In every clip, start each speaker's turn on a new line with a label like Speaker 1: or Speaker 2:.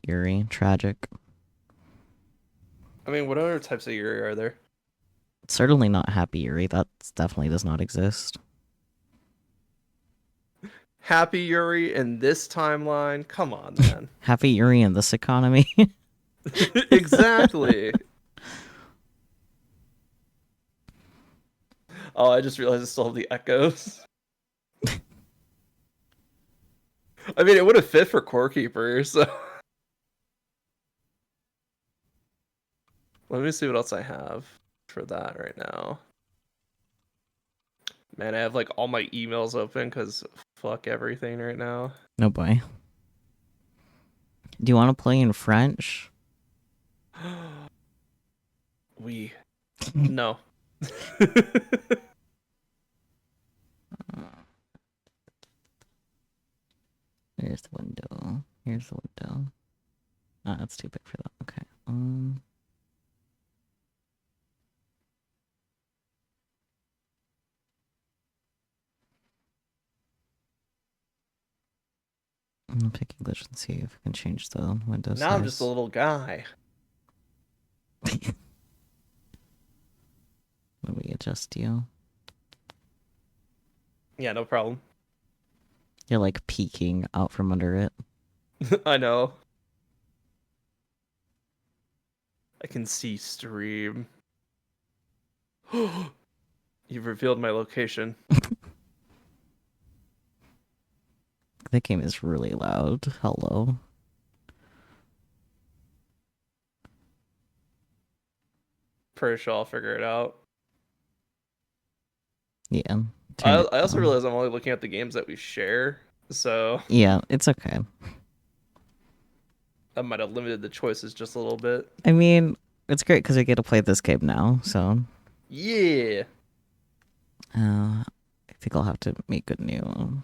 Speaker 1: Yuri. Tragic.
Speaker 2: I mean, what other types of yuri are there?
Speaker 1: Certainly not happy Yuri. That definitely does not exist.
Speaker 2: Happy Yuri in this timeline? Come on, man.
Speaker 1: Happy Yuri in this economy.
Speaker 2: Exactly. Oh, I just realized I still have the echoes. I mean, it would have fit for Core Keeper, so let me see what else I have for that right now. Man, I have like all my emails open because fuck everything right now.
Speaker 1: No boy. Do you want to play in French?
Speaker 2: We no.
Speaker 1: Here's the window. Here's the window. Ah, that's too big for that. Okay. I'm pick English and see if I can change the window
Speaker 2: Now I'm just a
Speaker 1: size.
Speaker 2: little guy.
Speaker 1: Let me adjust you.
Speaker 2: Yeah, no problem.
Speaker 1: You're like peeking out from under it.
Speaker 2: I know. I can see stream. You've revealed my location.
Speaker 1: The game is really loud. Hello.
Speaker 2: Pretty sure I'll figure it out.
Speaker 1: Yeah.
Speaker 2: I
Speaker 1: Turn it
Speaker 2: I also
Speaker 1: down.
Speaker 2: realize I'm only looking at the games that we share, so
Speaker 1: Yeah, it's okay.
Speaker 2: that might have limited the choices just a little bit.
Speaker 1: I mean, it's great because I get to play this game now, so.
Speaker 2: Yeah.
Speaker 1: I think I'll have to make a new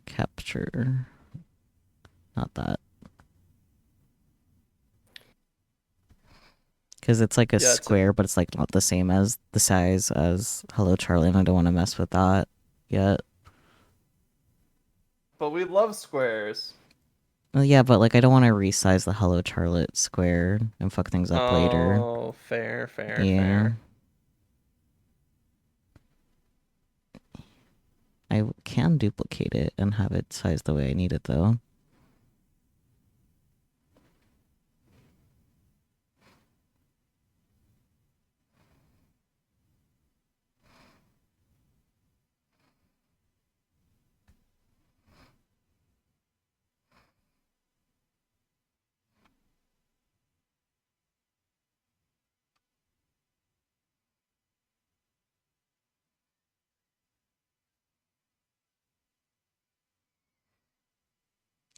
Speaker 1: capture. Not that. Because it's like a
Speaker 2: Yeah, it's a,
Speaker 1: square, but it's like not the same as the size as Hello Charlie, and I don't want to mess with that yet.
Speaker 2: but we love squares.
Speaker 1: Well, yeah, but like I don't want to resize the Hello Charlotte square and fuck things up later.
Speaker 2: Oh, fair, fair,
Speaker 1: Yeah,
Speaker 2: fair.
Speaker 1: I can duplicate it and have it sized the way I need it though.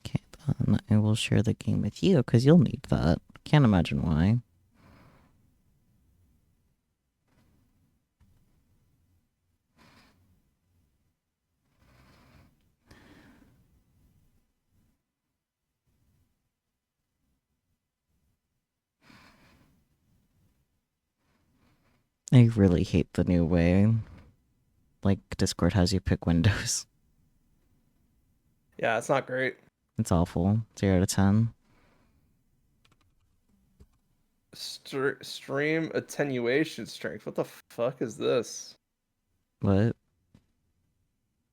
Speaker 1: Okay, then I will share the game with you because you'll need that. Can't imagine why. I really hate the new way. Like Discord has you pick windows.
Speaker 2: Yeah, it's not great.
Speaker 1: It's awful. 0 to 10.
Speaker 2: Stream attenuation strength. What the fuck is this?
Speaker 1: What?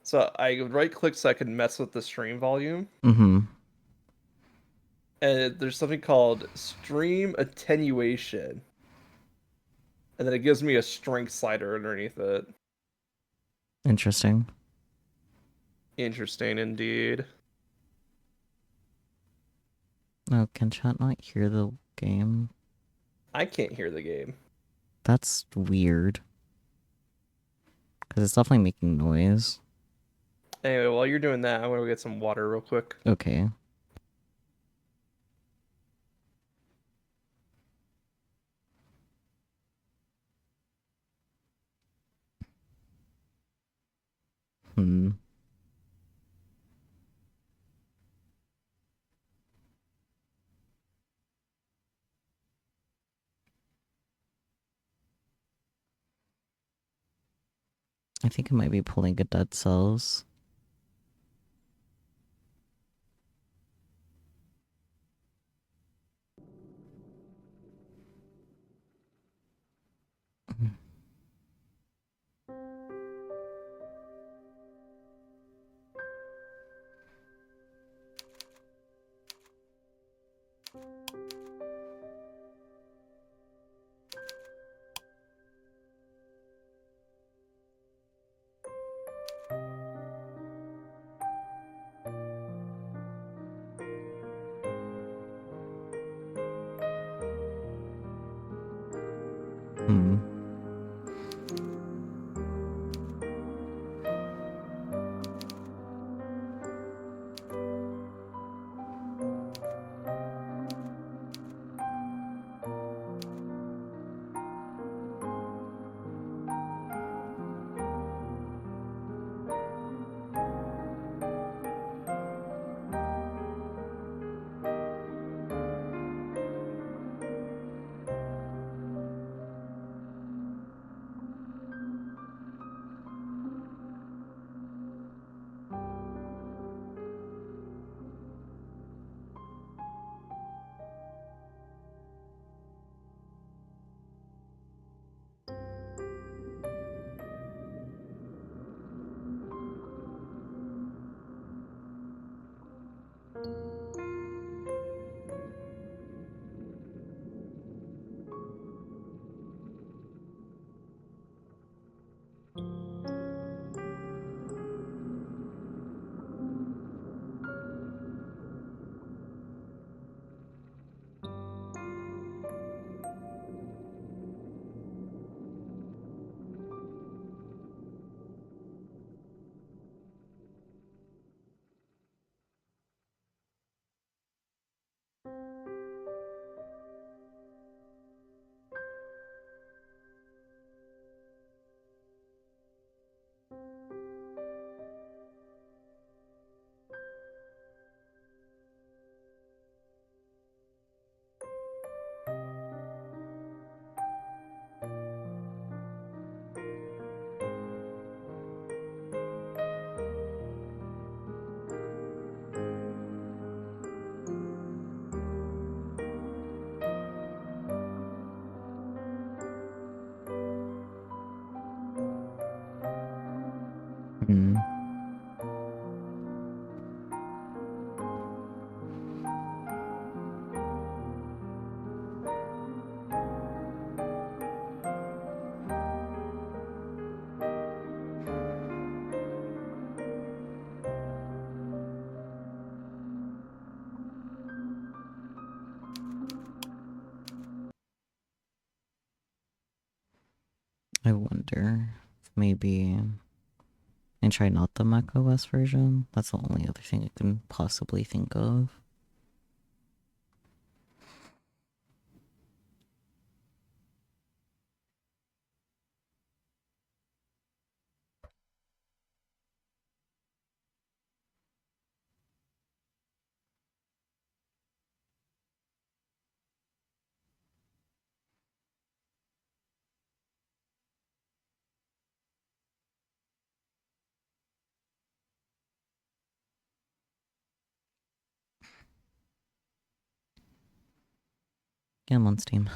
Speaker 2: So I right click so I can mess with the stream volume,
Speaker 1: Mm-hmm.
Speaker 2: and there's something called stream attenuation, and then it gives me a strength slider underneath it.
Speaker 1: Interesting.
Speaker 2: Interesting indeed.
Speaker 1: Oh, can chat not hear the game?
Speaker 2: I can't hear the game.
Speaker 1: That's weird. Because it's definitely making noise.
Speaker 2: Anyway, while you're doing that, I'm gonna go get some water real quick.
Speaker 1: Okay. Hmm. I think it might be pulling a dead cells. Hmm. I wonder if maybe and try not the Mac OS version. That's the only other thing I can possibly think of. Yeah, I'm on Steam.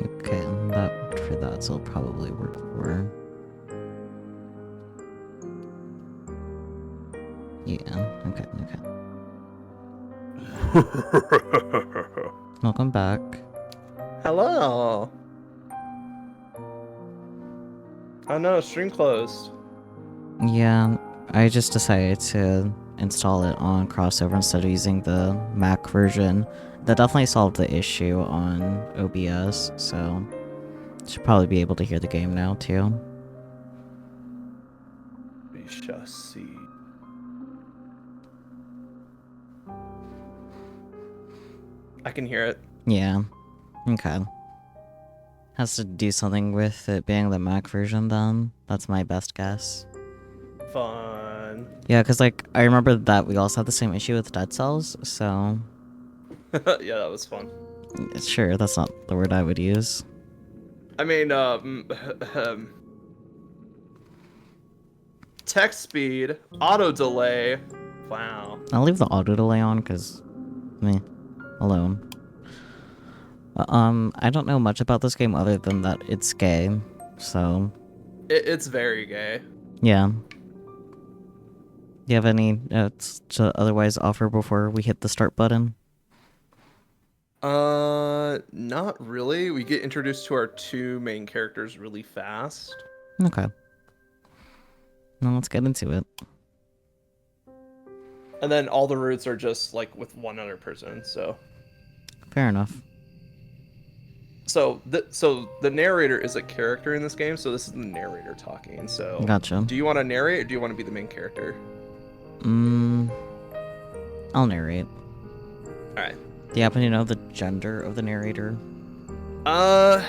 Speaker 1: Okay, that worked for that, so it'll probably work for. Yeah, okay, okay. Welcome back.
Speaker 2: Hello. Oh no, stream closed.
Speaker 1: Yeah, I just decided to install it on crossover instead of using the Mac version. That definitely solved the issue on OBS, so should probably be able to hear the game now too.
Speaker 2: We shall see. I can hear it.
Speaker 1: Yeah, okay. Has to do something with it being the Mac version then. That's my best guess.
Speaker 2: Fun.
Speaker 1: Yeah, because like I remember that we also had the same issue with Dead Cells, so
Speaker 2: Yeah, that was fun.
Speaker 1: sure, that's not the word I would use.
Speaker 2: I mean, text speed, auto delay. Wow.
Speaker 1: I'll leave the auto delay on because me alone. I don't know much about this game other than that it's gay, so
Speaker 2: It's very gay.
Speaker 1: yeah. Do you have any notes to otherwise offer before we hit the start button?
Speaker 2: Not really. We get introduced to our two main characters really fast.
Speaker 1: Okay. Now let's get into it.
Speaker 2: And then all the routes are just like with one other person, so
Speaker 1: Fair enough.
Speaker 2: so the narrator is a character in this game, so this is the narrator talking. So
Speaker 1: Gotcha.
Speaker 2: do you want to narrate or do you want to be the main character?
Speaker 1: I'll narrate.
Speaker 2: Alright.
Speaker 1: Do you happen to know the gender of the narrator?
Speaker 2: Uh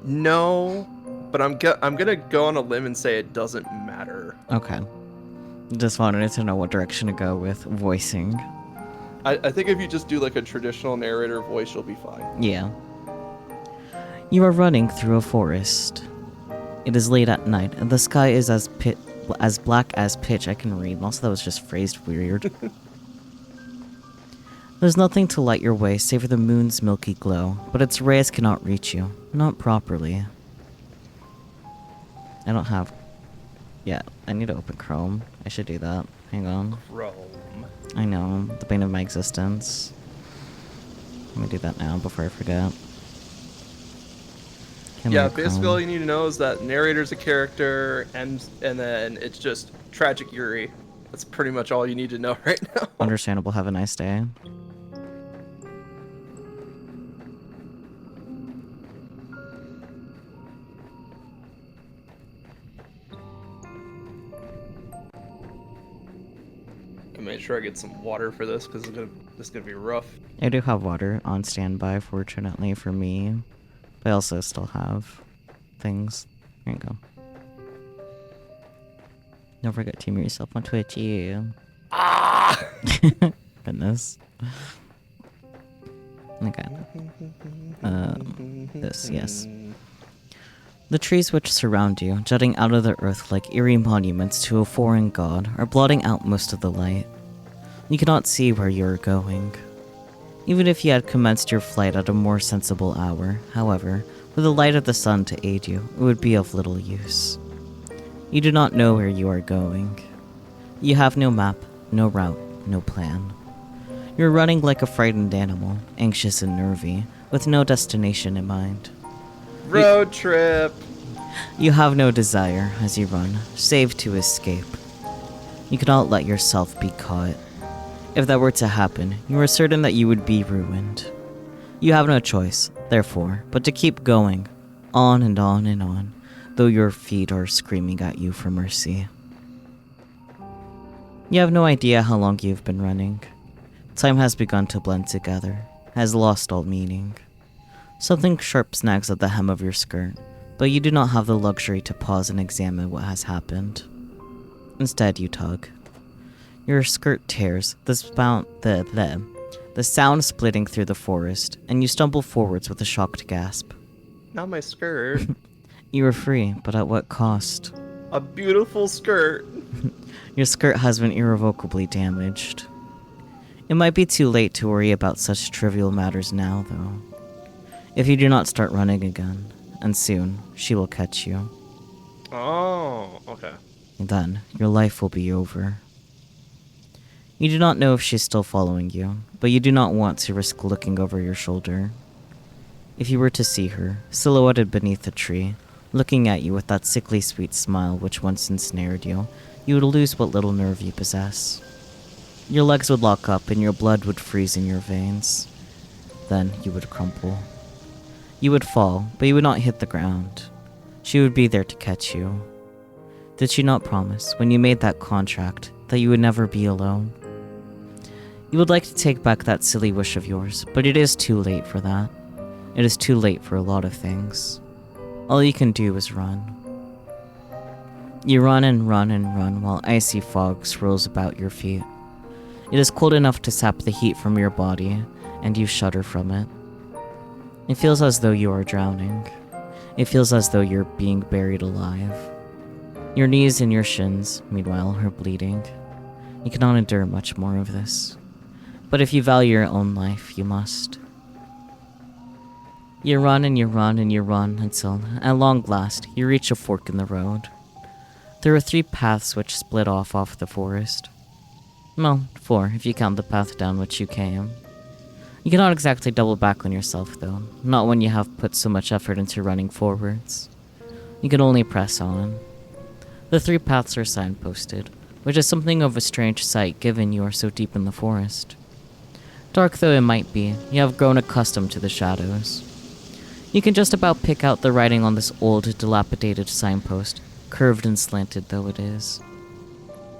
Speaker 2: no, but I'm gonna go on a limb and say it doesn't matter.
Speaker 1: Okay. Just wanted to know what direction to go with voicing.
Speaker 2: I think if you just do like a traditional narrator voice, you'll be fine.
Speaker 1: Yeah. You are running through a forest. It is late at night, and the sky is as black as pitch. I can read. Also, that was just phrased weird. There's nothing to light your way save for the moon's milky glow, but its rays cannot reach you. Not properly. I don't have... Yeah, I need to open Chrome. I should do that. Hang on.
Speaker 2: Chrome.
Speaker 1: I know, the bane of my existence. Let me do that now before I forget.
Speaker 2: Yeah, basically all you need to know is that narrator's a character, and then it's just tragic Yuri. That's pretty much all you need to know right now.
Speaker 1: Understandable. Have a nice day.
Speaker 2: I made sure I get some water for this because this is gonna be rough.
Speaker 1: I do have water on standby, fortunately for me. But I also still have things. Here you go. Don't forget to mute yourself on Twitch, you.
Speaker 2: Ah!
Speaker 1: Goodness. Okay. This, yes. The trees which surround you, jutting out of the earth like eerie monuments to a foreign god, are blotting out most of the light. You cannot see where you are going. Even if you had commenced your flight at a more sensible hour, however, with the light of the sun to aid you, it would be of little use. You do not know where you are going. You have no map, no route, no plan. You're running like a frightened animal, anxious and nervy, with no destination in mind.
Speaker 2: Road trip!
Speaker 1: You have no desire, as you run, save to escape. You cannot let yourself be caught. If that were to happen, you are certain that you would be ruined. You have no choice, therefore, but to keep going, on and on and on, though your feet are screaming at you for mercy. You have no idea how long you've been running. Time has begun to blend together, has lost all meaning. Something sharp snags at the hem of your skirt, but you do not have the luxury to pause and examine what has happened. Instead, you tug. Your skirt tears, the sound splitting through the forest, and you stumble forwards with a shocked gasp.
Speaker 2: Not my skirt.
Speaker 1: You are free, but at what cost?
Speaker 2: A beautiful skirt.
Speaker 1: Your skirt has been irrevocably damaged. It might be too late to worry about such trivial matters now, though. If you do not start running again, and soon, she will catch you.
Speaker 2: Oh, okay.
Speaker 1: Then, your life will be over. You do not know if she's still following you, but you do not want to risk looking over your shoulder. If you were to see her, silhouetted beneath a tree, looking at you with that sickly sweet smile which once ensnared you, you would lose what little nerve you possess. Your legs would lock up and your blood would freeze in your veins. Then you would crumple. You would fall, but you would not hit the ground. She would be there to catch you. Did she not promise, when you made that contract, that you would never be alone? You would like to take back that silly wish of yours, but it is too late for that. It is too late for a lot of things. All you can do is run. You run and run and run while icy fog swirls about your feet. It is cold enough to sap the heat from your body, and you shudder from it. It feels as though you are drowning. It feels as though you're being buried alive. Your knees and your shins, meanwhile, are bleeding. You cannot endure much more of this. But if you value your own life, you must. You run and you run and you run until, at long last, you reach a fork in the road. There are 3 paths which split off the forest. Well, 4 if you count the path down which you came. You cannot exactly double back on yourself, though, not when you have put so much effort into running forwards. You can only press on. The 3 paths are signposted, which is something of a strange sight given you are so deep in the forest. Dark though it might be, you have grown accustomed to the shadows. You can just about pick out the writing on this old, dilapidated signpost, curved and slanted though it is.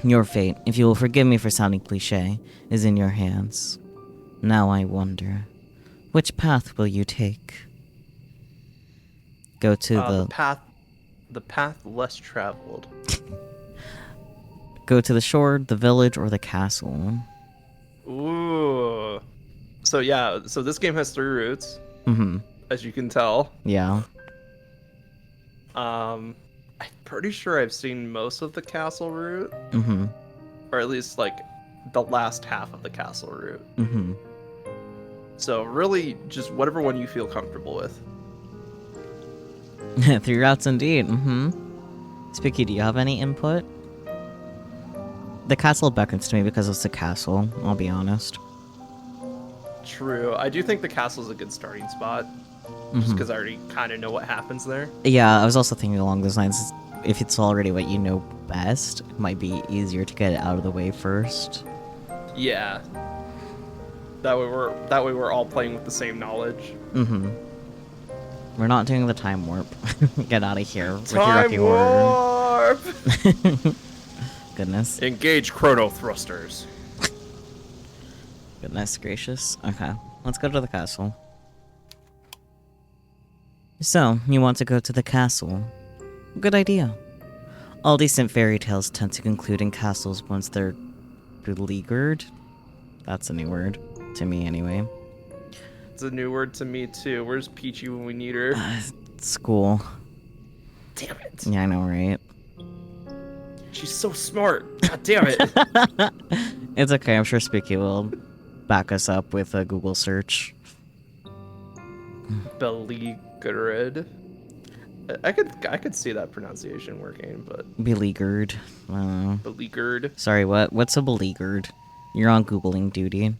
Speaker 1: Your fate, if you will forgive me for sounding cliché, is in your hands. Now I wonder, which path will you take? Go to
Speaker 2: the path less traveled.
Speaker 1: Go to the shore, the village, or the castle.
Speaker 2: Ooh. So yeah, so this game has 3 routes.
Speaker 1: Mm-hmm.
Speaker 2: As you can tell.
Speaker 1: Yeah.
Speaker 2: I'm pretty sure I've seen most of the castle route,
Speaker 1: Mm-hmm.
Speaker 2: or at least like the last half of the castle route.
Speaker 1: Mm-hmm.
Speaker 2: So really, just whatever one you feel comfortable with.
Speaker 1: 3 routes indeed. Mm-hmm. Spiky, do you have any input? The castle beckons to me because it's a castle, I'll be honest.
Speaker 2: True. I do think the castle's a good starting spot, just because I already kind of know what happens there.
Speaker 1: Yeah, I was also thinking along those lines. If it's already what you know best, it might be easier to get it out of the way first.
Speaker 2: Yeah. That way we're all playing with the same knowledge.
Speaker 1: Mm-hmm. We're not doing the time warp. Get out of here with your
Speaker 2: Time
Speaker 1: wrecking order.
Speaker 2: warp!
Speaker 1: Goodness.
Speaker 2: Engage chrono thrusters.
Speaker 1: Goodness gracious. Okay, let's go to the castle. So, you want to go to the castle? Good idea. All decent fairy tales tend to conclude in castles once they're beleaguered. That's a new word. To me, anyway.
Speaker 2: It's a new word to me, too. Where's Peachy when we need her?
Speaker 1: School.
Speaker 2: Damn it.
Speaker 1: Yeah, I know, right?
Speaker 2: She's so smart. God damn it.
Speaker 1: It's okay, I'm sure Spiky will back us up with a Google search.
Speaker 2: Beleaguered. I could see that pronunciation working, but
Speaker 1: Beleaguered.
Speaker 2: beleaguered.
Speaker 1: Sorry, what? What's a beleaguered? You're on Googling duty.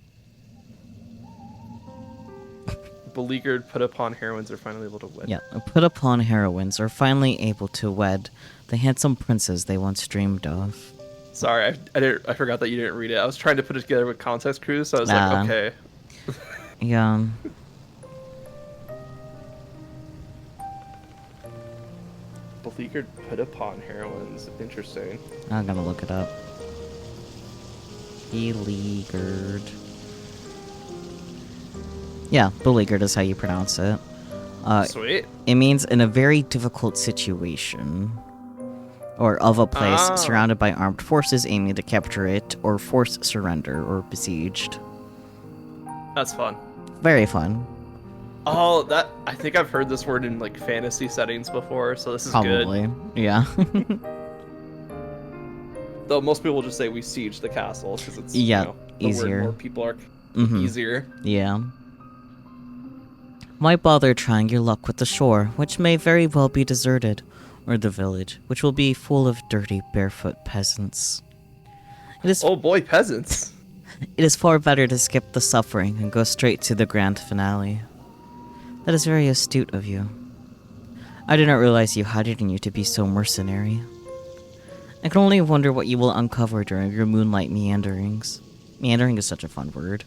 Speaker 2: Beleaguered put upon heroines are finally able to wed.
Speaker 1: Yeah, put upon heroines are finally able to wed the handsome princes they once dreamed of.
Speaker 2: Sorry, I forgot that you didn't read it. I was trying to put it together with context clues, so I was
Speaker 1: Nah.
Speaker 2: like, okay.
Speaker 1: Yeah.
Speaker 2: Beleaguered put upon heroines. Interesting.
Speaker 1: I'm gonna look it up. Beleaguered. Yeah, beleaguered is how you pronounce it.
Speaker 2: Sweet.
Speaker 1: It means in a very difficult situation. Or of a place surrounded by armed forces aiming to capture it, or force surrender, or besieged.
Speaker 2: That's fun.
Speaker 1: Very fun.
Speaker 2: Oh, I think I've heard this word in like fantasy settings before, so this is
Speaker 1: Probably.
Speaker 2: good.
Speaker 1: Yeah.
Speaker 2: Though most people just say we siege the castle because it's
Speaker 1: Yeah,
Speaker 2: the
Speaker 1: easier.
Speaker 2: word more people are
Speaker 1: Mhm.
Speaker 2: easier.
Speaker 1: Yeah. Why bother trying your luck with the shore, which may very well be deserted, or the village, which will be full of dirty, barefoot peasants?
Speaker 2: Oh boy, peasants.
Speaker 1: It is far better to skip the suffering and go straight to the grand finale. That is very astute of you. I did not realize you had it in you to be so mercenary. I can only wonder what you will uncover during your moonlight meanderings. Meandering is such a fun word.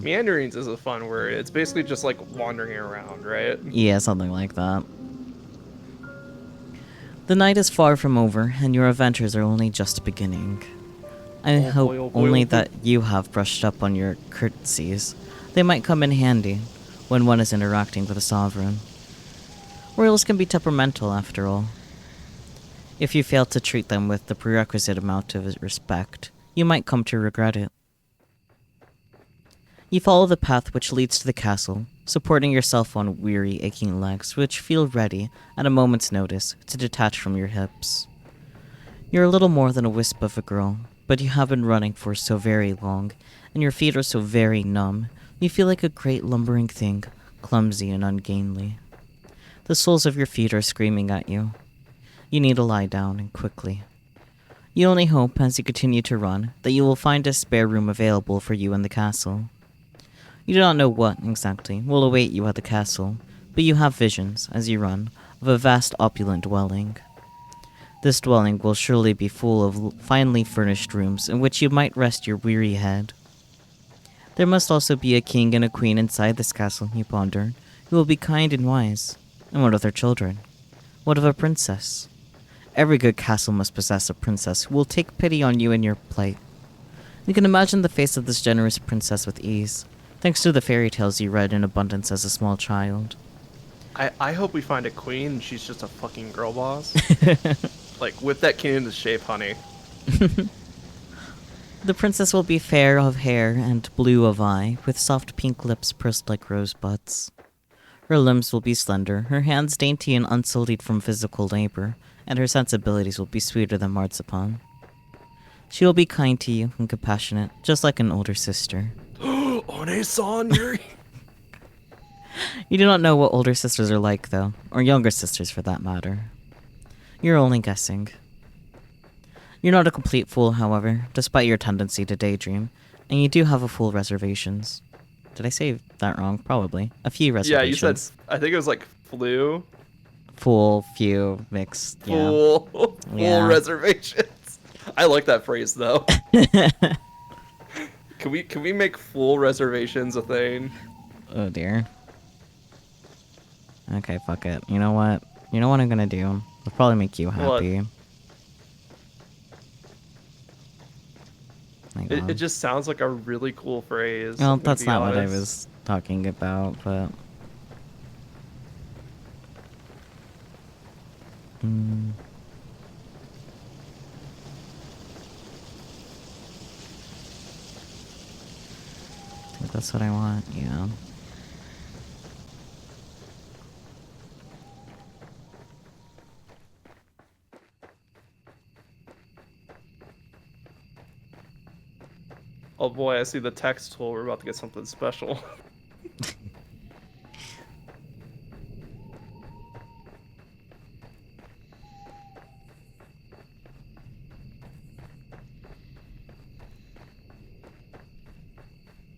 Speaker 2: Meanderings is a fun word. It's basically just like wandering around, right?
Speaker 1: Yeah, something like that. The night is far from over, and your adventures are only just beginning. I hope only that you have brushed up on your courtesies. They might come in handy when one is interacting with a sovereign. Royals can be temperamental, after all. If you fail to treat them with the prerequisite amount of respect, you might come to regret it. You follow the path which leads to the castle, supporting yourself on weary, aching legs which feel ready, at a moment's notice, to detach from your hips. You're a little more than a wisp of a girl, but you have been running for so very long, and your feet are so very numb, you feel like a great lumbering thing, clumsy and ungainly. The soles of your feet are screaming at you. You need to lie down, and quickly. You only hope, as you continue to run, that you will find a spare room available for you in the castle. You do not know what, exactly, will await you at the castle, but you have visions, as you run, of a vast opulent dwelling. This dwelling will surely be full of finely furnished rooms in which you might rest your weary head. There must also be a king and a queen inside this castle, you ponder, who will be kind and wise. And what of their children? What of a princess? Every good castle must possess a princess who will take pity on you in your plight. You can imagine the face of this generous princess with ease, thanks to the fairy tales you read in abundance as a small child.
Speaker 2: I hope we find a queen and she's just a fucking girl boss. Like, whip that king into shape, honey.
Speaker 1: The princess will be fair of hair and blue of eye, with soft pink lips pursed like rosebuds. Her limbs will be slender, her hands dainty and unsullied from physical labor, and her sensibilities will be sweeter than marzipan. She will be kind to you and compassionate, just like an older sister.
Speaker 2: One-san, Yuri.
Speaker 1: You do not know what older sisters are like, though, or younger sisters for that matter. You're only guessing. You're not a complete fool, however, despite your tendency to daydream, and you do have a full reservations. Did I say that wrong? Probably. A few
Speaker 2: Yeah,
Speaker 1: reservations.
Speaker 2: you said, I think it was like flu.
Speaker 1: Full, few, mixed, yeah.
Speaker 2: Full
Speaker 1: Yeah.
Speaker 2: reservations. I like that phrase though. Can we make full reservations a thing?
Speaker 1: Oh dear. Okay, fuck it. You know what? You know what I'm gonna do? It'll probably make you happy.
Speaker 2: It just sounds like a really cool phrase.
Speaker 1: Well,
Speaker 2: I'm gonna
Speaker 1: that's
Speaker 2: be
Speaker 1: not what I
Speaker 2: honest.
Speaker 1: was talking about, but... I think that's what I want, yeah.
Speaker 2: Oh boy, I see the text tool. We're about to get something special.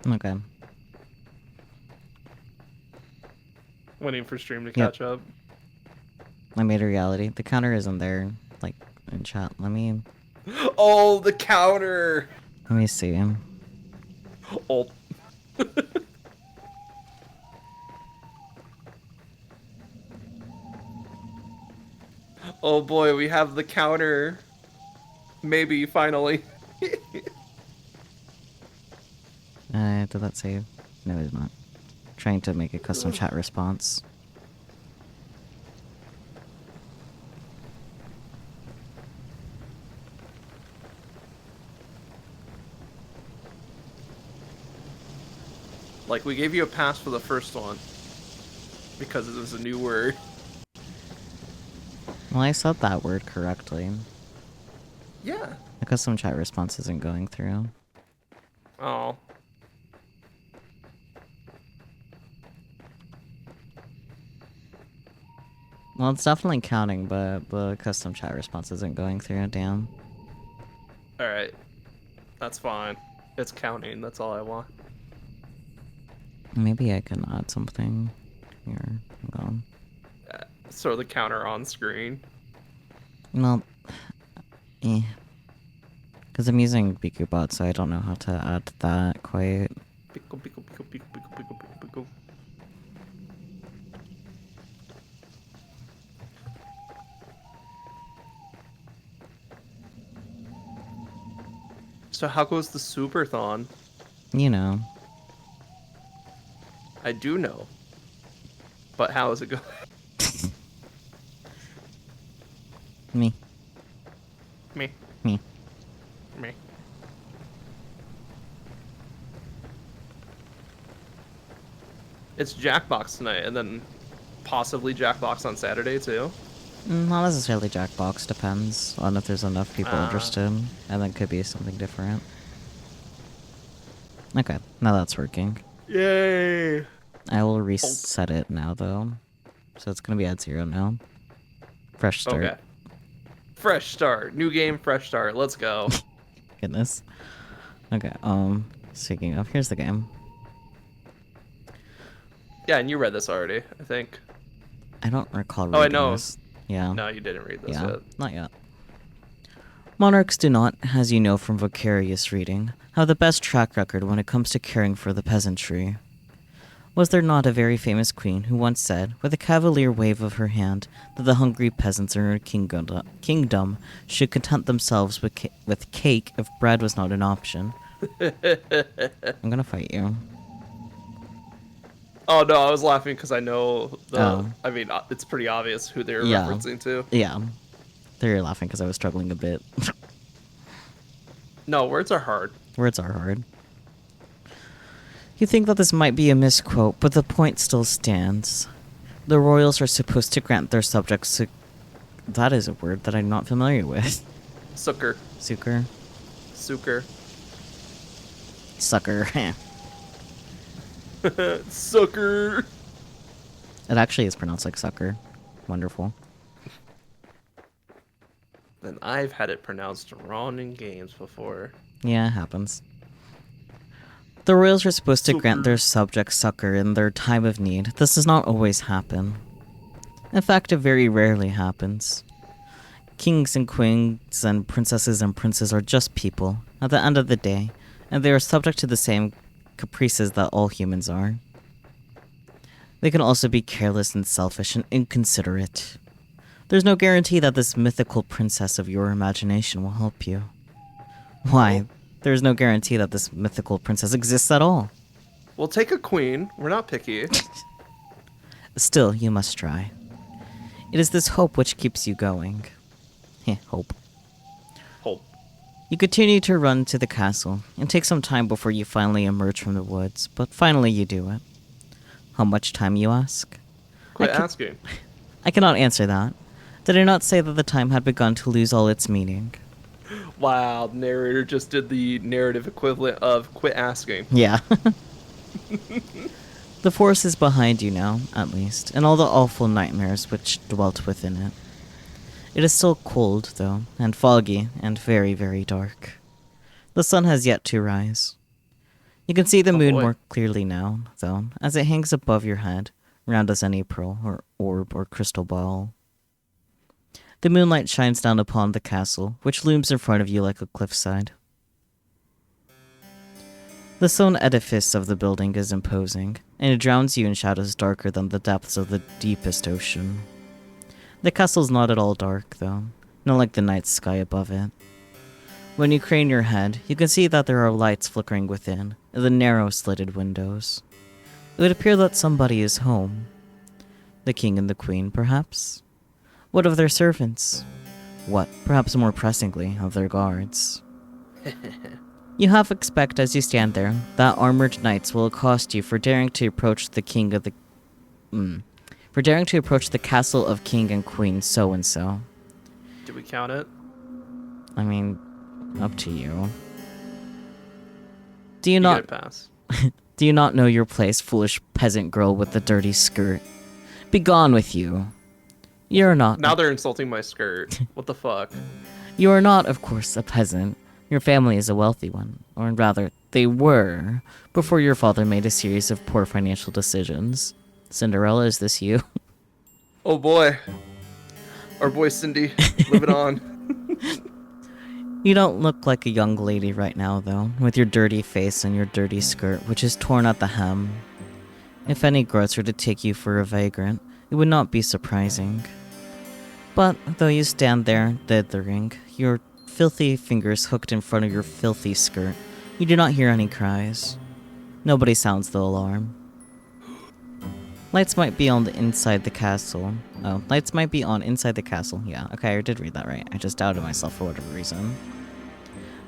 Speaker 1: Okay.
Speaker 2: Waiting for stream to catch up.
Speaker 1: I made a reality. The counter isn't there, like, in chat. Let me
Speaker 2: Oh, the counter.
Speaker 1: see.
Speaker 2: Oh. Oh boy, we have the counter. Maybe finally.
Speaker 1: Did that save? No, it's not. Trying to make a custom chat response.
Speaker 2: Like, we gave you a pass for the first one. Because it was a new word.
Speaker 1: Well, I said that word correctly.
Speaker 2: Yeah.
Speaker 1: The custom chat response isn't going through.
Speaker 2: Oh.
Speaker 1: Well, it's definitely counting, but the custom chat response isn't going through. Damn.
Speaker 2: Alright. That's fine. It's counting, that's all I want.
Speaker 1: Maybe I can add something here. Hold on.
Speaker 2: So the counter on screen.
Speaker 1: Well, because I'm using BikuBot, so I don't know how to add that quite.
Speaker 2: Pickle, pickle, pickle, pickle, pickle, pickle, pickle, pickle. So how goes the Superthon?
Speaker 1: You know.
Speaker 2: I do know. But how is it going?
Speaker 1: Me.
Speaker 2: Me.
Speaker 1: Me.
Speaker 2: Me. It's Jackbox tonight, and then possibly Jackbox on Saturday too.
Speaker 1: Not necessarily Jackbox, depends on if there's enough people interested, and then could be something different. Okay, now that's working.
Speaker 2: Yay!
Speaker 1: I will reset it now, though. So it's gonna be at 0 now. Fresh start.
Speaker 2: Okay. Fresh start. New game, fresh start. Let's go.
Speaker 1: Goodness. Okay, speaking of, here's the game.
Speaker 2: Yeah, and you read this already, I think.
Speaker 1: I don't recall reading
Speaker 2: Oh, I know.
Speaker 1: this. Yeah.
Speaker 2: No, you didn't read this
Speaker 1: Yeah,
Speaker 2: yet.
Speaker 1: not yet. Monarchs do not, as you know from vicarious reading, have the best track record when it comes to caring for the peasantry. Was there not a very famous queen who once said, with a cavalier wave of her hand, that the hungry peasants in her kingdom should content themselves with cake if bread was not an option? I'm gonna fight you.
Speaker 2: Oh no, I was laughing because I know the.
Speaker 1: Oh.
Speaker 2: I mean, it's pretty obvious who they were
Speaker 1: Yeah.
Speaker 2: referencing to.
Speaker 1: Yeah. They're laughing because I was struggling a bit.
Speaker 2: No, words are hard.
Speaker 1: Words are hard. You think that this might be a misquote, but the point still stands. The royals are supposed to grant their subjects That is a word that I'm not familiar with.
Speaker 2: Sucker.
Speaker 1: Sucker?
Speaker 2: Sucker.
Speaker 1: Sucker.
Speaker 2: Sucker.
Speaker 1: It actually is pronounced like sucker. Wonderful.
Speaker 2: And I've had it pronounced wrong in games before.
Speaker 1: Yeah, it happens. The royals are supposed to grant their
Speaker 2: Sucker.
Speaker 1: subjects succor in their time of need. This does not always happen. In fact, it very rarely happens. Kings and queens and princesses and princes are just people, at the end of the day, and they are subject to the same caprices that all humans are. They can also be careless and selfish and inconsiderate. There's no guarantee that this mythical princess of your imagination will help you. Why? There's no guarantee that this mythical princess exists at all.
Speaker 2: We'll take a queen. We're not picky.
Speaker 1: Still, you must try. It is this hope which keeps you going. Hope.
Speaker 2: Hope.
Speaker 1: You continue to run to the castle, and take some time before you finally emerge from the woods, but finally you do it. How much time, you ask?
Speaker 2: Quit asking.
Speaker 1: I cannot answer that. Did I not say that the time had begun to lose all its meaning?
Speaker 2: Wow, the narrator just did the narrative equivalent of quit asking.
Speaker 1: Yeah. The forest is behind you now, at least, and all the awful nightmares which dwelt within it. It is still cold, though, and foggy, and very, very dark. The sun has yet to rise. You can see the moon
Speaker 2: boy.
Speaker 1: more clearly now, though, as it hangs above your head, round as any pearl, or orb, or crystal ball. The moonlight shines down upon the castle, which looms in front of you like a cliffside. The stone edifice of the building is imposing, and it drowns you in shadows darker than the depths of the deepest ocean. The castle's not at all dark, though, not like the night sky above it. When you crane your head, you can see that there are lights flickering within, in the narrow slitted windows. It would appear that somebody is home. The king and the queen, perhaps? What of their servants? What, perhaps more pressingly, of their guards? You half expect as you stand there that armored knights will accost you for daring to approach the king of the... for daring to approach the castle of king and queen so-and-so.
Speaker 2: Did we count it?
Speaker 1: I mean, up to you. Do you
Speaker 2: You
Speaker 1: not...
Speaker 2: get a pass.
Speaker 1: Do you not know your place, foolish peasant girl with the dirty skirt? Begone with you. You're not...
Speaker 2: Now they're insulting my skirt. What the fuck?
Speaker 1: You are not, of course, a peasant. Your family is a wealthy one. Or rather, they were, before your father made a series of poor financial decisions. Cinderella, is this you?
Speaker 2: Oh boy. Our boy Cindy. Live it on.
Speaker 1: You don't look like a young lady right now, though, with your dirty face and your dirty skirt, which is torn at the hem. If any groats were to take you for a vagrant, it would not be surprising. But, though you stand there, dithering, your filthy fingers hooked in front of your filthy skirt, you do not hear any cries. Nobody sounds the alarm. Lights might be on the inside the castle. Oh, lights might be on inside the castle. Yeah, okay, I did read that right. I just doubted myself for whatever reason.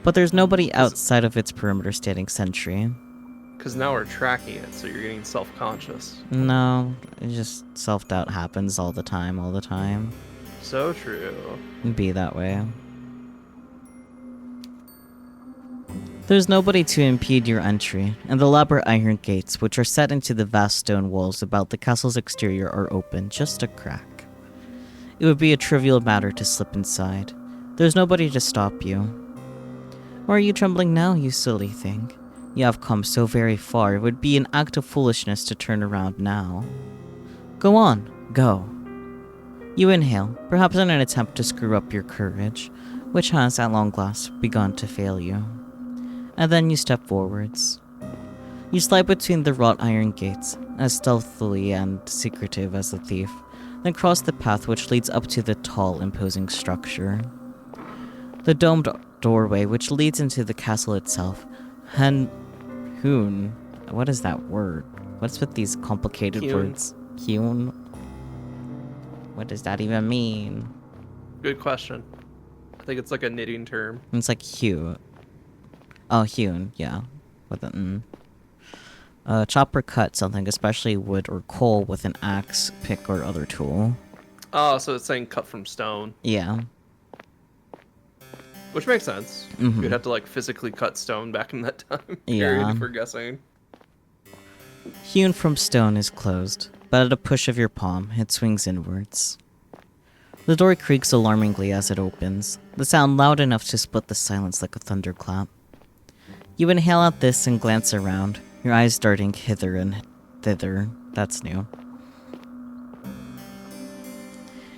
Speaker 1: But there's nobody outside of its perimeter standing sentry.
Speaker 2: Because now we're tracking it, so you're getting self-conscious.
Speaker 1: No, it just self-doubt happens all the time, all the time.
Speaker 2: So true.
Speaker 1: Be that way. There's nobody to impede your entry, and the elaborate iron gates, which are set into the vast stone walls about the castle's exterior, are open, just a crack. It would be a trivial matter to slip inside. There's nobody to stop you. Why are you trembling now, you silly thing? You have come so very far, it would be an act of foolishness to turn around now. Go on, go. You inhale, perhaps in an attempt to screw up your courage, which has, at long last, begun to fail you. And then you step forwards. You slide between the wrought iron gates, as stealthily and secretive as a thief, then cross the path which leads up to the tall, imposing structure. The domed doorway which leads into the castle itself, Hoon. What is that word? What's with these complicated
Speaker 2: Hewn.
Speaker 1: words? Hewn? What does that even mean?
Speaker 2: Good question. I think it's like a knitting term.
Speaker 1: It's like hew. Oh, hewn, yeah. With an chop or cut something, especially wood or coal, with an axe, pick, or other tool.
Speaker 2: Oh, so it's saying cut from stone,
Speaker 1: Yeah.
Speaker 2: which makes sense.
Speaker 1: Mm-hmm.
Speaker 2: You'd have to like physically cut stone back in that time period
Speaker 1: Yeah.
Speaker 2: if we're guessing.
Speaker 1: Hewn from stone is closed, but at a push of your palm, it swings inwards. The door creaks alarmingly as it opens, the sound loud enough to split the silence like a thunderclap. You inhale at this and glance around, your eyes darting hither and thither. That's new.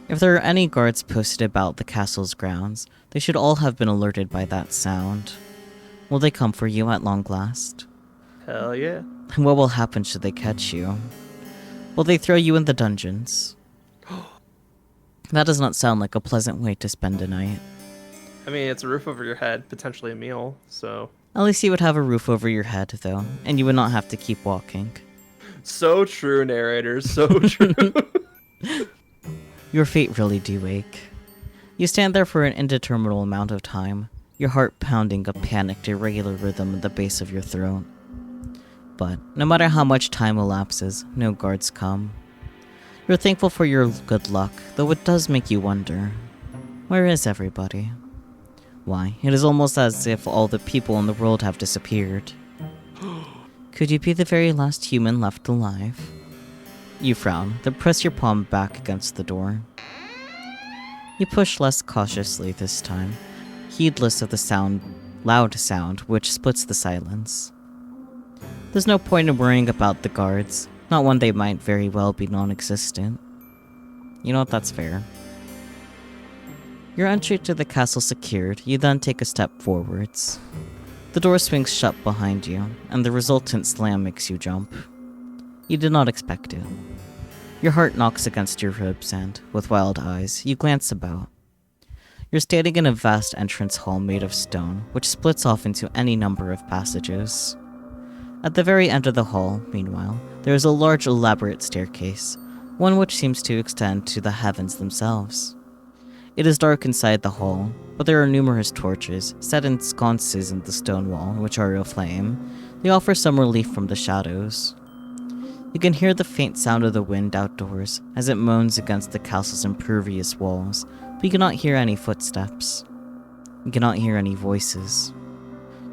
Speaker 1: If there are any guards posted about the castle's grounds, they should all have been alerted by that sound. Will they come for you at long last?
Speaker 2: Hell yeah.
Speaker 1: And what will happen should they catch you? Will they throw you in the dungeons? That does not sound like a pleasant way to spend a night.
Speaker 2: I mean, it's a roof over your head, potentially a meal, so...
Speaker 1: At least you would have a roof over your head, though, and you would not have to keep walking.
Speaker 2: So true, narrators, so true.
Speaker 1: Your feet really do ache. You stand there for an indeterminate amount of time, your heart pounding a panicked, irregular rhythm at the base of your throat. But no matter how much time elapses, no guards come. You're thankful for your good luck, though it does make you wonder, where is everybody? Why, it is almost as if all the people in the world have disappeared. Could you be the very last human left alive? You frown, then press your palm back against the door. You push less cautiously this time, heedless of the loud sound which splits the silence. There's no point in worrying about the guards, not when they might very well be non-existent. You know what, that's fair. Your entry to the castle secured, you then take a step forwards. The door swings shut behind you, and the resultant slam makes you jump. You did not expect it. Your heart knocks against your ribs and, with wild eyes, you glance about. You're standing in a vast entrance hall made of stone, which splits off into any number of passages. At the very end of the hall, meanwhile, there is a large elaborate staircase, one which seems to extend to the heavens themselves. It is dark inside the hall, but there are numerous torches, set in sconces in the stone wall, which are aflame. They offer some relief from the shadows. You can hear the faint sound of the wind outdoors, as it moans against the castle's impervious walls, but you cannot hear any footsteps. You cannot hear any voices.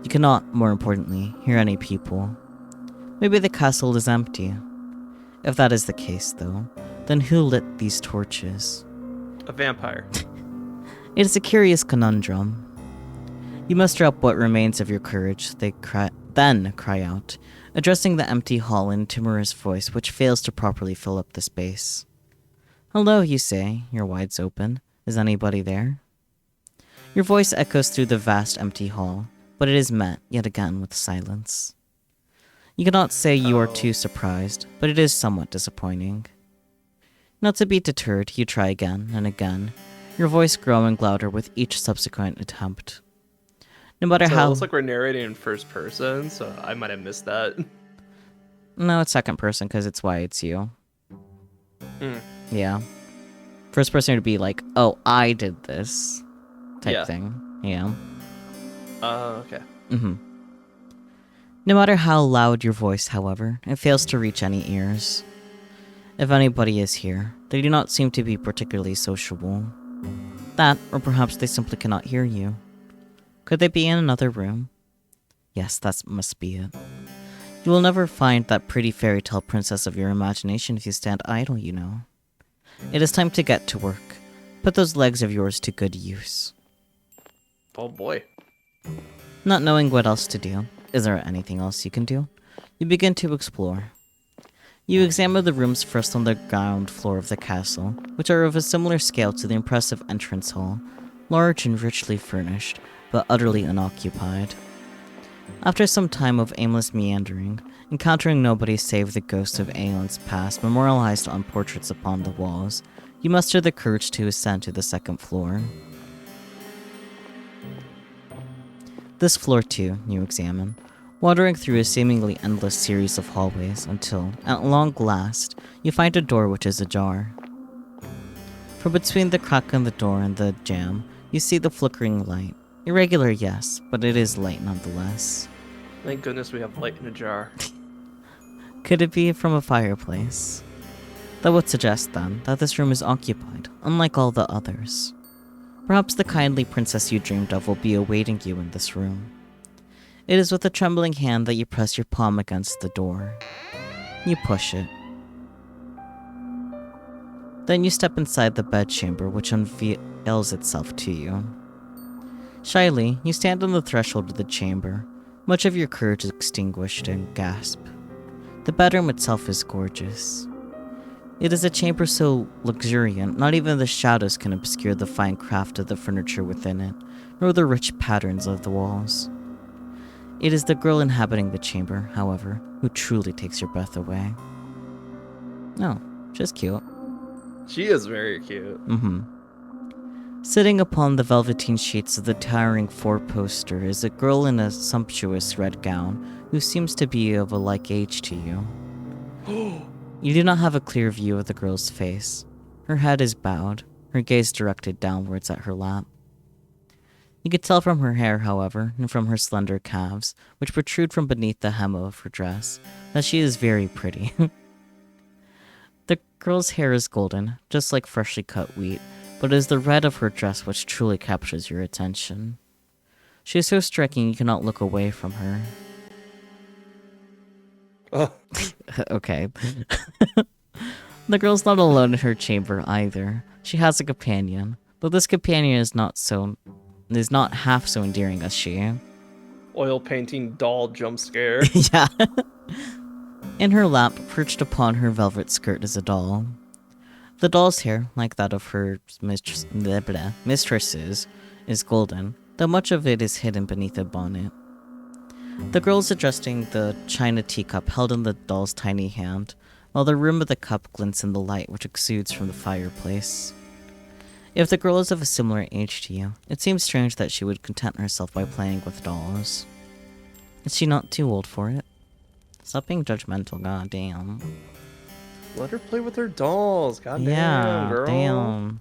Speaker 1: You cannot, more importantly, hear any people. Maybe the castle is empty. If that is the case, though, then who lit these torches?
Speaker 2: A vampire.
Speaker 1: It is a curious conundrum. You muster up what remains of your courage, then cry out, addressing the empty hall in a timorous voice which fails to properly fill up the space. Hello, you say, your wides open. Is anybody there? Your voice echoes through the vast empty hall, but it is met, yet again, with silence. You cannot say you are too surprised, but it is somewhat disappointing. Not to be deterred, you try again and again, your voice growing louder with each subsequent attempt. No matter
Speaker 2: So
Speaker 1: how...
Speaker 2: it looks like we're narrating in first person, so I might have missed that.
Speaker 1: No, it's second person, because it's why it's you.
Speaker 2: Mm.
Speaker 1: Yeah. First person would be like, oh, I did this, type
Speaker 2: Yeah.
Speaker 1: thing. Yeah.
Speaker 2: Okay.
Speaker 1: Mm-hmm. No matter how loud your voice, however, it fails to reach any ears. If anybody is here, they do not seem to be particularly sociable. That, or perhaps they simply cannot hear you. Could they be in another room? Yes, that must be it. You will never find that pretty fairy tale princess of your imagination if you stand idle, you know. It is time to get to work. Put those legs of yours to good use.
Speaker 2: Oh boy.
Speaker 1: Not knowing what else to do, is there anything else you can do? You begin to explore. You examine the rooms first on the ground floor of the castle, which are of a similar scale to the impressive entrance hall, large and richly furnished, but utterly unoccupied. After some time of aimless meandering, encountering nobody save the ghosts of aeons past memorialized on portraits upon the walls, you muster the courage to ascend to the second floor. This floor, too, you examine, wandering through a seemingly endless series of hallways until, at long last, you find a door which is ajar. From between the crack in the door and the jamb, you see the flickering light. Irregular, yes, but it is light nonetheless.
Speaker 2: Thank goodness we have light in a jar.
Speaker 1: Could it be from a fireplace? That would suggest, then, that this room is occupied, unlike all the others. Perhaps the kindly princess you dreamed of will be awaiting you in this room. It is with a trembling hand that you press your palm against the door. You push it. Then you step inside the bedchamber, which unveils itself to you. Shyly, you stand on the threshold of the chamber, much of your courage extinguished, and gasp. The bedroom itself is gorgeous. It is a chamber so luxuriant, not even the shadows can obscure the fine craft of the furniture within it, nor the rich patterns of the walls. It is the girl inhabiting the chamber, however, who truly takes your breath away. Oh, she's cute.
Speaker 2: She is very cute.
Speaker 1: Sitting upon the velveteen sheets of the towering four-poster is a girl in a sumptuous red gown who seems to be of a like age to you. You do not have a clear view of the girl's face. Her head is bowed, her gaze directed downwards at her lap. You could tell from her hair, however, and from her slender calves, which protrude from beneath the hem of her dress, that she is very pretty. The girl's hair is golden, just like freshly cut wheat, but it is the red of her dress which truly captures your attention. She is so striking you cannot look away from her.
Speaker 2: Oh.
Speaker 1: Okay. The girl's not alone in her chamber either. She has a companion, but this companion is not half so endearing as she.
Speaker 2: Oil painting doll jump scare.
Speaker 1: Yeah. In her lap, perched upon her velvet skirt, is a doll. The doll's hair, like that of her mistresses, is golden, though much of it is hidden beneath a bonnet. The girl is adjusting the china teacup held in the doll's tiny hand, while the rim of the cup glints in the light which exudes from the fireplace. If the girl is of a similar age to you, it seems strange that she would content herself by playing with dolls. Is she not too old for it? Stop being judgmental, goddamn.
Speaker 2: Let her play with her dolls. Goddamn,
Speaker 1: Yeah,
Speaker 2: girl.
Speaker 1: damn.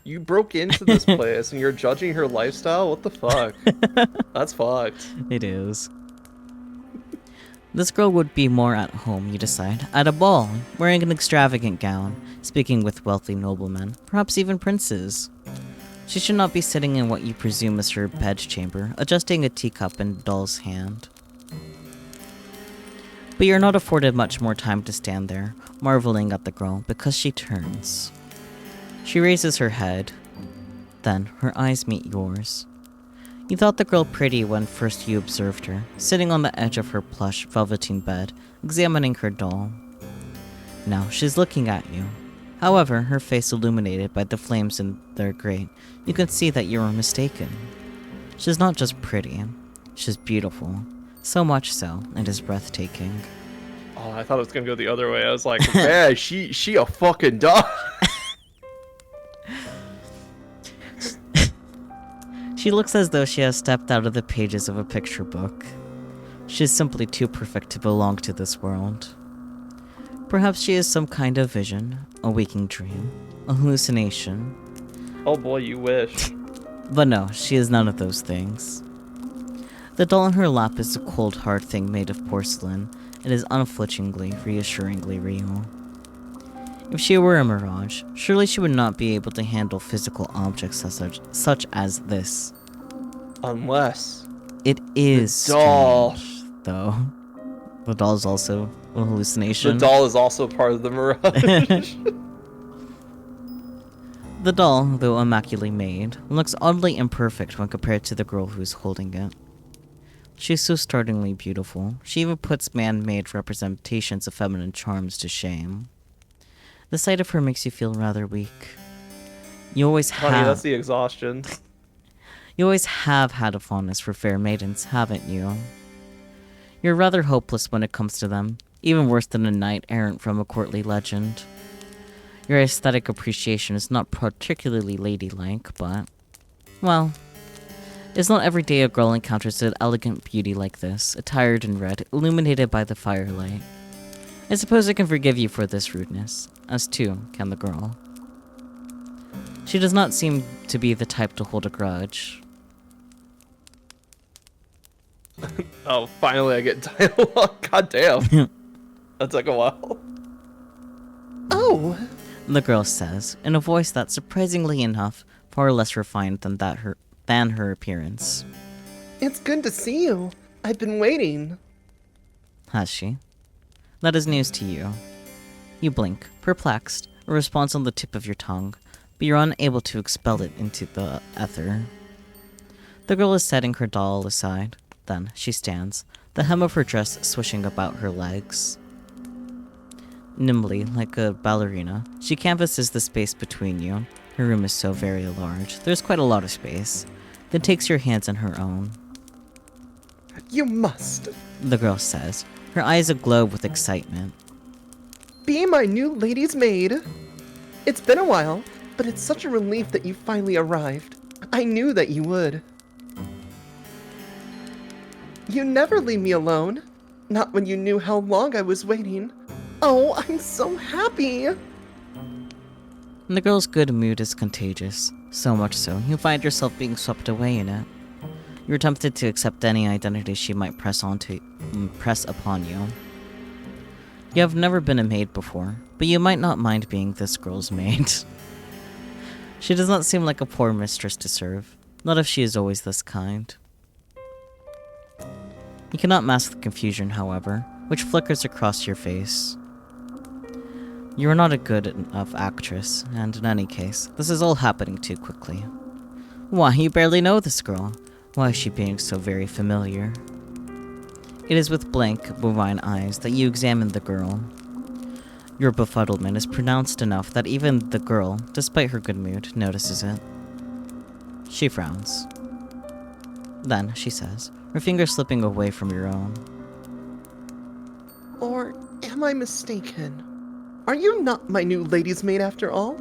Speaker 2: You broke into this place and you're judging her lifestyle? What the fuck? That's fucked.
Speaker 1: It is. This girl would be more at home, you decide, at a ball, wearing an extravagant gown, speaking with wealthy noblemen, perhaps even princes. She should not be sitting in what you presume is her bedchamber, adjusting a teacup in a doll's hand. But you're not afforded much more time to stand there, marveling at the girl, because she turns. She raises her head. Then, her eyes meet yours. You thought the girl pretty when first you observed her, sitting on the edge of her plush velveteen bed, examining her doll. Now, she's looking at you. However, her face illuminated by the flames in their grate, you can see that you were mistaken. She's not just pretty, she's beautiful. So much so, it is breathtaking.
Speaker 2: Oh, I thought it was gonna go the other way. I was like, man, she a fucking dog.
Speaker 1: She looks as though she has stepped out of the pages of a picture book. She is simply too perfect to belong to this world. Perhaps she is some kind of vision, a waking dream, a hallucination.
Speaker 2: Oh boy, you wish.
Speaker 1: But no, she is none of those things. The doll in her lap is a cold, hard thing made of porcelain. It is unflinchingly, reassuringly real. If she were a mirage, surely she would not be able to handle physical objects such as this.
Speaker 2: Unless
Speaker 1: it is
Speaker 2: the doll,
Speaker 1: strange, though. The doll is also a hallucination.
Speaker 2: The doll is also part of the mirage.
Speaker 1: The doll, though immaculately made, looks oddly imperfect when compared to the girl who is holding it. She is so startlingly beautiful. She even puts man-made representations of feminine charms to shame. The sight of her makes you feel rather weak. You always have.
Speaker 2: Honey, that's the exhaustion.
Speaker 1: You always have had a fondness for fair maidens, haven't you? You're rather hopeless when it comes to them, even worse than a knight errant from a courtly legend. Your aesthetic appreciation is not particularly ladylike, but, well, it's not every day a girl encounters an elegant beauty like this, attired in red, illuminated by the firelight. I suppose I can forgive you for this rudeness, as too can the girl. She does not seem to be the type to hold a grudge.
Speaker 2: Oh, finally I get dialogue. God damn. That took a while.
Speaker 3: Oh, Oh,
Speaker 1: the girl says, in a voice that's surprisingly enough far less refined than her appearance.
Speaker 3: it's good to see you. I've been waiting.
Speaker 1: Has she? That is news to you. You blink, perplexed, a response on the tip of your tongue, but you're unable to expel it into the ether. The girl is setting her doll aside. Then she stands, the hem of her dress swishing about her legs. Nimbly, like a ballerina, she canvasses the space between you. Her room is so very large. There's quite a lot of space. Then takes your hands in her own.
Speaker 3: You must
Speaker 1: The girl says, her eyes aglow with excitement.
Speaker 3: be my new lady's maid. It's been a while, but it's such a relief that you finally arrived. I knew that you would. You never leave me alone. Not when you knew how long I was waiting. Oh, I'm so happy.
Speaker 1: The girl's good mood is contagious, so much so you find yourself being swept away in it. You're tempted to accept any identity she might press upon you. You have never been a maid before, but you might not mind being this girl's maid. She does not seem like a poor mistress to serve, not if she is always this kind. You cannot mask the confusion, however, which flickers across your face. You are not a good enough actress, and in any case, this is all happening too quickly. Why, you barely know this girl. Why is she being so very familiar? It is with blank, bovine eyes that you examine the girl. Your befuddlement is pronounced enough that even the girl, despite her good mood, notices it. She frowns. Then, she says, her finger slipping away from your own.
Speaker 3: Or am I mistaken? Are you not my new lady's maid after all?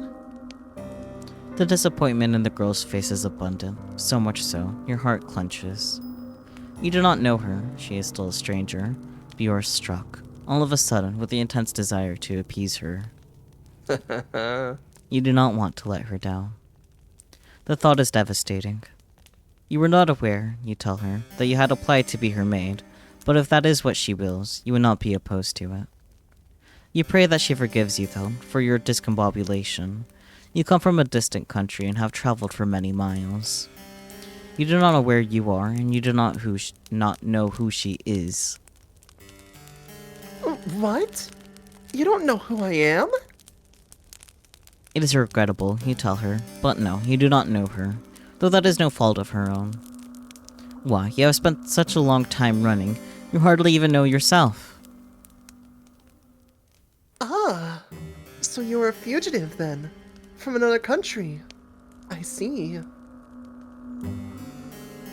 Speaker 1: The disappointment in the girl's face is abundant, so much so, your heart clenches. You do not know her, she is still a stranger, but you are struck, all of a sudden, with the intense desire to appease her. You do not want to let her down. The thought is devastating. You were not aware, you tell her, that you had applied to be her maid, but if that is what she wills, you would not be opposed to it. You pray that she forgives you, though, for your discombobulation. You come from a distant country and have traveled for many miles. You do not know where you are, and you do not know who she is.
Speaker 3: What? You don't know who I am?
Speaker 1: It is regrettable, you tell her, but no, you do not know her, though that is no fault of her own. Why, you have spent such a long time running, you hardly even know yourself.
Speaker 3: Ah, so you're a fugitive then? From another country? I see.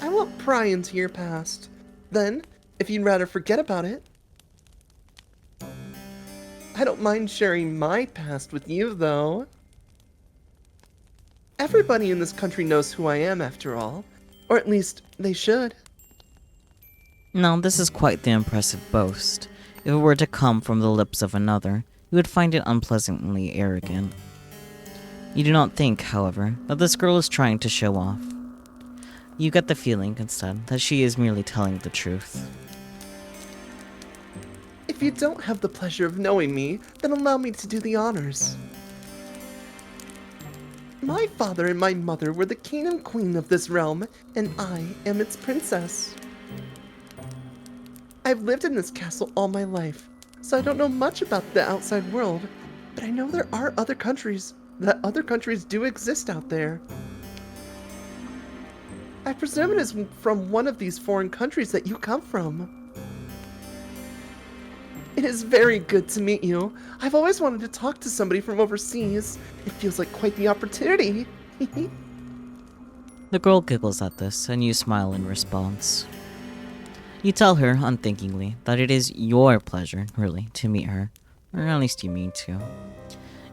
Speaker 3: I won't pry into your past. Then, if you'd rather forget about it, I don't mind sharing my past with you, though. Everybody in this country knows who I am, after all. Or at least, they should.
Speaker 1: Now, this is quite the impressive boast. If it were to come from the lips of another, you would find it unpleasantly arrogant. You do not think, however, that this girl is trying to show off. You get the feeling, instead, that she is merely telling the truth.
Speaker 3: If you don't have the pleasure of knowing me, then allow me to do the honors. My father and my mother were the king and queen of this realm, and I am its princess. I've lived in this castle all my life, so I don't know much about the outside world, but I know there are other countries, that other countries do exist out there. I presume it is from one of these foreign countries that you come from. It is very good to meet you. I've always wanted to talk to somebody from overseas. It feels like quite the opportunity.
Speaker 1: The girl giggles at this, and you smile in response. You tell her, unthinkingly, that it is your pleasure, really, to meet her, or at least you mean to.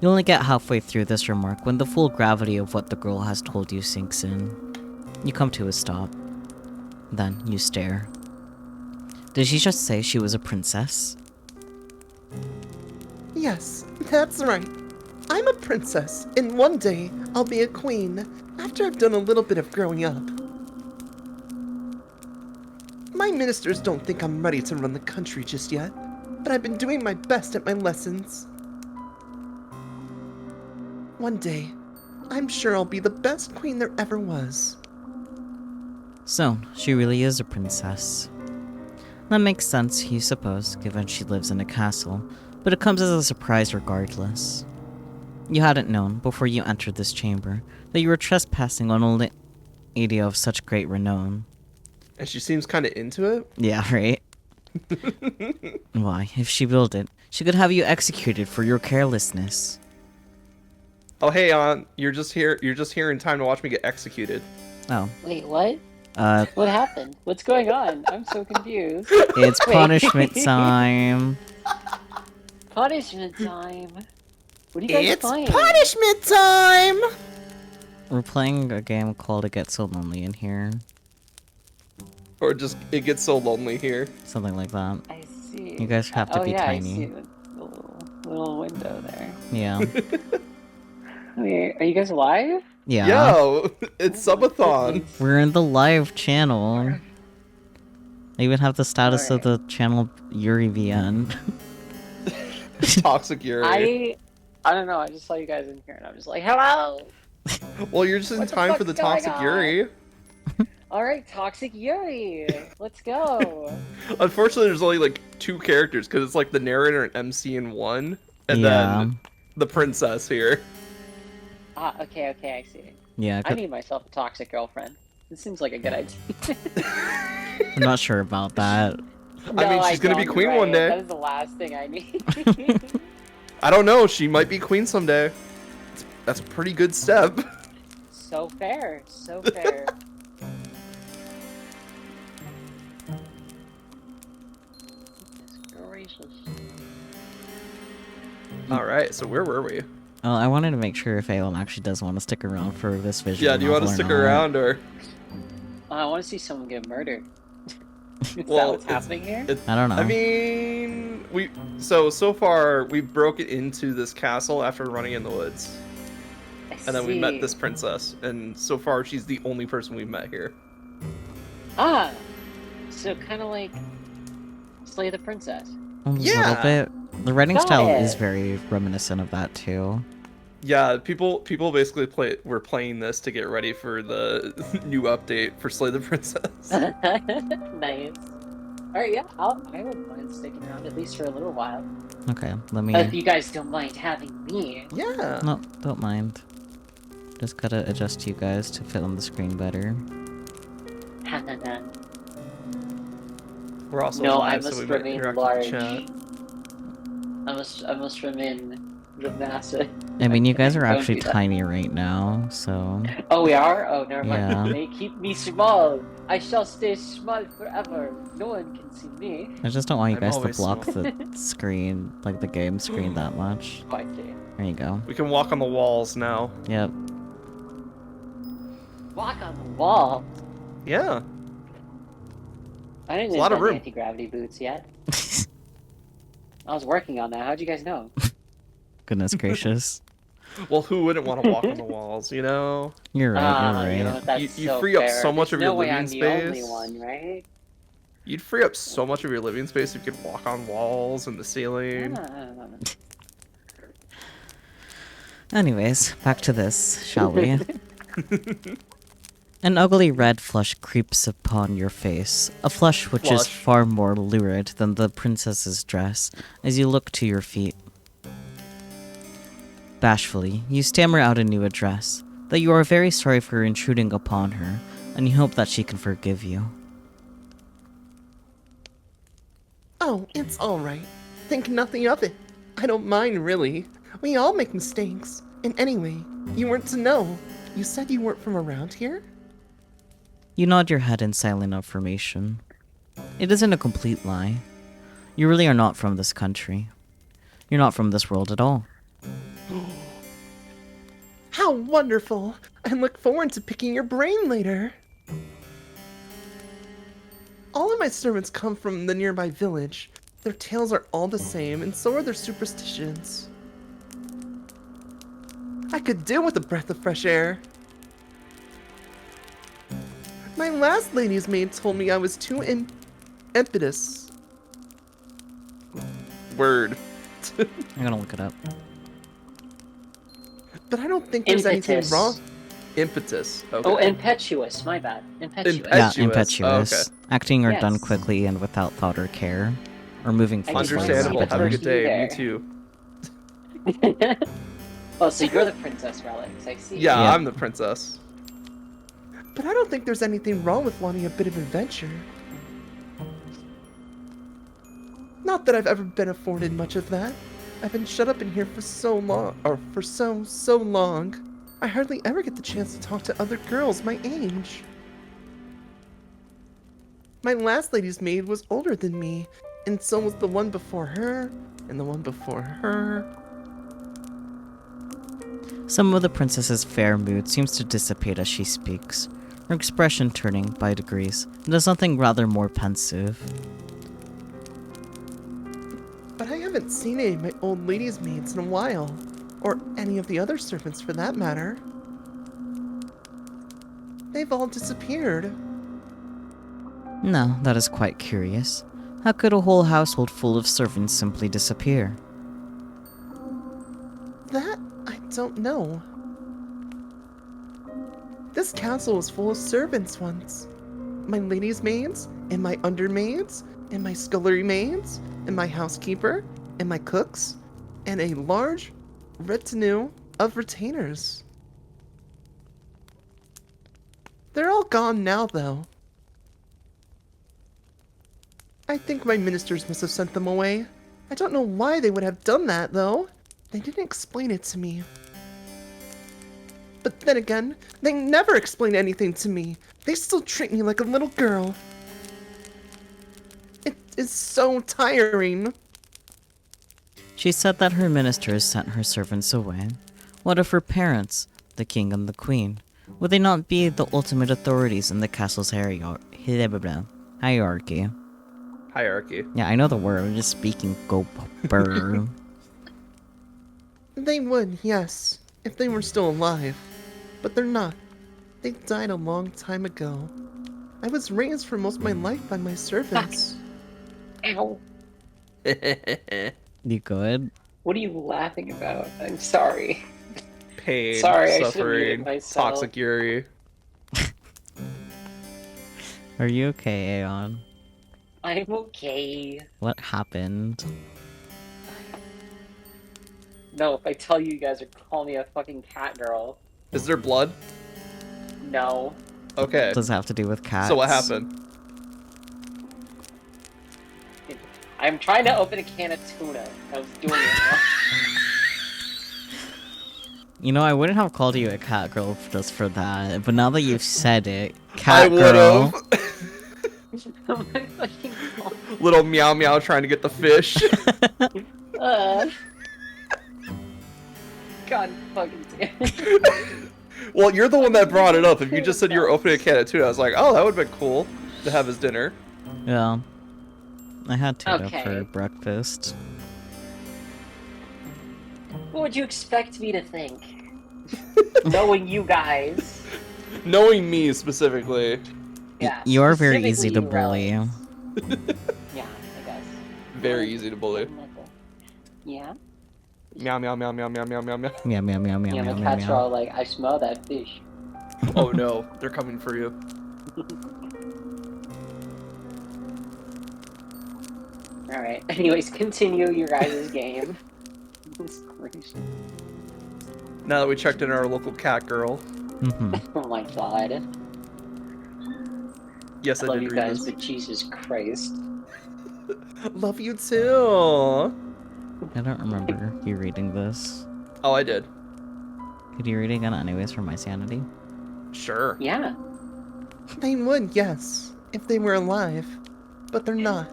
Speaker 1: You only get halfway through this remark when the full gravity of what the girl has told you sinks in. You come to a stop. Then you stare. Did she just say she was a princess?
Speaker 3: Yes, that's right. I'm a princess, and one day I'll be a queen, after I've done a little bit of growing up. My ministers don't think I'm ready to run the country just yet, but I've been doing my best at my lessons. One day, I'm sure I'll be the best queen there ever was.
Speaker 1: So, she really is a princess. That makes sense, you suppose, given she lives in a castle, but it comes as a surprise regardless. You hadn't known, before you entered this chamber, that you were trespassing on a lady of such great renown.
Speaker 3: And she seems kind of into it.
Speaker 1: Yeah, right? Why, if she willed it, she could have you executed for your carelessness.
Speaker 2: Oh, hey, you're just here. You're just here in time to watch me get executed.
Speaker 1: Oh.
Speaker 4: Wait, what?
Speaker 1: Uh,
Speaker 4: What happened? What's going on? I'm so confused.
Speaker 1: it's
Speaker 4: Wait.
Speaker 1: punishment time.
Speaker 4: Punishment time. What are you guys playing?
Speaker 3: punishment time!
Speaker 1: We're playing a game called It Gets So Lonely in here.
Speaker 2: Or just, it gets so lonely here.
Speaker 1: Something like that.
Speaker 4: I see.
Speaker 1: You guys have to
Speaker 4: oh,
Speaker 1: be
Speaker 4: yeah,
Speaker 1: tiny.
Speaker 4: I see the little window there.
Speaker 1: Yeah.
Speaker 4: Wait, are you guys live?
Speaker 1: Yeah.
Speaker 2: Yo, it's subathon.
Speaker 1: We're in the live channel. I even have the status of the channel Yuri VN.
Speaker 2: Toxic Yuri.
Speaker 4: I don't know, I just saw you guys in here and I'm just like, hello!
Speaker 2: Well, you're just in
Speaker 4: What the
Speaker 2: time for the
Speaker 4: fuck's going
Speaker 2: Toxic
Speaker 4: on?
Speaker 2: Yuri.
Speaker 4: Alright, Toxic Yuri! Let's go!
Speaker 2: Unfortunately, there's only like 2 characters because it's like the narrator and MC in one, and
Speaker 1: Yeah.
Speaker 2: then the princess here.
Speaker 4: Ah, okay, I see.
Speaker 1: Yeah,
Speaker 4: I need myself a toxic girlfriend. This seems like a good idea.
Speaker 1: I'm not sure about that.
Speaker 4: No,
Speaker 2: I mean, she's gonna be
Speaker 4: don't,
Speaker 2: queen
Speaker 4: right?
Speaker 2: one day.
Speaker 4: That is the last thing I need.
Speaker 2: I don't know. She might be queen someday. That's a pretty good step.
Speaker 4: So fair, so fair. Goodness gracious.
Speaker 2: All right. So where were we?
Speaker 1: Well, I wanted to make sure if Aeon actually does want to stick around for this visual
Speaker 2: Yeah. Do you want to
Speaker 1: novel or
Speaker 2: stick
Speaker 1: not.
Speaker 2: around or?
Speaker 4: I want to see someone get murdered. Is that
Speaker 2: Well,
Speaker 4: what's happening here?
Speaker 1: I don't know.
Speaker 2: I mean, so far we broke it into this castle after running in the woods, and then we met this princess, and so far she's the only person we've met here.
Speaker 4: Ah! So kind of like Slay the Princess.
Speaker 1: A little
Speaker 2: Yeah.
Speaker 1: bit. The writing
Speaker 4: Got
Speaker 1: style
Speaker 4: it.
Speaker 1: is very reminiscent of that too.
Speaker 2: Yeah, people basically were playing this to get ready for the new update for Slay the Princess.
Speaker 4: Nice. Alright, yeah, I wouldn't mind sticking around at least for a little while.
Speaker 1: Okay, let me.
Speaker 4: If you guys don't mind having me.
Speaker 3: Yeah.
Speaker 1: No, don't mind. Just gotta adjust you guys to fit on the screen better.
Speaker 2: We're also
Speaker 4: No,
Speaker 2: live,
Speaker 4: I
Speaker 2: so we
Speaker 4: must
Speaker 2: might
Speaker 4: remain
Speaker 2: interact
Speaker 4: large.
Speaker 2: with the chat.
Speaker 4: I must remain the massive.
Speaker 1: I mean, you guys are
Speaker 4: Don't
Speaker 1: actually
Speaker 4: do that.
Speaker 1: tiny right now, so.
Speaker 4: Oh, we are? Oh, never mind.
Speaker 1: Yeah.
Speaker 4: They keep me small. I shall stay small forever. No one can see me.
Speaker 1: I just don't want you
Speaker 2: I'm
Speaker 1: guys to
Speaker 2: always
Speaker 1: block
Speaker 2: small.
Speaker 1: the screen, like the game screen, that much.
Speaker 4: Oh, I see.
Speaker 1: There you go.
Speaker 2: We can walk on the walls now.
Speaker 1: Yep.
Speaker 4: Walk on the wall.
Speaker 2: Yeah.
Speaker 4: I didn't
Speaker 2: There's a lot of
Speaker 4: invent
Speaker 2: room.
Speaker 4: anti-gravity boots yet. I was working on that. How'd you guys know?
Speaker 1: Goodness gracious.
Speaker 2: Well, who wouldn't want to walk on the walls, you know?
Speaker 1: You're right, you're
Speaker 4: You know
Speaker 1: right.
Speaker 4: what, that's
Speaker 2: You
Speaker 4: so
Speaker 2: free up
Speaker 4: fair.
Speaker 2: so much
Speaker 4: There's
Speaker 2: of your
Speaker 4: no way
Speaker 2: living
Speaker 4: I'm the only
Speaker 2: space.
Speaker 4: one, right?
Speaker 2: You'd free up so much of your living space if you could walk on walls and the ceiling.
Speaker 4: Ah.
Speaker 1: Anyways, back to this, shall we? An ugly red flush creeps upon your face, a flush which is
Speaker 2: Flush.
Speaker 1: far more lurid than the princess's dress, as you look to your feet. Bashfully, you stammer out a new address, that you are very sorry for intruding upon her, and you hope that she can forgive you.
Speaker 3: Oh, it's alright. Think nothing of it. I don't mind, really. We all make mistakes. And anyway, you weren't to know. You said you weren't from around here?
Speaker 1: You nod your head in silent affirmation. It isn't a complete lie. You really are not from this country. You're not from this world at all.
Speaker 3: How wonderful! I look forward to picking your brain later. All of my servants come from the nearby village. Their tales are all the same, and so are their superstitions. I could do with a breath of fresh air. My last lady's maid told me I was too impetuous.
Speaker 2: Word.
Speaker 1: I'm gonna look it up.
Speaker 3: But I don't think there's anything
Speaker 4: Impetus.
Speaker 3: wrong.
Speaker 2: Impetus. Okay.
Speaker 4: Oh, impetuous. My bad. Impetuous.
Speaker 1: Yeah,
Speaker 2: Impetuous.
Speaker 1: impetuous.
Speaker 2: Oh, okay.
Speaker 1: Acting or done
Speaker 4: Yes.
Speaker 1: quickly and without thought or care. Or moving
Speaker 4: I
Speaker 1: thoughtfully
Speaker 4: just
Speaker 1: and
Speaker 2: Understandable.
Speaker 4: wanna
Speaker 2: Have a
Speaker 1: rapidly.
Speaker 2: good day.
Speaker 4: there.
Speaker 2: Me too.
Speaker 4: Oh, so you're the princess relics. I see.
Speaker 2: Yeah,
Speaker 1: Yeah.
Speaker 2: I'm the princess.
Speaker 3: But I don't think there's anything wrong with wanting a bit of adventure. Not that I've ever been afforded much of that. I've been shut up in here for so long, or for so long. I hardly ever get the chance to talk to other girls my age. My last lady's maid was older than me, and so was the one before her, and the one before her.
Speaker 1: Some of the princess's fair mood seems to dissipate as she speaks, her expression turning, by degrees, into something rather more pensive.
Speaker 3: But I haven't seen any of my old lady's maids in a while, or any of the other servants for that matter. They've all disappeared.
Speaker 1: No, that is quite curious. How could a whole household full of servants simply disappear?
Speaker 3: That I don't know. This castle was full of servants once. My lady's maids, and my undermaids, and my scullery maids, and my housekeeper, and my cooks, and a large retinue of retainers. They're all gone now, though. I think my ministers must have sent them away. I don't know why they would have done that, though. They didn't explain it to me. But then again, they never explain anything to me. They still treat me like a little girl. It is so tiring.
Speaker 1: She said that her ministers sent her servants away. What of her parents, the king and the queen? Would they not be the ultimate authorities in the castle's hierarchy?
Speaker 2: Hierarchy.
Speaker 1: Yeah, I know the word, I'm just speaking go burr.
Speaker 3: They would, yes, if they were still alive. But they're not. They died a long time ago. I was raised for most of my life by my servants.
Speaker 4: Ow.
Speaker 1: You good?
Speaker 4: What are you laughing about? I'm sorry.
Speaker 2: Pain,
Speaker 4: Sorry, I should've
Speaker 2: suffering,
Speaker 4: muted myself.
Speaker 2: toxic yuri.
Speaker 1: Are you okay, Aeon?
Speaker 4: I'm okay.
Speaker 1: What happened?
Speaker 4: No, if I tell you, you guys are calling me a fucking cat girl.
Speaker 2: Is there blood?
Speaker 4: No.
Speaker 2: Okay.
Speaker 1: Does it have to do with cats?
Speaker 2: So what happened?
Speaker 4: I'm trying to open a can of tuna. I was doing it wrong.
Speaker 1: You know, I wouldn't have called you a cat girl just for that, but now that you've said it,
Speaker 2: I
Speaker 1: cat
Speaker 2: would
Speaker 1: girl.
Speaker 2: have.
Speaker 4: Oh my fucking god.
Speaker 2: Little meow meow trying to get the fish.
Speaker 4: God fucking damn it.
Speaker 2: Well, you're the one that brought it up. If you just said you were opening a can of tuna, I was like, oh, that would have been cool to have as dinner.
Speaker 1: Yeah. I had tuna
Speaker 4: Okay.
Speaker 1: for breakfast.
Speaker 4: What would you expect me to think? Knowing you guys.
Speaker 2: Knowing me specifically.
Speaker 4: Yeah.
Speaker 1: You are very easy to
Speaker 4: specifically
Speaker 1: bully.
Speaker 4: relics. Yeah, I guess.
Speaker 2: Very easy to bully.
Speaker 4: Yeah?
Speaker 2: Meow meow meow meow meow meow meow meow.
Speaker 1: Meow meow meow meow
Speaker 4: Yeah,
Speaker 1: meow
Speaker 4: my
Speaker 1: meow
Speaker 4: cats are
Speaker 1: meow.
Speaker 4: all like, I smell that fish.
Speaker 2: Oh no, they're coming for you.
Speaker 4: Alright, anyways, continue your guys' game.
Speaker 2: Now that we checked in our local cat girl.
Speaker 1: Mm-hmm.
Speaker 4: Oh my god.
Speaker 2: Yes,
Speaker 4: I
Speaker 2: I
Speaker 4: love
Speaker 2: did
Speaker 4: you
Speaker 2: read
Speaker 4: guys,
Speaker 2: this.
Speaker 4: but Jesus Christ.
Speaker 3: Love you too.
Speaker 1: I don't remember you reading this.
Speaker 2: Oh, I did.
Speaker 1: Could you read it again anyways for my sanity?
Speaker 2: Sure.
Speaker 4: Yeah.
Speaker 3: They would, yes, if they were alive. But they're not.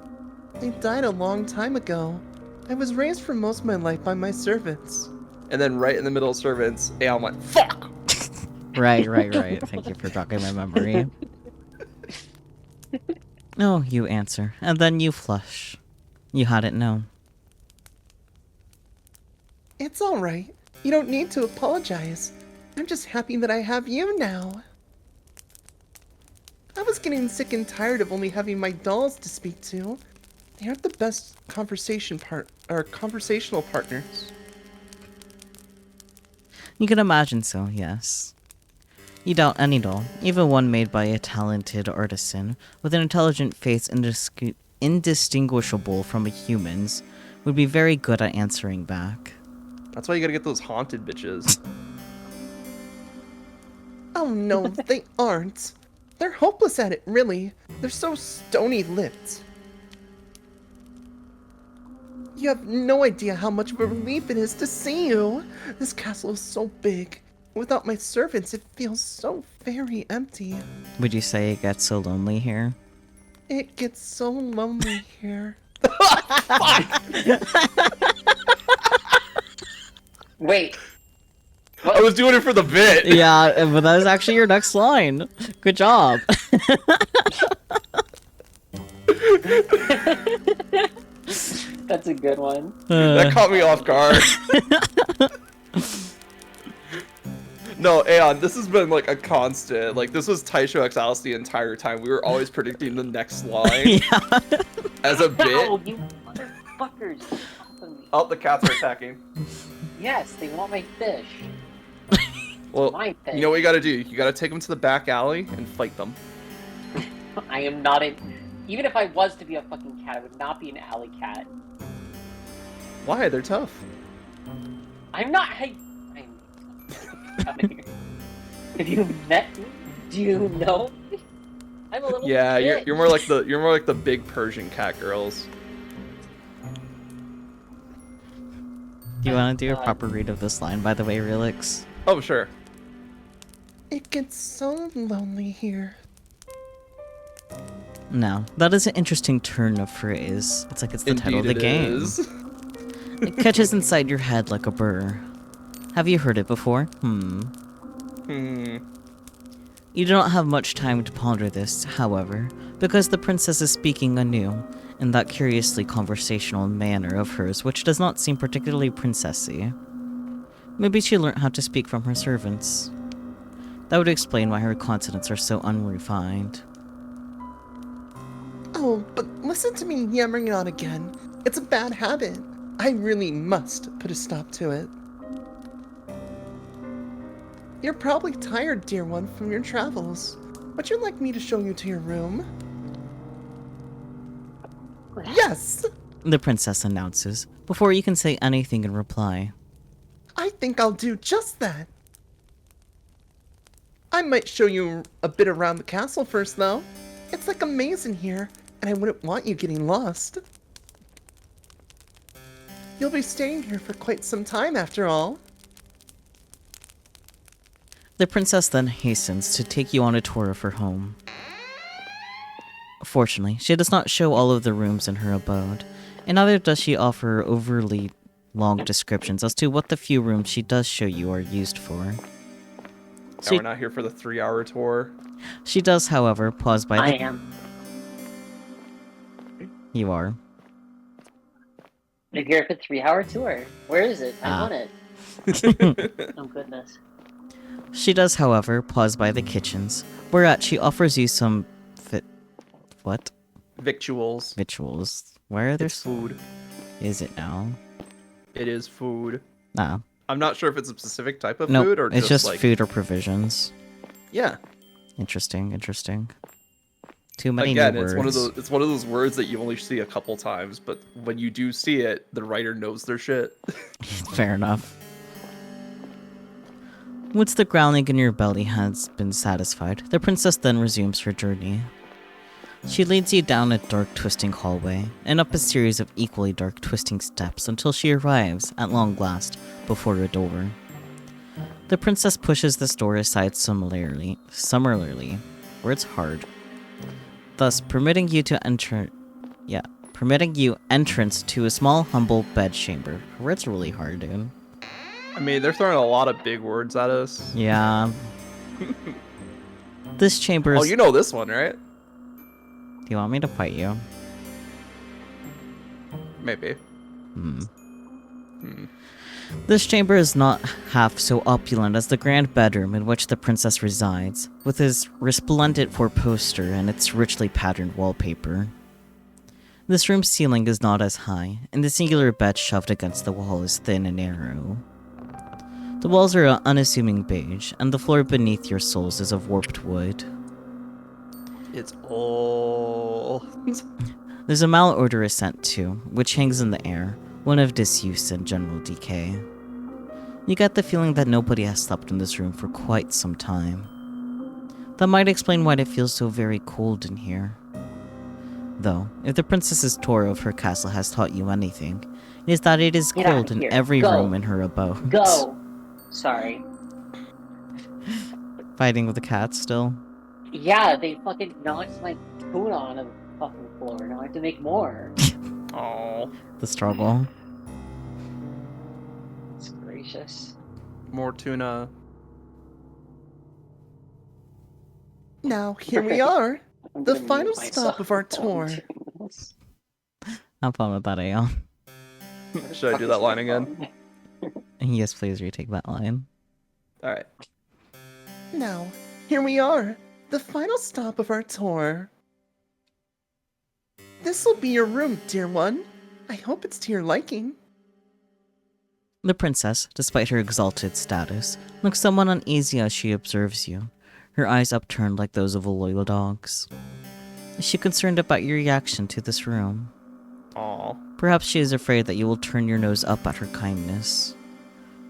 Speaker 3: They died a long time ago. I was raised for most of my life by my servants.
Speaker 2: And then right in the middle of servants, Aeon went, fuck!
Speaker 1: Right. Thank you for jogging my memory. No, you answer, and then you flush. You hadn't known.
Speaker 3: It's alright. You don't need to apologize. I'm just happy that I have you now. I was getting sick and tired of only having my dolls to speak to. They aren't the best conversational partners.
Speaker 1: You can imagine so, yes. You doubt any doll, even one made by a talented artisan, with an intelligent face indistinguishable from a human's, would be very good at answering back.
Speaker 2: That's why you gotta get those haunted bitches.
Speaker 3: Oh no, they aren't. They're hopeless at it, really. They're so stony-lipped. You have no idea how much of a relief it is to see you. This castle is so big. Without my servants, it feels so very empty.
Speaker 1: Would you say it gets so lonely here?
Speaker 3: It gets so lonely here.
Speaker 4: Wait.
Speaker 2: I was doing it for the bit.
Speaker 1: Yeah, but that was actually your next line. Good job.
Speaker 4: That's a good one.
Speaker 2: That caught me off guard. No, Aeon, this has been like a constant. Like, this was Taisho X Alice the entire time. We were always predicting the next line
Speaker 1: Yeah.
Speaker 2: as a bit.
Speaker 4: No, you motherfuckers.
Speaker 2: Oh, the cats are attacking.
Speaker 4: Yes, they want my fish.
Speaker 2: Well,
Speaker 4: My fish.
Speaker 2: you know what you gotta do? You gotta take them to the back alley and fight them.
Speaker 4: I am not a... Even if I was to be a fucking cat, I would not be an alley cat.
Speaker 2: Why? They're tough.
Speaker 4: I'm not... I'm... out of here. Have you met me? Do you know me? I'm a little
Speaker 2: Yeah,
Speaker 4: bitch.
Speaker 2: you're more like the big Persian cat girls.
Speaker 1: Do you want to do a
Speaker 4: God.
Speaker 1: proper read of this line, by the way, Relix?
Speaker 2: Oh, sure.
Speaker 3: It gets so lonely here.
Speaker 1: No, that is an interesting turn of phrase. It's like it's the title of the
Speaker 2: Indeed
Speaker 1: game.
Speaker 2: it is.
Speaker 1: It catches inside your head like a burr. Have you heard it before?
Speaker 2: Hmm.
Speaker 1: You do not have much time to ponder this, however, because the princess is speaking anew, in that curiously conversational manner of hers which does not seem particularly princessy. Maybe she learnt how to speak from her servants. That would explain why her consonants are so unrefined.
Speaker 3: Oh, but listen to me yammering on again. It's a bad habit. I really must put a stop to it. You're probably tired, dear one, from your travels. Would you like me to show you to your room? Yes!
Speaker 1: The princess announces, before you can say anything in reply.
Speaker 3: I think I'll do just that. I might show you a bit around the castle first, though. It's like a maze in here, and I wouldn't want you getting lost. You'll be staying here for quite some time, after all.
Speaker 1: The princess then hastens to take you on a tour of her home. Fortunately, she does not show all of the rooms in her abode, and neither does she offer overly long descriptions as to what the few rooms she does show you are used for.
Speaker 2: Now we're not here for the 3-hour tour.
Speaker 1: She does, however, pause by
Speaker 4: I
Speaker 1: the...
Speaker 4: am.
Speaker 1: You are.
Speaker 4: You're here for a 3-hour tour. Where is it? I
Speaker 1: Ah.
Speaker 4: want it. Oh, goodness.
Speaker 1: She does, however, pause by the kitchens, whereat she offers you some what?
Speaker 2: Victuals.
Speaker 1: Victuals. Where are there?
Speaker 2: It's food.
Speaker 1: Is it now?
Speaker 2: It is food.
Speaker 1: Nah.
Speaker 2: I'm not sure if it's a specific type of
Speaker 1: No,
Speaker 2: food or
Speaker 1: it's just
Speaker 2: like...
Speaker 1: food or provisions.
Speaker 2: Yeah.
Speaker 1: Interesting, interesting. Too many
Speaker 2: Again,
Speaker 1: new words.
Speaker 2: it's one of those words that you only see a couple times, but when you do see it, the writer knows their shit.
Speaker 1: Fair enough. Once the growling in your belly has been satisfied, the princess then resumes her journey. She leads you down a dark, twisting hallway, and up a series of equally dark, twisting steps until she arrives, at long last, before a door. The princess pushes this door aside summarily, words hard, thus permitting you entrance to a small, humble bedchamber. Words really hard, dude.
Speaker 2: I mean, they're throwing a lot of big words at us.
Speaker 1: Yeah. This chamber is...
Speaker 2: Oh, you know this one, right?
Speaker 1: Do you want me to fight you?
Speaker 2: Maybe.
Speaker 1: This chamber is not half so opulent as the grand bedroom in which the princess resides, with its resplendent four-poster and its richly patterned wallpaper. This room's ceiling is not as high, and the singular bed shoved against the wall is thin and narrow. The walls are unassuming beige, and the floor beneath your soles is of warped wood.
Speaker 2: It's old.
Speaker 1: There's a malodorous scent too, which hangs in the air, one of disuse and general decay. You get the feeling that nobody has slept in this room for quite some time. That might explain why it feels so very cold in here. Though, if the princess's tour of her castle has taught you anything, it is that it is
Speaker 4: Get outta
Speaker 1: cold in
Speaker 4: here.
Speaker 1: every
Speaker 4: Go.
Speaker 1: room in her abode.
Speaker 4: Go! Sorry.
Speaker 1: Fighting with the cat still.
Speaker 4: Yeah, they fucking knocked my food on the fucking floor. Now I have to make more.
Speaker 2: Oh,
Speaker 1: The struggle.
Speaker 4: It's gracious.
Speaker 2: more tuna.
Speaker 3: Now, here we are.
Speaker 4: I'm
Speaker 3: The
Speaker 4: gonna mute
Speaker 3: final
Speaker 4: myself
Speaker 3: stop of our tour.
Speaker 1: Have fun with that, Aeon.
Speaker 2: Should I do that line again?
Speaker 1: Yes, please retake that line.
Speaker 2: All right.
Speaker 3: Now, here we are. The final stop of our tour. This'll be your room, dear one. I hope it's to your liking.
Speaker 1: The princess, despite her exalted status, looks somewhat uneasy as she observes you, her eyes upturned like those of a loyal dog's. Is she concerned about your reaction to this room?
Speaker 2: Aw.
Speaker 1: Perhaps she is afraid that you will turn your nose up at her kindness.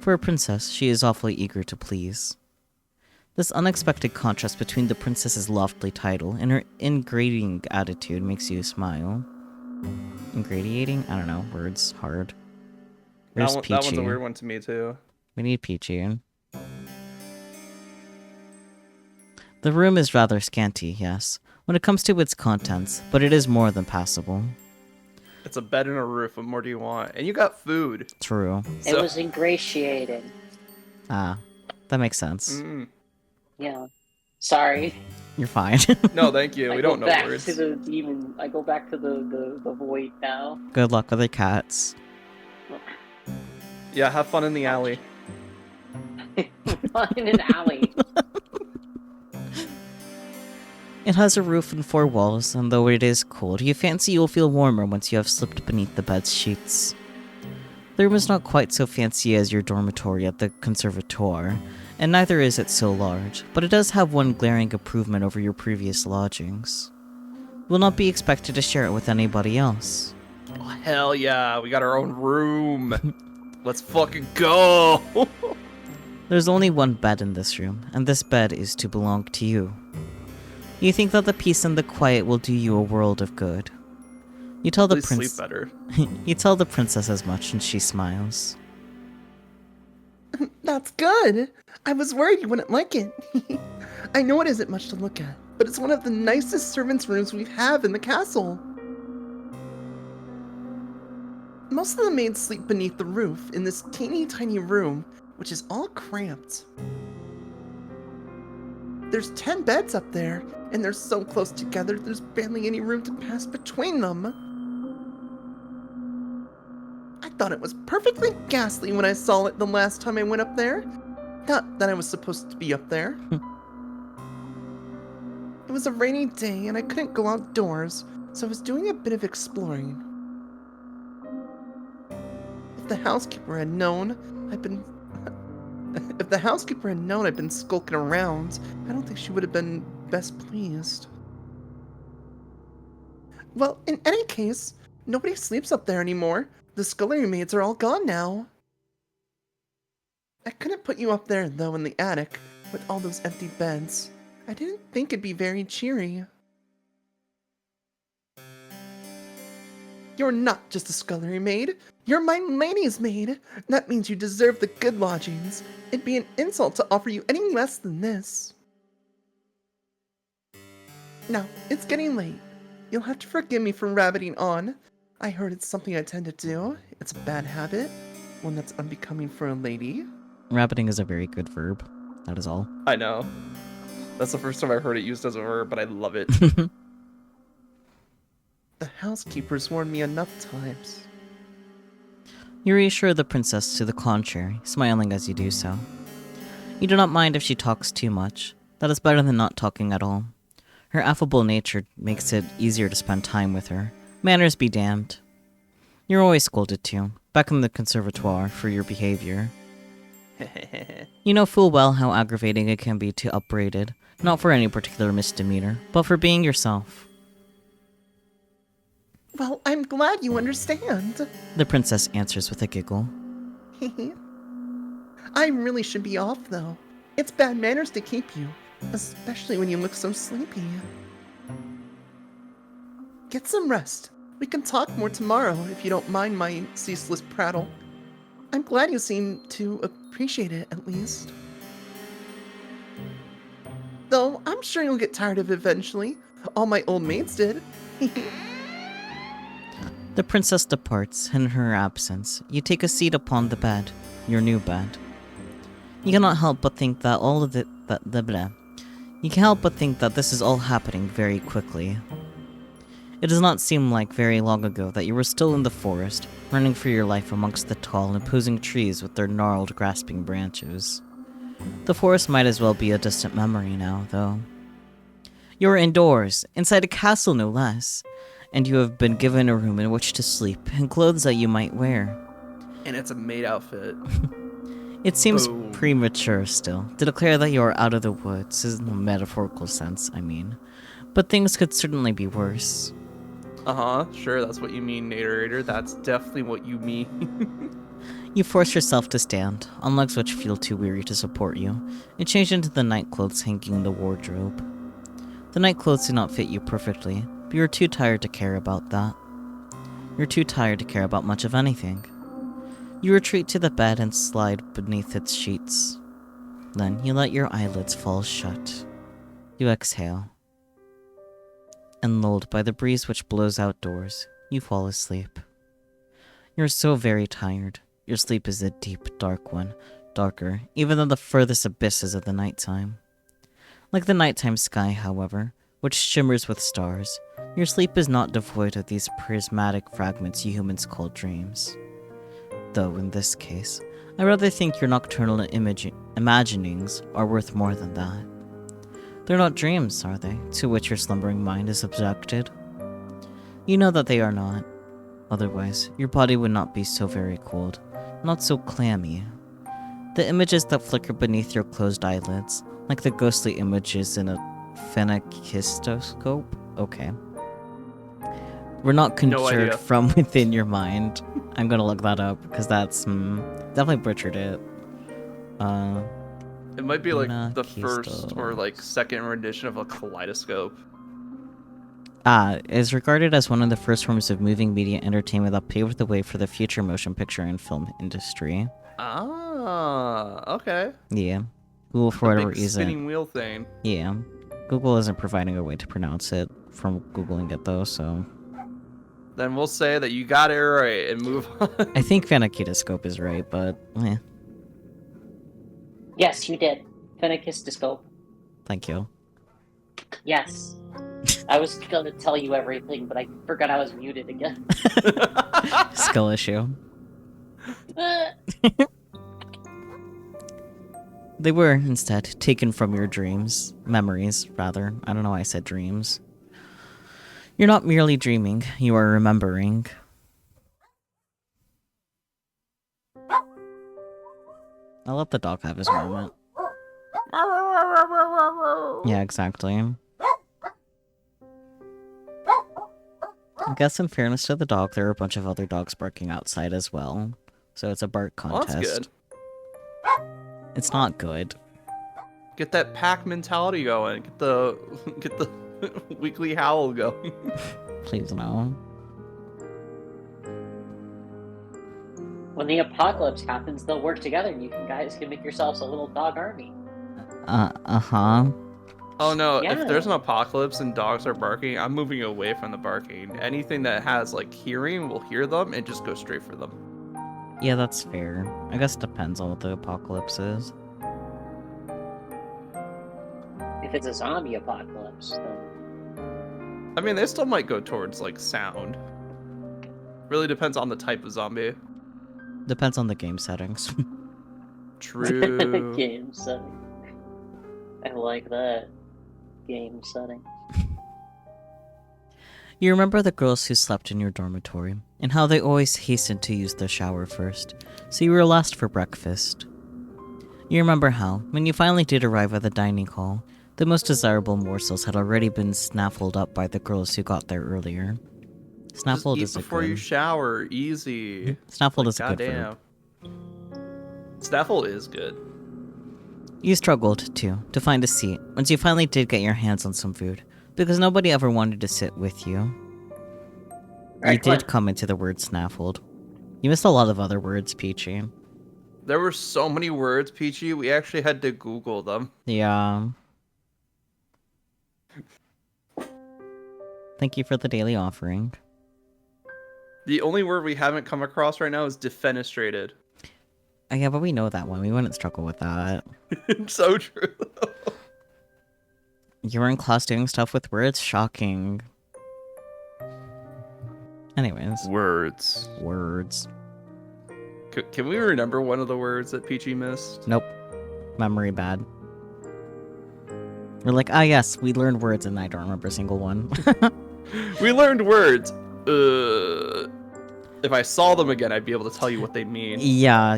Speaker 1: For a princess, she is awfully eager to please. This unexpected contrast between the princess's lofty title and her ingratiating attitude makes you smile. Ingratiating? I don't know, words, hard. Where's
Speaker 2: That
Speaker 1: Peachy?
Speaker 2: one's a weird one to me too.
Speaker 1: We need Peachy. The room is rather scanty, yes, when it comes to its contents, but it is more than passable.
Speaker 2: It's a bed and a roof. What more do you want? And you got food.
Speaker 1: True.
Speaker 4: It was ingratiated.
Speaker 1: Ah, that makes sense.
Speaker 2: Mm.
Speaker 4: Yeah. Sorry.
Speaker 1: You're fine.
Speaker 2: No, thank you. We don't know
Speaker 4: back
Speaker 2: words.
Speaker 4: to the demon. I go back to the void now.
Speaker 1: Good luck with the cats.
Speaker 2: Yeah, have fun in the alley.
Speaker 4: Not in an alley.
Speaker 1: It has a roof and 4 walls, and though it is cold, you fancy you will feel warmer once you have slipped beneath the bed's sheets. The room is not quite so fancy as your dormitory at the conservatoire, and neither is it so large, but it does have one glaring improvement over your previous lodgings. You will not be expected to share it with anybody else.
Speaker 2: Oh, hell yeah. We got our own room. Let's fucking go.
Speaker 1: There's only one bed in this room, and this bed is to belong to you. You think that the peace and the quiet will do you a world of good. You tell the
Speaker 2: Please
Speaker 1: prince.
Speaker 2: sleep better.
Speaker 1: You tell the princess as much, and she smiles.
Speaker 3: That's good. I was worried you wouldn't like it. I know it isn't much to look at, but it's one of the nicest servants' rooms we have in the castle. Most of the maids sleep beneath the roof in this teeny tiny room, which is all cramped. There's 10 beds up there, and they're so close together there's barely any room to pass between them. I thought it was perfectly ghastly when I saw it the last time I went up there. Not that I was supposed to be up there. It was a rainy day and I couldn't go outdoors, so I was doing a bit of exploring. If the housekeeper had known I'd been skulking around, I don't think she would have been best pleased. Well, in any case, nobody sleeps up there anymore. The scullery maids are all gone now. I couldn't put you up there, though, in the attic, with all those empty beds. I didn't think it'd be very cheery. You're not just a scullery maid. You're my lady's maid. That means you deserve the good lodgings. It'd be an insult to offer you any less than this. Now, it's getting late. You'll have to forgive me for rabbiting on. I heard it's something I tend to do. It's a bad habit, one that's unbecoming for a lady.
Speaker 1: Rabbiting is a very good verb. That is all.
Speaker 2: I know. That's the first time I've heard it used as a verb, but I love it.
Speaker 3: The housekeeper's warned me enough times.
Speaker 1: You reassure the princess to the contrary, smiling as you do so. You do not mind if she talks too much. That is better than not talking at all. Her affable nature makes it easier to spend time with her. Manners be damned. You're always scolded too, back in the conservatoire, for your behavior. You know full well how aggravating it can be to upbraided, not for any particular misdemeanor, but for being yourself.
Speaker 3: Well, I'm glad you understand.
Speaker 1: The princess answers with a giggle.
Speaker 3: I really should be off, though. It's bad manners to keep you, especially when you look so sleepy. Get some rest. We can talk more tomorrow if you don't mind my ceaseless prattle. I'm glad you seem to appreciate it, at least. Though I'm sure you'll get tired of it eventually. All my old maids did.
Speaker 1: The princess departs, and in her absence, you take a seat upon the bed, your new bed. You cannot help but think that You can help but think that this is all happening very quickly. It does not seem like very long ago that you were still in the forest, running for your life amongst the tall, imposing trees with their gnarled, grasping branches. The forest might as well be a distant memory now, though. You are indoors, inside a castle no less, and you have been given a room in which to sleep, and clothes that you might wear.
Speaker 2: And it's a maid outfit.
Speaker 1: It seems
Speaker 2: Boom.
Speaker 1: premature still to declare that you are out of the woods, in a metaphorical sense, I mean. But things could certainly be worse.
Speaker 2: Sure, that's what you mean, narrator. That's definitely what you mean.
Speaker 1: You force yourself to stand, on legs which feel too weary to support you, and change into the night clothes hanging in the wardrobe. The night clothes do not fit you perfectly, but you are too tired to care about that. You're too tired to care about much of anything. You retreat to the bed and slide beneath its sheets. Then you let your eyelids fall shut. You exhale. And lulled by the breeze which blows outdoors, you fall asleep. You're so very tired. Your sleep is a deep, dark one, darker even than the furthest abysses of the nighttime. Like the nighttime sky, however, which shimmers with stars, your sleep is not devoid of these prismatic fragments you humans call dreams. Though, in this case, I rather think your nocturnal imaginings are worth more than that. They're not dreams, are they, to which your slumbering mind is subjected? You know that they are not. Otherwise, your body would not be so very cold, not so clammy. The images that flicker beneath your closed eyelids, like the ghostly images in a phenakistoscope? Okay. Were not conjured from within your mind. I'm gonna look that up, because that's, definitely butchered it.
Speaker 2: It might be like the first or like second rendition of a kaleidoscope.
Speaker 1: Is regarded as one of the first forms of moving media entertainment that paved the way for the future motion picture and film industry.
Speaker 2: Ah, okay.
Speaker 1: Yeah. Google, for whatever reason.
Speaker 2: Spinning wheel thing.
Speaker 1: Yeah. Google isn't providing a way to pronounce it from Googling it, though, so.
Speaker 2: Then we'll say that you got it right and move on.
Speaker 1: I think phenakistoscope is right, but eh.
Speaker 4: Yes, you did. Phenakistoscope.
Speaker 1: Thank you.
Speaker 4: Yes. I was gonna tell you everything, but I forgot I was muted again.
Speaker 1: Skill issue. They were, instead, taken from your dreams. Memories, rather. I don't know why I said dreams. You're not merely dreaming, you are remembering. I'll let the dog have his moment. Yeah, exactly. I guess in fairness to the dog, there are a bunch of other dogs barking outside as well. So it's a bark contest.
Speaker 2: Well, that's good.
Speaker 1: It's not good.
Speaker 2: Get that pack mentality going. Get the weekly howl going.
Speaker 1: Please no.
Speaker 4: When the apocalypse happens, they'll work together and you guys can make yourselves a little dog army.
Speaker 1: Uh-huh.
Speaker 2: Oh no,
Speaker 4: Yeah.
Speaker 2: if there's an apocalypse and dogs are barking, I'm moving away from the barking. Anything that has like hearing will hear them and just go straight for them.
Speaker 1: Yeah, that's fair. I guess it depends on what the apocalypse is.
Speaker 4: If it's a zombie apocalypse, then...
Speaker 2: I mean, they still might go towards like sound. Really depends on the type of zombie.
Speaker 1: Depends on the game settings.
Speaker 2: True.
Speaker 4: Game setting. I like that. Game setting.
Speaker 1: You remember the girls who slept in your dormitory, and how they always hastened to use the shower first, so you were last for breakfast. You remember how, when you finally did arrive at the dining hall, the most desirable morsels had already been snaffled up by the girls who got there earlier.
Speaker 2: Just
Speaker 1: Snaffled
Speaker 2: eat
Speaker 1: is a
Speaker 2: before you
Speaker 1: good...
Speaker 2: shower. Easy.
Speaker 1: Snaffled
Speaker 2: Like,
Speaker 1: is a good verb.
Speaker 2: Snaffle is good.
Speaker 1: You struggled, too, to find a seat once you finally did get your hands on some food, because nobody ever wanted to sit with you. You
Speaker 4: Alright,
Speaker 1: did come into the word snaffled. You missed a lot of other words, Peachy.
Speaker 2: There were so many words, Peachy, we actually had to Google them.
Speaker 1: Yeah. Thank you for the daily offering.
Speaker 2: The only word we haven't come across right now is defenestrated.
Speaker 1: Yeah, but we know that one. We wouldn't struggle with that.
Speaker 2: So true.
Speaker 1: You were in class doing stuff with words? Shocking. Anyways.
Speaker 2: Words.
Speaker 1: Words.
Speaker 2: Can we remember one of the words that Peachy missed?
Speaker 1: Nope. Memory bad. We're like, ah yes, we learned words and I don't remember a single one.
Speaker 2: We learned words. If I saw them again, I'd be able to tell you what they mean.
Speaker 1: yeah.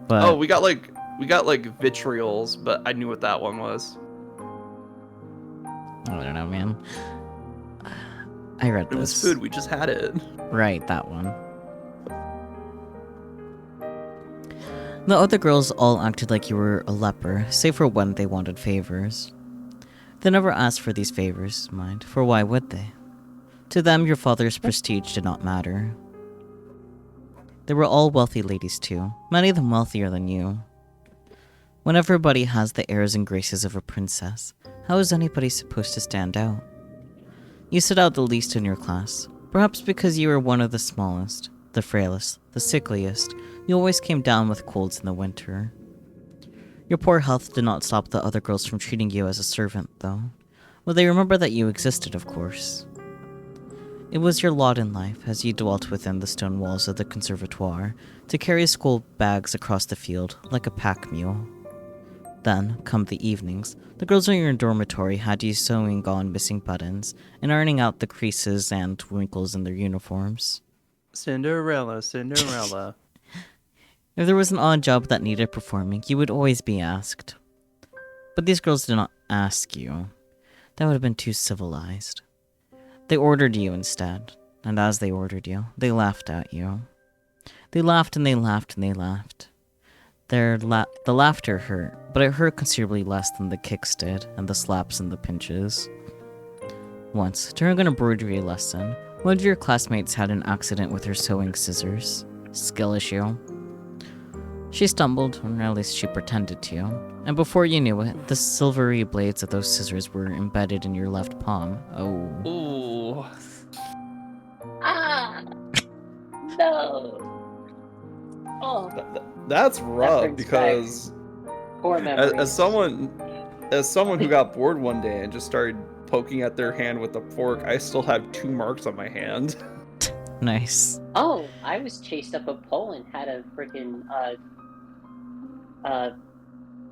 Speaker 1: But
Speaker 2: Oh, we got like vitriols, but I knew what that one was.
Speaker 1: I don't know, man. I read
Speaker 2: It
Speaker 1: this.
Speaker 2: was food. We just had it.
Speaker 1: Right, that one. The other girls all acted like you were a leper, save for when they wanted favors. They never asked for these favors, mind, for why would they? To them, your father's prestige did not matter. They were all wealthy ladies too, many of them wealthier than you. When everybody has the airs and graces of a princess, how is anybody supposed to stand out? You stood out the least in your class, perhaps because you were one of the smallest, the frailest, the sickliest. You always came down with colds in the winter. Your poor health did not stop the other girls from treating you as a servant, though. Well, they remember that you existed, of course. It was your lot in life, as you dwelt within the stone walls of the conservatoire, to carry school bags across the field like a pack mule. Then, come the evenings, the girls in your dormitory had you sewing on missing buttons and ironing out the creases and wrinkles in their uniforms.
Speaker 2: Cinderella, Cinderella.
Speaker 1: If there was an odd job that needed performing, you would always be asked. But these girls did not ask you. That would have been too civilized. They ordered you instead, and as they ordered you, they laughed at you. They laughed and they laughed and they laughed. The laughter hurt, but it hurt considerably less than the kicks did, and the slaps and the pinches. Once, during an embroidery lesson, one of your classmates had an accident with her sewing scissors. Skill issue. She stumbled, or at least she pretended to, and before you knew it, the silvery blades of those scissors were embedded in your left palm. Oh.
Speaker 2: Ooh.
Speaker 4: Ah! No! Oh,
Speaker 2: That's rough
Speaker 4: brings
Speaker 2: because
Speaker 4: poor memories.
Speaker 2: as someone who got bored one day and just started poking at their hand with a fork, I still have 2 marks on my hand.
Speaker 1: Nice.
Speaker 4: Oh, I was chased up a pole and had a freaking,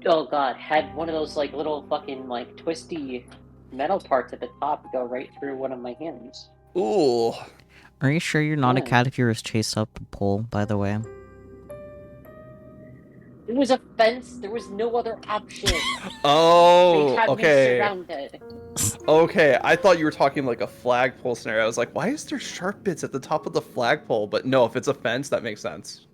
Speaker 4: oh god, had one of those, like, little fucking, like, twisty metal parts at the top go right through one of my hands.
Speaker 2: Ooh.
Speaker 1: Are you sure you're not a
Speaker 4: Yeah.
Speaker 1: cat if you were chased up a pole, by the way?
Speaker 4: It was a fence, there was no other option. They
Speaker 2: Oh,
Speaker 4: had me
Speaker 2: okay.
Speaker 4: surrounded.
Speaker 2: Okay, I thought you were talking like a flagpole scenario. I was like, why is there sharp bits at the top of the flagpole? But no, if it's a fence, that makes sense.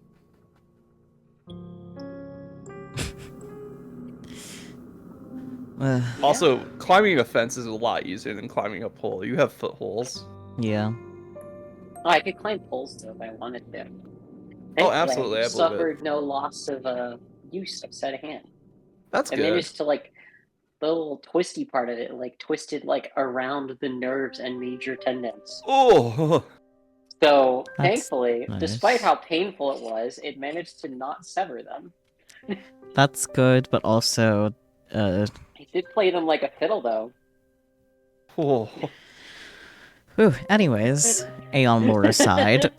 Speaker 2: Also, climbing a fence is a lot easier than climbing a pole. You have footholes.
Speaker 1: Yeah.
Speaker 4: Oh, I could climb poles though if I wanted to.
Speaker 2: Oh,
Speaker 4: Thankfully,
Speaker 2: absolutely, I believe it.
Speaker 4: suffered no loss of use of set of hand.
Speaker 2: That's
Speaker 4: I
Speaker 2: good.
Speaker 4: managed to like the little twisty part of it, like twisted like around the nerves and major tendons.
Speaker 2: Oh,
Speaker 4: So
Speaker 1: That's
Speaker 4: thankfully,
Speaker 1: nice.
Speaker 4: despite how painful it was, it managed to not sever them.
Speaker 1: That's good, but also,
Speaker 4: I did play them like a fiddle though.
Speaker 2: oh.
Speaker 1: whew, anyways, Aeon lore aside.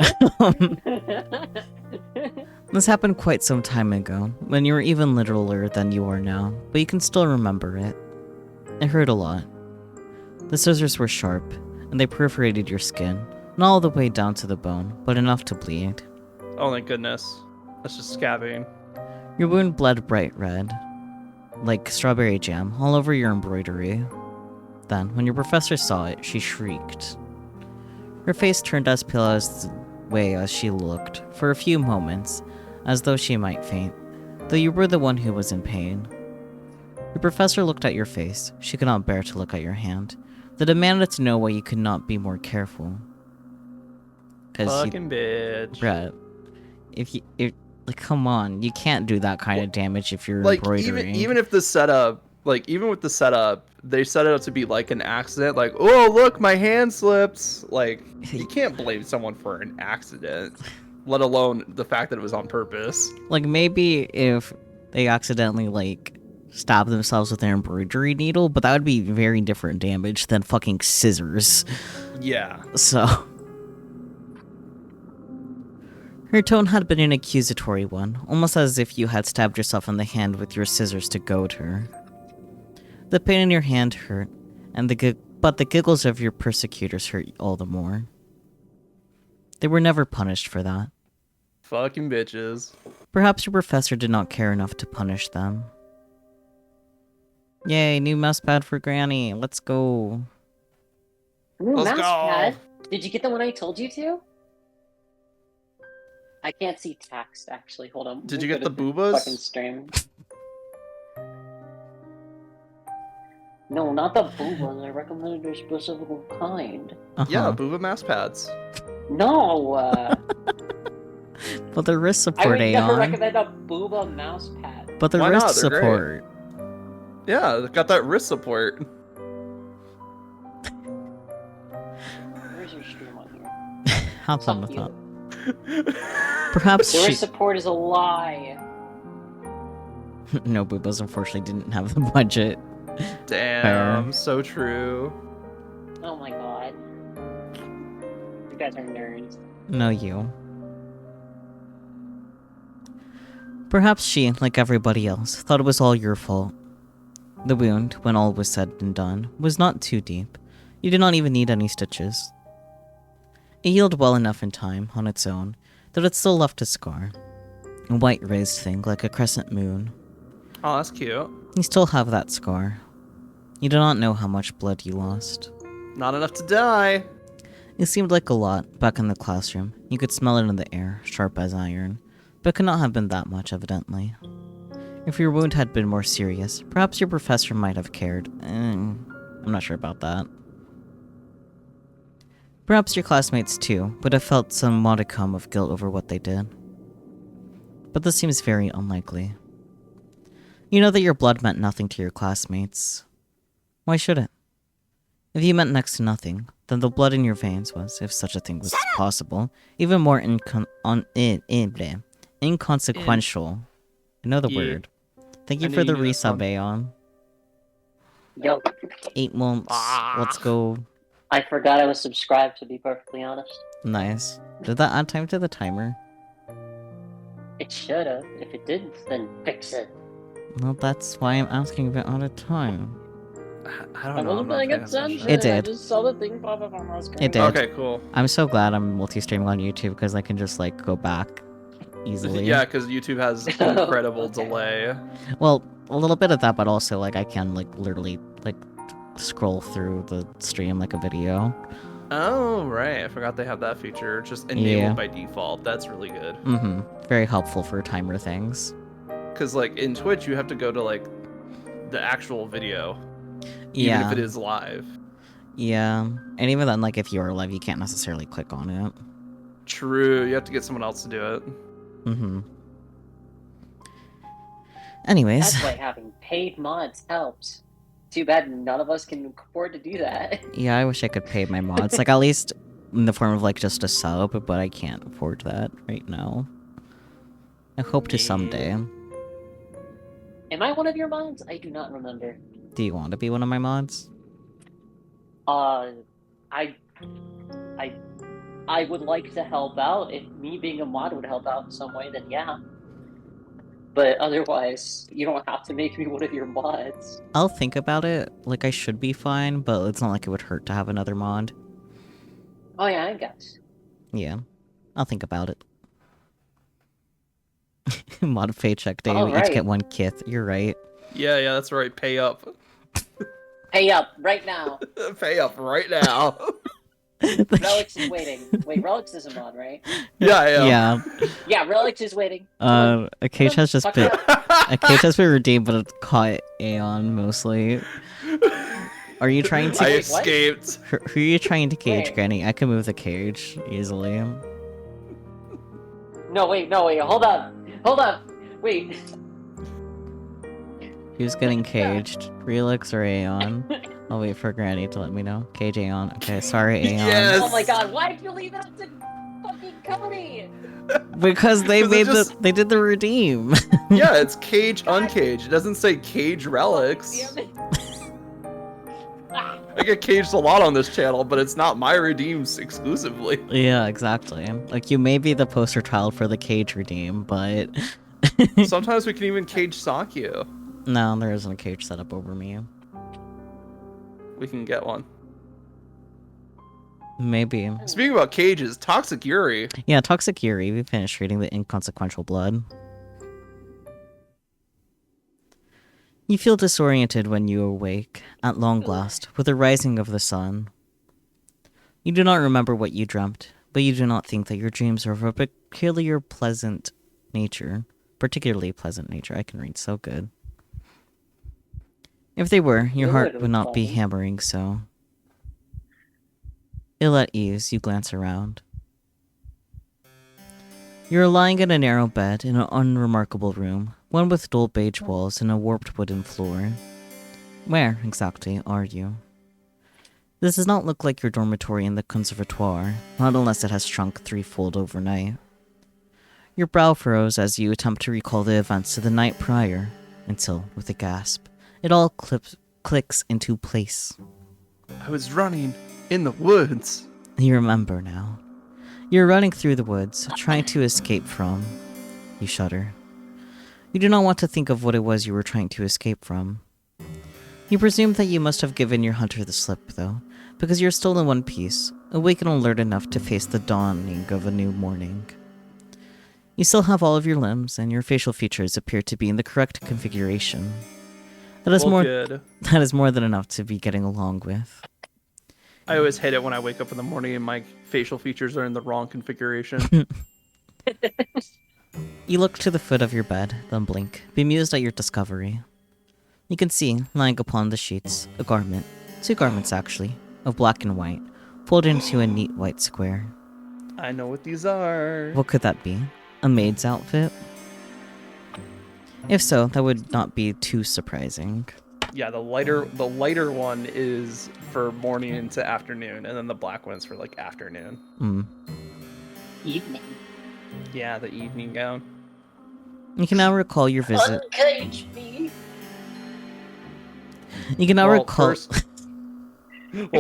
Speaker 1: This happened quite some time ago, when you were even literaler than you are now, but you can still remember it. It hurt a lot. The scissors were sharp, and they perforated your skin, not all the way down to the bone, but enough to bleed.
Speaker 2: Oh, thank goodness. That's just scabbing.
Speaker 1: Your wound bled bright red, like strawberry jam, all over your embroidery. Then, when your professor saw it, she shrieked. Her face turned as pale as the way as she looked, for a few moments, as though she might faint, though you were the one who was in pain. Your professor looked at your face. She could not bear to look at your hand. They demanded to know why you could not be more careful.
Speaker 2: Fucking bitch.
Speaker 1: Brett, like, come on, you can't do that kind of damage if you're
Speaker 2: Like
Speaker 1: embroidering.
Speaker 2: even if the setup, like even with the setup, they set it up to be like an accident. Like, oh look, my hand slipped. Like, you can't blame someone for an accident, let alone the fact that it was on purpose.
Speaker 1: Like, maybe if they accidentally, like, stab themselves with an embroidery needle, but that would be very different damage than fucking scissors.
Speaker 2: Yeah.
Speaker 1: So... Her tone had been an accusatory one, almost as if you had stabbed yourself in the hand with your scissors to goad her. The pain in your hand hurt, and but the giggles of your persecutors hurt all the more. They were never punished for that.
Speaker 2: Fucking bitches.
Speaker 1: Perhaps your professor did not care enough to punish them. Yay, new mouse pad for Granny. Let's go.
Speaker 4: Ooh,
Speaker 2: Let's
Speaker 4: mouse
Speaker 2: go.
Speaker 4: pad. Did you get the one I told you to? I can't see text, actually. Hold on.
Speaker 2: Did you
Speaker 4: We'll
Speaker 2: get
Speaker 4: go
Speaker 2: the
Speaker 4: to
Speaker 2: boobas?
Speaker 4: Fucking stream. No, not the boobas. I recommended a specific kind.
Speaker 2: Yeah, booba mouse pads.
Speaker 4: No!
Speaker 1: But the wrist
Speaker 4: I
Speaker 1: support,
Speaker 4: would never
Speaker 1: Aeon.
Speaker 4: recommend a booba mouse pad.
Speaker 1: But the
Speaker 2: Why
Speaker 1: wrist
Speaker 2: not? They're great.
Speaker 1: support.
Speaker 2: Yeah, they got that wrist support.
Speaker 4: Where's your stream on here?
Speaker 1: Have fun
Speaker 4: Fuck
Speaker 1: with
Speaker 4: you.
Speaker 1: that. Perhaps
Speaker 4: The
Speaker 1: she...
Speaker 4: wrist support is a lie.
Speaker 1: No, Boobas unfortunately didn't have the budget.
Speaker 2: Damn, so true.
Speaker 4: Oh my god. You guys are nerds.
Speaker 1: No, you. Perhaps she, like everybody else, thought it was all your fault. The wound, when all was said and done, was not too deep. You did not even need any stitches. It healed well enough in time, on its own, that it still left a scar. A white raised thing, like a crescent moon.
Speaker 2: Oh, that's cute.
Speaker 1: You still have that scar. You do not know how much blood you lost.
Speaker 2: Not enough to die.
Speaker 1: It seemed like a lot, back in the classroom. You could smell it in the air, sharp as iron. But it could not have been that much, evidently. If your wound had been more serious, perhaps your professor might have cared. I'm not sure about that. Perhaps your classmates, too, would have felt some modicum of guilt over what they did. But this seems very unlikely. You know that your blood meant nothing to your classmates. Why should it? If you meant next to nothing, then the blood in your veins was, if such a thing was possible, even more inconsequential. I know the
Speaker 2: Yeah.
Speaker 1: word. Thank
Speaker 2: I
Speaker 1: you
Speaker 2: knew
Speaker 1: for
Speaker 2: you
Speaker 1: the
Speaker 2: knew this one.
Speaker 1: resub, Aeon.
Speaker 4: Yo,
Speaker 1: 8 months. Let's go.
Speaker 4: I forgot I was subscribed, to be perfectly honest.
Speaker 1: Nice. Did that add time to the timer?
Speaker 4: It should've. If it didn't, then fix it.
Speaker 1: Well, that's why I'm asking if it added time.
Speaker 2: I don't know. I'm not paying attention.
Speaker 1: It did.
Speaker 4: I just saw the thing pop up on my screen.
Speaker 1: It did.
Speaker 2: Okay, cool.
Speaker 1: I'm so glad I'm multi-streaming on YouTube because I can just, like, go back easily.
Speaker 2: Yeah, because YouTube has incredible
Speaker 4: Okay.
Speaker 2: delay.
Speaker 1: Well, a little bit of that, but also, like, I can, like, literally, like, scroll through the stream like a video.
Speaker 2: Oh, right. I forgot they have that feature just enabled
Speaker 1: Yeah.
Speaker 2: by default. That's really good.
Speaker 1: Mm-hmm. Very helpful for timer things.
Speaker 2: Because, like, in Twitch, you have to go to, like, the actual video.
Speaker 1: Yeah.
Speaker 2: Even if it is live.
Speaker 1: Yeah. And even then, like, if you are live, you can't necessarily click on it.
Speaker 2: True. You have to get someone else to do it.
Speaker 1: Mm-hmm. Anyways.
Speaker 4: That's why having paid mods helps. Too bad none of us can afford to do that.
Speaker 1: Yeah, I wish I could pay my mods. Like, at least in the form of, like, just a sub, but I can't afford that right now. I hope to someday.
Speaker 4: Am I one of your mods? I do not remember.
Speaker 1: Do you want to be one of my mods?
Speaker 4: I would like to help out. If me being a mod would help out in some way, then yeah. But otherwise, you don't have to make me one of your mods.
Speaker 1: I'll think about it. Like, I should be fine, but it's not like it would hurt to have another mod.
Speaker 4: Oh yeah, I guess.
Speaker 1: Yeah. I'll think about it. Mod paycheck day.
Speaker 4: Oh,
Speaker 1: We each
Speaker 4: right.
Speaker 1: get one kith. You're right.
Speaker 2: Yeah, that's right. Pay up.
Speaker 4: Pay up right now.
Speaker 2: Pay up right now.
Speaker 4: Relics is waiting. Wait, Relics is a mod, right?
Speaker 2: Yeah, I am.
Speaker 1: Yeah.
Speaker 4: Yeah, Relics is waiting. Come on.
Speaker 1: A cage has just
Speaker 4: Fuck
Speaker 1: been
Speaker 4: it up.
Speaker 1: a cage has been redeemed, but it's caught Aeon mostly. Are you trying to?
Speaker 2: I
Speaker 4: Wait, what?
Speaker 2: escaped.
Speaker 1: Who are you trying to cage,
Speaker 4: Wait.
Speaker 1: Granny? I can move the cage easily.
Speaker 4: No, wait, hold up. Hold up. Wait.
Speaker 1: Who's getting caged? Relix or Aeon? I'll wait for Granny to let me know. Cage Aeon. Okay, sorry, Aeon.
Speaker 2: Yes!
Speaker 4: Oh my god, why did you leave it up to fucking Cody?
Speaker 1: Because they
Speaker 2: 'Cause it
Speaker 1: made
Speaker 2: just-
Speaker 1: they did the redeem.
Speaker 2: Yeah, it's cage uncaged. It doesn't say cage relics.
Speaker 4: Damn it.
Speaker 2: I get caged a lot on this channel, but it's not my redeems exclusively.
Speaker 1: Yeah, exactly. Like, you may be the poster child for the cage redeem, but
Speaker 2: Sometimes we can even cage Sakyu.
Speaker 1: no, there isn't a cage set up over me.
Speaker 2: We can get one.
Speaker 1: Maybe.
Speaker 2: Speaking about cages, Toxic Yuri.
Speaker 1: Yeah, Toxic Yuri. We finished reading the inconsequential blood. You feel disoriented when you awake, at long last, with the rising of the sun. You do not remember what you dreamt, but you do not think that your dreams are of a peculiar pleasant nature. Particularly pleasant nature. I can read so good. If they were, your heart would not be hammering so. Ill at ease, you glance around. You are lying in a narrow bed in an unremarkable room, one with dull beige walls and a warped wooden floor. Where, exactly, are you? This does not look like your dormitory in the conservatoire, not unless it has shrunk threefold overnight. Your brow furrows as you attempt to recall the events of the night prior, until, with a gasp, it all clicks into place.
Speaker 2: I was running in the woods.
Speaker 1: You remember now. You're running through the woods, trying to escape from... You shudder. You do not want to think of what it was you were trying to escape from. You presume that you must have given your hunter the slip, though, because you're still in one piece, awake and alert enough to face the dawning of a new morning. You still have all of your limbs, and your facial features appear to be in the correct configuration. That is
Speaker 2: Good.
Speaker 1: that is more than enough to be getting along with.
Speaker 2: I always hate it when I wake up in the morning and my facial features are in the wrong configuration.
Speaker 1: You look to the foot of your bed, then blink, bemused at your discovery. You can see, lying upon the sheets, a garment, 2 garments actually, of black and white, folded into a neat white square.
Speaker 2: I know what these are.
Speaker 1: What could that be? A maid's outfit? If so, that would not be too surprising.
Speaker 2: Yeah, the lighter one is for morning into afternoon, and then the black one is for like afternoon.
Speaker 4: Evening.
Speaker 2: Yeah, the evening gown.
Speaker 1: You can now recall your visit.
Speaker 4: Uncage me.
Speaker 1: You can now
Speaker 2: Well,
Speaker 1: recall...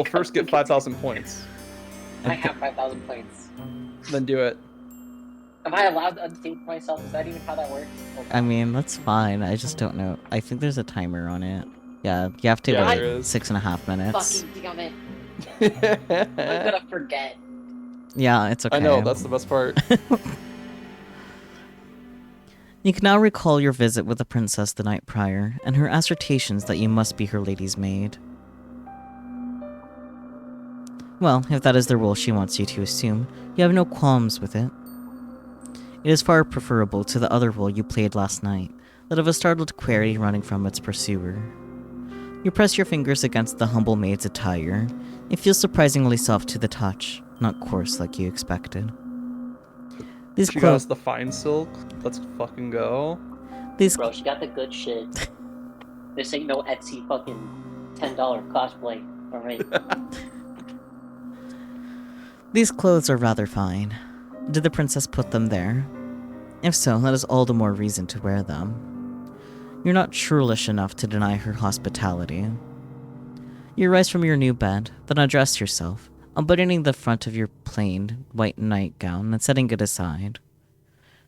Speaker 2: First get 5,000 points.
Speaker 4: I have 5,000 points.
Speaker 2: Then do it.
Speaker 4: Am I allowed to unthink myself? Is that even how that works? Oh,
Speaker 1: I mean, that's fine. I just don't know. I think there's a timer on it. Yeah, you have to
Speaker 2: Yeah,
Speaker 1: wait
Speaker 2: there is.
Speaker 1: 6.5 minutes.
Speaker 4: fucking damn it. I'm gonna forget.
Speaker 1: Yeah, it's okay.
Speaker 2: I know, that's the best part.
Speaker 1: You can now recall your visit with the princess the night prior, and her assertions that you must be her lady's maid. Well, if that is the role she wants you to assume, you have no qualms with it. It is far preferable to the other role you played last night, that of a startled quarry running from its pursuer. You press your fingers against the humble maid's attire. It feels surprisingly soft to the touch, not coarse like you expected. These
Speaker 2: She got
Speaker 1: clothes...
Speaker 2: us the fine silk. Let's fucking go.
Speaker 1: These...
Speaker 4: Bro, she got the good shit. This ain't no Etsy fucking $10 cosplay. Alright.
Speaker 1: These clothes are rather fine. Did the princess put them there? If so, that is all the more reason to wear them. You're not churlish enough to deny her hospitality. You rise from your new bed, then undress yourself, unbuttoning the front of your plain white nightgown and setting it aside.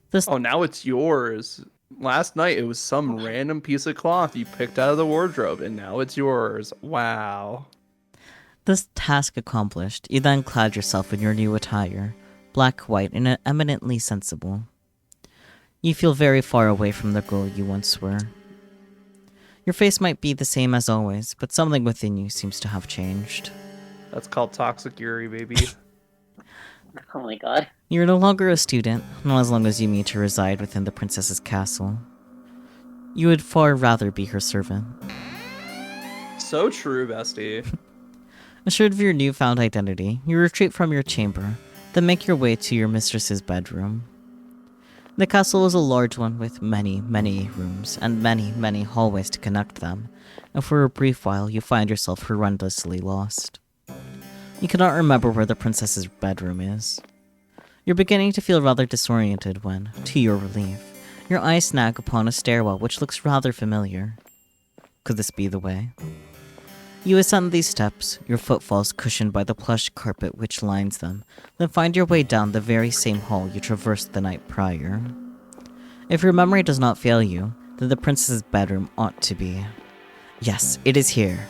Speaker 1: This
Speaker 2: Oh, now it's yours. Last night it was some random piece of cloth you picked out of the wardrobe, and now it's yours. Wow.
Speaker 1: This task accomplished, you then clad yourself in your new attire, black, white, and eminently sensible. You feel very far away from the girl you once were. Your face might be the same as always, but something within you seems to have changed.
Speaker 2: That's called toxic yuri, baby.
Speaker 4: Oh my god.
Speaker 1: You're no longer a student, not as long as you mean to reside within the princess's castle. You would far rather be her servant.
Speaker 2: So true, bestie.
Speaker 1: Assured of your newfound identity, you retreat from your chamber, then make your way to your mistress's bedroom. The castle is a large one with many, many rooms, and many, many hallways to connect them, and for a brief while you find yourself horrendously lost. You cannot remember where the princess's bedroom is. You're beginning to feel rather disoriented when, to your relief, your eyes snag upon a stairwell which looks rather familiar. Could this be the way? You ascend these steps, your footfalls cushioned by the plush carpet which lines them, then find your way down the very same hall you traversed the night prior. If your memory does not fail you, then the princess's bedroom ought to be. Yes, it is here.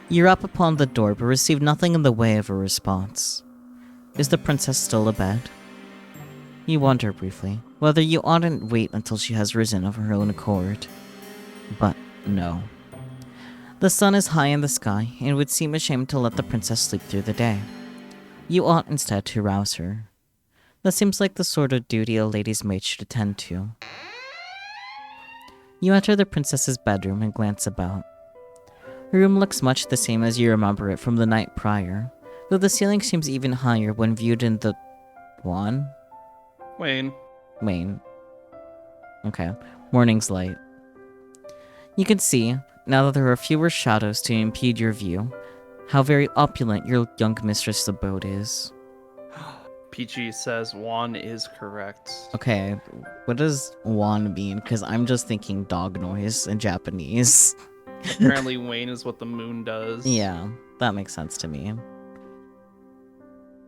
Speaker 1: You rap upon the door but receive nothing in the way of a response. Is the princess still abed? You wonder briefly whether you oughtn't wait until she has risen of her own accord. But no. The sun is high in the sky, and it would seem a shame to let the princess sleep through the day. You ought instead to rouse her. That seems like the sort of duty a lady's maid should attend to. You enter the princess's bedroom and glance about. Her room looks much the same as you remember it from the night prior, though the ceiling seems even higher when viewed in the... Wayne? Okay. Morning's light. You can see, now that there are fewer shadows to impede your view, how very opulent your young mistress' abode is.
Speaker 2: Peachy says Juan is correct.
Speaker 1: Okay, what does Wan mean? Because I'm just thinking dog noise in Japanese.
Speaker 2: Apparently Wayne is what the moon does.
Speaker 1: Yeah, that makes sense to me.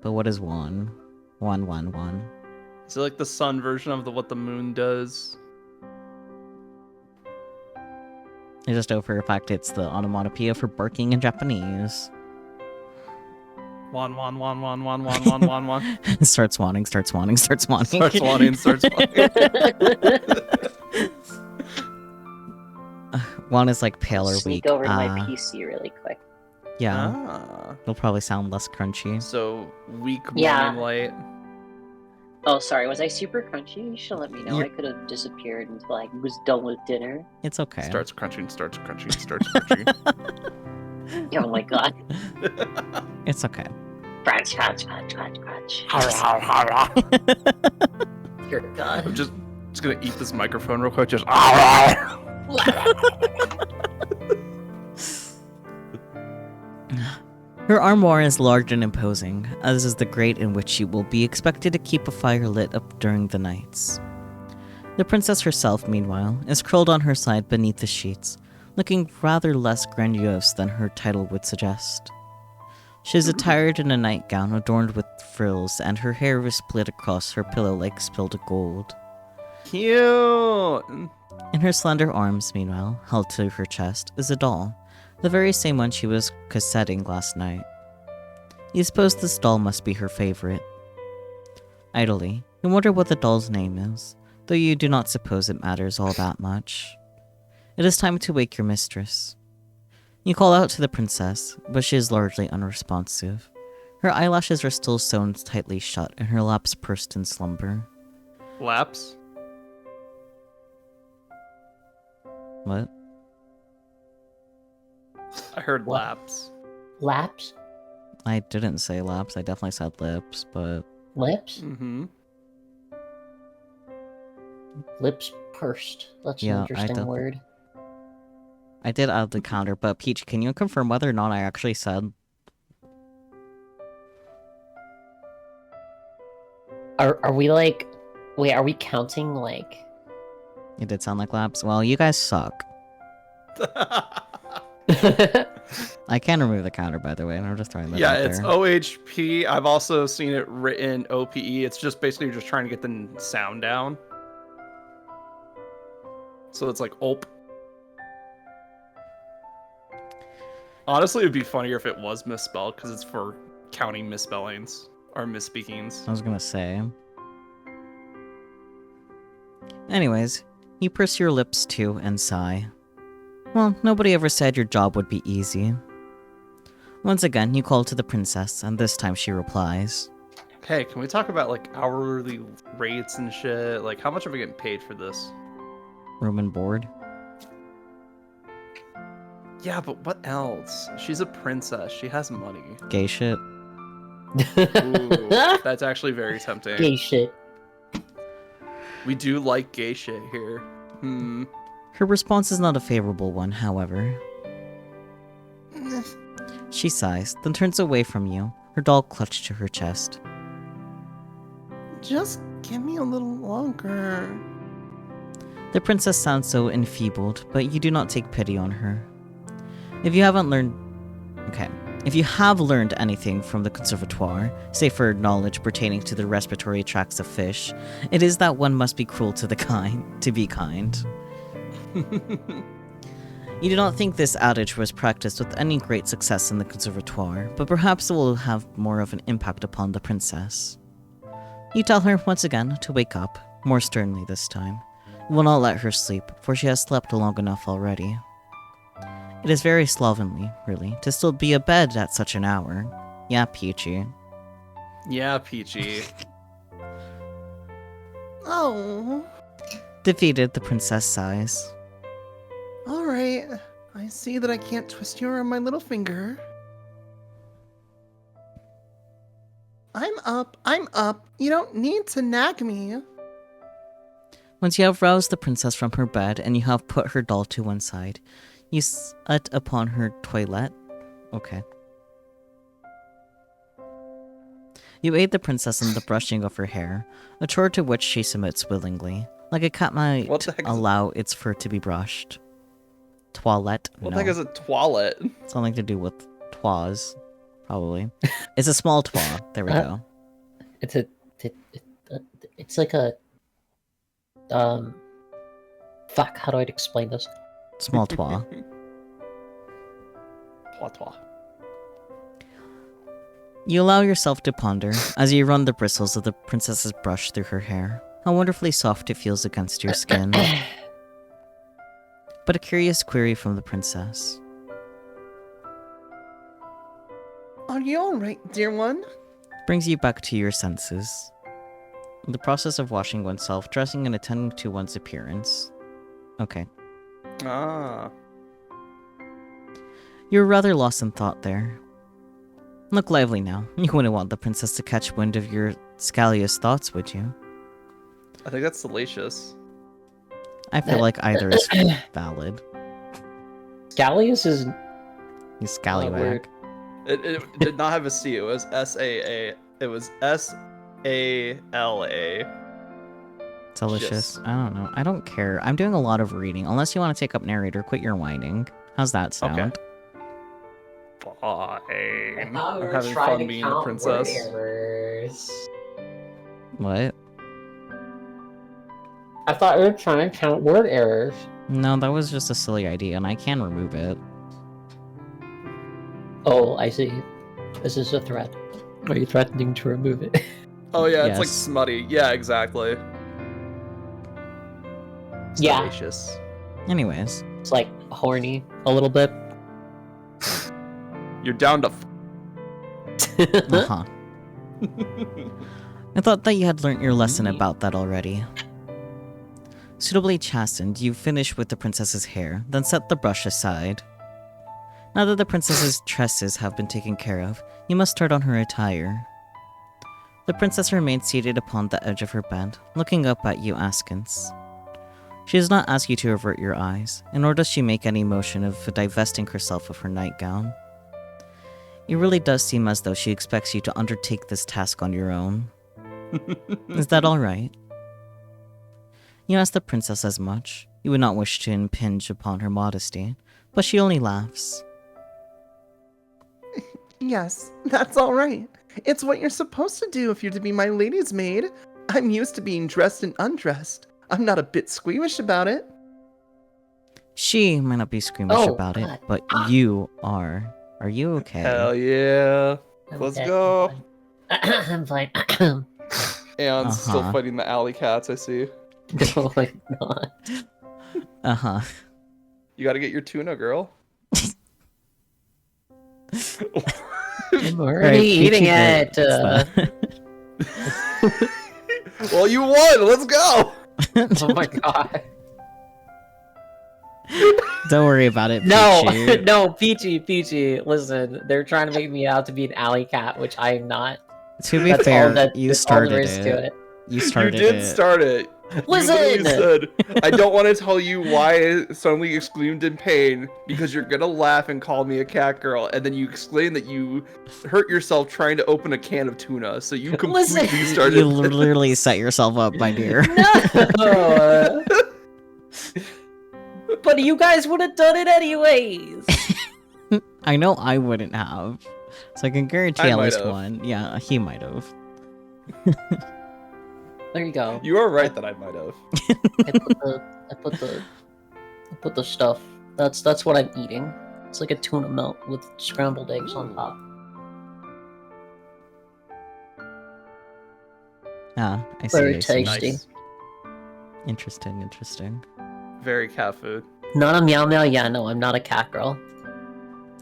Speaker 1: But what is Wan? Wan.
Speaker 2: Is it like the sun version of what the moon does?
Speaker 1: I just know for a fact it's the onomatopoeia for barking in Japanese.
Speaker 2: Juan.
Speaker 1: Starts wanting.
Speaker 2: Starts wanting.
Speaker 1: Wan is like pale or
Speaker 4: Sneak
Speaker 1: weak.
Speaker 4: over to my PC really quick.
Speaker 1: Yeah,
Speaker 2: Ah.
Speaker 1: it'll probably sound less crunchy.
Speaker 2: So weak
Speaker 4: Yeah.
Speaker 2: morning light.
Speaker 4: Oh, sorry. Was I super crunchy? You should let me know.
Speaker 1: You're-
Speaker 4: I could have disappeared until I was done with dinner.
Speaker 1: It's okay.
Speaker 2: Starts crunching.
Speaker 4: Oh my god.
Speaker 1: It's okay.
Speaker 4: Crunch. Dear god.
Speaker 2: I'm just gonna eat this microphone real quick. Just.
Speaker 1: Her armoire is large and imposing, as is the grate in which she will be expected to keep a fire lit up during the nights. The princess herself, meanwhile, is curled on her side beneath the sheets, looking rather less grandiose than her title would suggest. She is attired in a nightgown adorned with frills, and her hair is split across her pillow like spilled gold.
Speaker 2: Cute.
Speaker 1: In her slender arms, meanwhile, held to her chest, is a doll, the very same one she was cassetting last night. You suppose this doll must be her favorite. Idly, you wonder what the doll's name is, though you do not suppose it matters all that much. It is time to wake your mistress. You call out to the princess, but she is largely unresponsive. Her eyelashes are still sewn tightly shut, and her laps pursed in slumber.
Speaker 2: Laps.
Speaker 1: What?
Speaker 2: I heard
Speaker 5: What?
Speaker 2: laps.
Speaker 5: Laps?
Speaker 1: I didn't say laps, I definitely said lips, but...
Speaker 5: Lips?
Speaker 2: Mm-hmm.
Speaker 5: Lips pursed. That's
Speaker 1: Yeah,
Speaker 5: an
Speaker 1: I
Speaker 5: interesting
Speaker 1: don't-
Speaker 5: word.
Speaker 1: I did add the counter, but Peach, can you confirm whether or not I actually said...
Speaker 5: Are we like... Wait, are we counting like...
Speaker 1: It did sound like laps? Well, you guys suck. I can remove the counter, by the way, and I'm just throwing that
Speaker 2: Yeah,
Speaker 1: out
Speaker 2: it's
Speaker 1: there.
Speaker 2: OHP. I've also seen it written OPE. It's just basically just trying to get the sound down. So it's like OP. Honestly, it'd be funnier if it was misspelled because it's for counting misspellings or misspeakings.
Speaker 1: I was gonna say. Anyways, you purse your lips too and sigh. Well, nobody ever said your job would be easy. Once again, you call to the princess, and this time she replies.
Speaker 2: Hey, can we talk about like hourly rates and shit? Like, how much are we getting paid for this?
Speaker 1: Room and board.
Speaker 2: Yeah, but what else? She's a princess. She has money.
Speaker 1: Gay shit.
Speaker 2: Ooh, that's actually very tempting.
Speaker 5: Gay shit.
Speaker 2: We do like gay shit here.
Speaker 1: Her response is not a favorable one, however. She sighs, then turns away from you, her doll clutched to her chest.
Speaker 3: Just give me a little longer.
Speaker 1: The princess sounds so enfeebled, but you do not take pity on her. If you have learned anything from the conservatoire, save for knowledge pertaining to the respiratory tracts of fish, it is that one must be cruel to the kind to be kind. You do not think this adage was practiced with any great success in the conservatoire, but perhaps it will have more of an impact upon the princess. You tell her once again to wake up, more sternly this time. You will not let her sleep, for she has slept long enough already. It is very slovenly, really, to still be abed at such an hour. Yeah, Peachy.
Speaker 2: Yeah, Peachy.
Speaker 3: Oh.
Speaker 1: Defeated, the princess sighs.
Speaker 3: Alright. I see that I can't twist you around my little finger. I'm up. You don't need to nag me.
Speaker 1: Once you have roused the princess from her bed and you have put her doll to one side, you set upon her toilette. Okay. You aid the princess in the brushing of her hair, a chore to which she submits willingly, like a cat might
Speaker 2: What the heck is
Speaker 1: allow its fur to be brushed. Toilette?
Speaker 2: What
Speaker 1: No.
Speaker 2: the heck is a toilet?
Speaker 1: Something to do with twas, probably. It's a small twa. There we go.
Speaker 5: It's like a fuck, how do I explain this?
Speaker 1: Small twa.
Speaker 2: Twa.
Speaker 1: You allow yourself to ponder as you run the bristles of the princess's brush through her hair. How wonderfully soft it feels against your skin. But a curious query from the princess.
Speaker 3: Are you alright, dear one?
Speaker 1: Brings you back to your senses. The process of washing oneself, dressing, and attending to one's appearance. Okay.
Speaker 2: Ah.
Speaker 1: You're rather lost in thought there. Look lively now. You wouldn't want the princess to catch wind of your scallious thoughts, would you?
Speaker 2: I think that's salacious.
Speaker 1: I feel like either is valid.
Speaker 5: Scallius is
Speaker 1: You scallywag.
Speaker 5: weird.
Speaker 2: It did not have a C. It was S-A-A. It was S-A-L-A.
Speaker 1: Delicious.
Speaker 2: Yes.
Speaker 1: I don't know. I don't care. I'm doing a lot of reading. Unless you want to take up narrator, quit your whining. How's that sound?
Speaker 2: Okay. Fine. I'm having fun being a princess.
Speaker 1: What?
Speaker 5: I thought we were trying to count word errors.
Speaker 1: No, that was just a silly idea, and I can remove it.
Speaker 5: Oh, I see. This is a threat. Are you threatening to remove it?
Speaker 2: Oh yeah, it's like
Speaker 1: Yes.
Speaker 2: smutty. Yeah, exactly.
Speaker 5: Yeah.
Speaker 2: Salacious.
Speaker 1: Anyways,
Speaker 5: It's like horny a little bit.
Speaker 2: You're down to
Speaker 1: uh-huh. I thought that you had learnt your lesson about that already. Suitably chastened, you finish with the princess's hair, then set the brush aside. Now that the princess's tresses have been taken care of, you must start on her attire. The princess remains seated upon the edge of her bed, looking up at you askance. She does not ask you to avert your eyes, nor does she make any motion of divesting herself of her nightgown. It really does seem as though she expects you to undertake this task on your own. Is that alright? You ask the princess as much. You would not wish to impinge upon her modesty, but she only laughs.
Speaker 3: Yes, that's alright. It's what you're supposed to do if you're to be my lady's maid. I'm used to being dressed and undressed. I'm not a bit squeamish about it.
Speaker 1: She might not be squeamish
Speaker 5: Oh,
Speaker 1: about it,
Speaker 5: God.
Speaker 1: but you are. Are you okay?
Speaker 2: Hell yeah. Let's go.
Speaker 5: I'm fine.
Speaker 2: And still
Speaker 1: Uh-huh.
Speaker 2: fighting the alley cats, I see.
Speaker 5: No, I'm not.
Speaker 1: Uh-huh.
Speaker 2: You gotta get your tuna, girl.
Speaker 5: I'm already
Speaker 1: Alright,
Speaker 5: eating
Speaker 1: Peachy
Speaker 5: it.
Speaker 2: Well, you won. Let's go.
Speaker 5: Oh my god.
Speaker 1: Don't worry about it,
Speaker 5: No,
Speaker 1: Peachy.
Speaker 5: no, Peachy. Listen, they're trying to make me out to be an alley cat, which I am not.
Speaker 1: To be
Speaker 5: That's
Speaker 1: fair,
Speaker 5: all that.
Speaker 1: you
Speaker 5: That's all there
Speaker 1: started
Speaker 5: is to it.
Speaker 1: You started
Speaker 2: You did
Speaker 1: it.
Speaker 2: start it.
Speaker 5: Listen!
Speaker 2: You literally said, I don't want to tell you why I suddenly exclaimed in pain because you're gonna laugh and call me a cat girl, and then you explained that you hurt yourself trying to open a can of tuna, so you completely
Speaker 5: Listen!
Speaker 2: started.
Speaker 1: You literally set yourself up, my dear.
Speaker 5: No. But you guys would have done it anyways.
Speaker 1: I know I wouldn't have. So I can guarantee
Speaker 2: I
Speaker 1: at
Speaker 2: might
Speaker 1: least
Speaker 2: have.
Speaker 1: one. Yeah, he might have.
Speaker 5: There you go.
Speaker 2: You are right that I might have.
Speaker 5: I put the stuff. That's what I'm eating. It's like a tuna melt with scrambled eggs on top.
Speaker 1: Ah, I see.
Speaker 5: Very
Speaker 1: I see.
Speaker 5: tasty.
Speaker 2: Nice.
Speaker 1: Interesting.
Speaker 2: Very cat food.
Speaker 5: Not a meow meow. Yeah, no, I'm not a cat girl.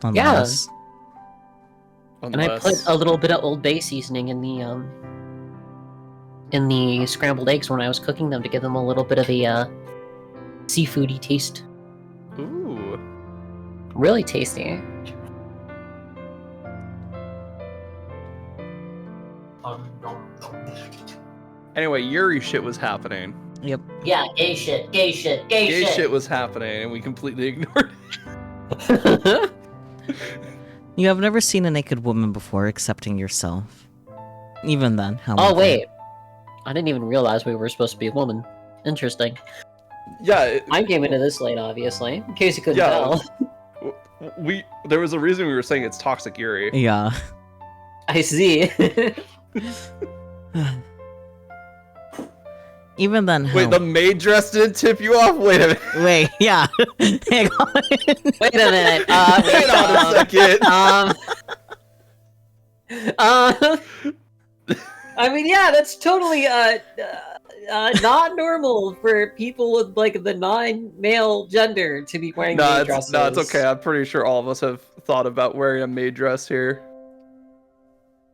Speaker 1: Unless...
Speaker 5: And I put a little bit of Old Bay seasoning in the scrambled eggs when I was cooking them to give them a little bit of a seafoody taste.
Speaker 2: Ooh.
Speaker 5: Really tasty.
Speaker 2: Anyway, Yuri shit was happening.
Speaker 1: Yep.
Speaker 5: Yeah, gay shit.
Speaker 2: Gay shit was happening, and we completely ignored it.
Speaker 1: You have never seen a naked woman before, excepting yourself. Even then, how?
Speaker 5: Oh wait, I didn't even realize we were supposed to be a woman. Interesting.
Speaker 2: Yeah.
Speaker 5: I came into this late, obviously, in case you couldn't
Speaker 2: Yeah.
Speaker 5: tell.
Speaker 2: There was a reason we were saying it's toxic Yuri.
Speaker 1: Yeah.
Speaker 5: I see.
Speaker 1: Even then, how...
Speaker 2: Wait, the maid dress didn't tip you off? Wait a minute.
Speaker 1: Wait, yeah. Hang on.
Speaker 5: Wait a minute.
Speaker 2: Wait on a second.
Speaker 5: I mean, yeah, that's totally not normal for people with like the non-male gender to be wearing maid dresses.
Speaker 2: No, it's okay. I'm pretty sure all of us have thought about wearing a maid dress here.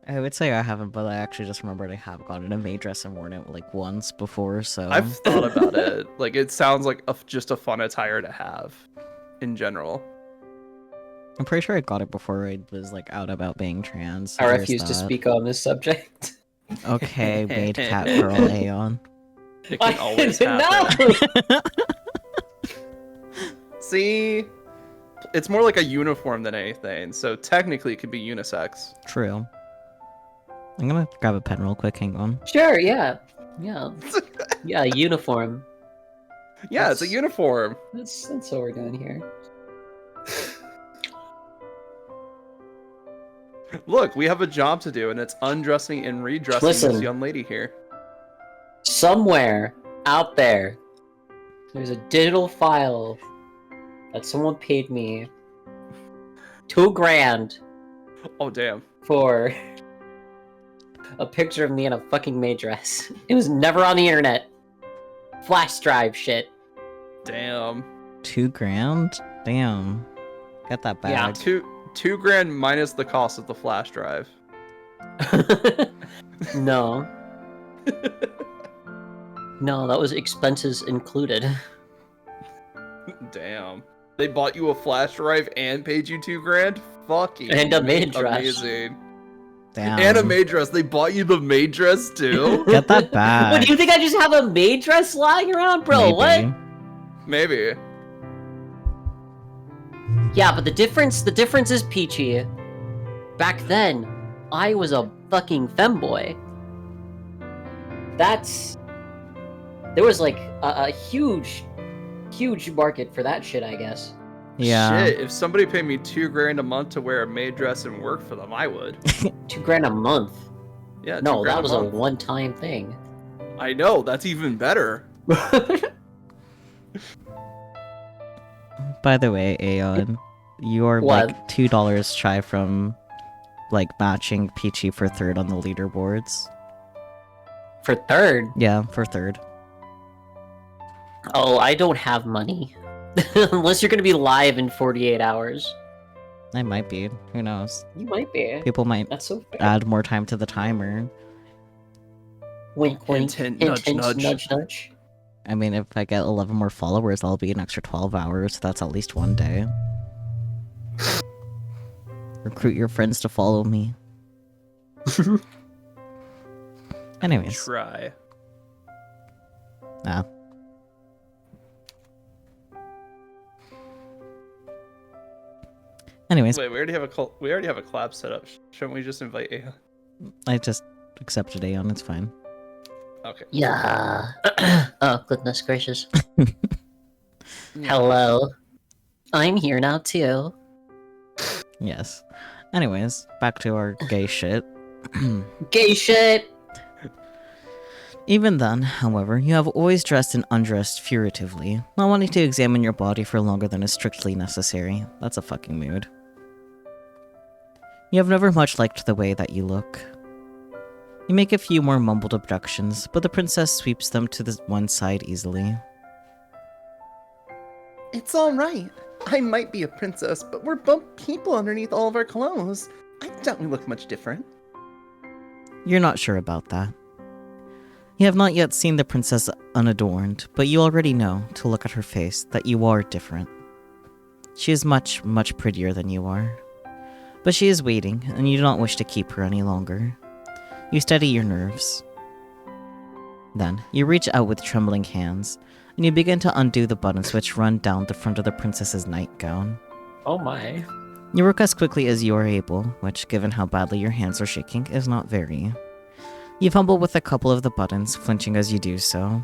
Speaker 1: I would say I haven't, but I actually just remembered I have gotten a maid dress and worn it like once before, so...
Speaker 2: I've thought about it. Like, it sounds like just a fun attire to have, in general.
Speaker 1: I'm pretty sure I got it before I was like out about being trans. So
Speaker 5: I
Speaker 1: there's
Speaker 5: refuse to
Speaker 1: that.
Speaker 5: speak on this subject.
Speaker 1: Okay, maid cat girl Aeon.
Speaker 2: It can always happen.
Speaker 5: No!
Speaker 2: See? It's more like a uniform than anything, so technically it could be unisex.
Speaker 1: True. I'm gonna grab a pen real quick, hang on.
Speaker 5: Sure, yeah. Yeah, uniform.
Speaker 2: Yeah, it's a uniform.
Speaker 5: That's what we're doing here.
Speaker 2: Look, we have a job to do, and it's undressing and redressing
Speaker 5: Listen.
Speaker 2: this young lady here.
Speaker 5: Somewhere out there, there's a digital file that someone paid me $2,000
Speaker 2: Oh, damn.
Speaker 5: for a picture of me in a fucking maid dress. It was never on the internet. Flash drive shit.
Speaker 2: Damn.
Speaker 1: $2,000? Damn. Got that
Speaker 5: Yeah.
Speaker 1: bag.
Speaker 2: $2,000 minus the cost of the flash drive.
Speaker 5: No. No, that was expenses included.
Speaker 2: Damn. They bought you a flash drive and paid you $2,000? Fucking
Speaker 5: And a maid dress.
Speaker 2: Amazing.
Speaker 1: Damn.
Speaker 2: And a maid dress. They bought you the maid dress too?
Speaker 1: Get that bag.
Speaker 5: What, do you think I just have a maid dress lying around? Bro,
Speaker 1: Maybe.
Speaker 5: what?
Speaker 2: Maybe.
Speaker 5: Yeah, but the difference is, Peachy. Back then, I was a fucking femboy. There was like a huge market for that shit, I guess.
Speaker 1: Yeah.
Speaker 2: Shit, if somebody paid me $2,000 a month to wear a maid dress and work for them, I would.
Speaker 5: $2,000 a month.
Speaker 2: Yeah,
Speaker 5: No,
Speaker 2: $2,000
Speaker 5: that was a
Speaker 2: month.
Speaker 5: one-time thing.
Speaker 2: I know, that's even better.
Speaker 1: By the way, Aeon, you are
Speaker 5: What?
Speaker 1: like $2 shy from like matching Peachy for third on the leaderboards.
Speaker 5: For third.
Speaker 1: Yeah, for third.
Speaker 5: Oh, I don't have money. Unless you're gonna be live in 48 hours.
Speaker 1: I might be. Who knows?
Speaker 5: You might be.
Speaker 1: People might
Speaker 5: That's so fair.
Speaker 1: add more time to the timer.
Speaker 5: Wink, wink.
Speaker 2: Hint,
Speaker 5: Hint, hint,
Speaker 2: nudge,
Speaker 5: nudge, nudge.
Speaker 1: I mean, if I get 11 more followers, that'll be an extra 12 hours. That's at least one day. Recruit your friends to follow me. Anyways.
Speaker 2: Try.
Speaker 1: Ah. Anyways,
Speaker 2: Wait, we already have a collab set up. Shouldn't we just invite Aeon?
Speaker 1: I just accepted Aeon, it's fine.
Speaker 2: Okay.
Speaker 5: Yeah. Oh, goodness gracious. Hello. I'm here now, too.
Speaker 1: Yes. Anyways, back to our gay shit.
Speaker 5: Gay shit!
Speaker 1: Even then, however, you have always dressed and undressed furtively, not wanting to examine your body for longer than is strictly necessary. That's a fucking mood. You have never much liked the way that you look. You make a few more mumbled objections, but the princess sweeps them to the one side easily.
Speaker 3: It's alright. I might be a princess, but we're both people underneath all of our clothes. I doubt we look much different.
Speaker 1: You're not sure about that. You have not yet seen the princess unadorned, but you already know, to look at her face, that you are different. She is much, much prettier than you are. But she is waiting, and you do not wish to keep her any longer. You steady your nerves. Then, you reach out with trembling hands, and you begin to undo the buttons which run down the front of the princess's nightgown.
Speaker 5: Oh my.
Speaker 1: You work as quickly as you are able, which, given how badly your hands are shaking, is not very. You fumble with a couple of the buttons, flinching as you do so.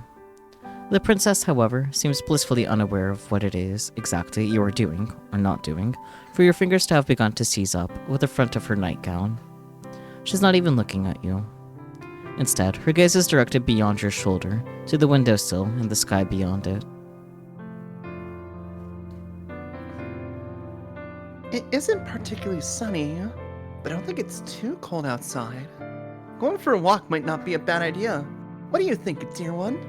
Speaker 1: The princess, however, seems blissfully unaware of what it is exactly you are doing, or not doing, for your fingers to have begun to seize up with the front of her nightgown. She's not even looking at you. Instead, her gaze is directed beyond your shoulder, to the windowsill and the sky beyond it.
Speaker 3: It isn't particularly sunny, but I don't think it's too cold outside. Going for a walk might not be a bad idea. What do you think, dear one?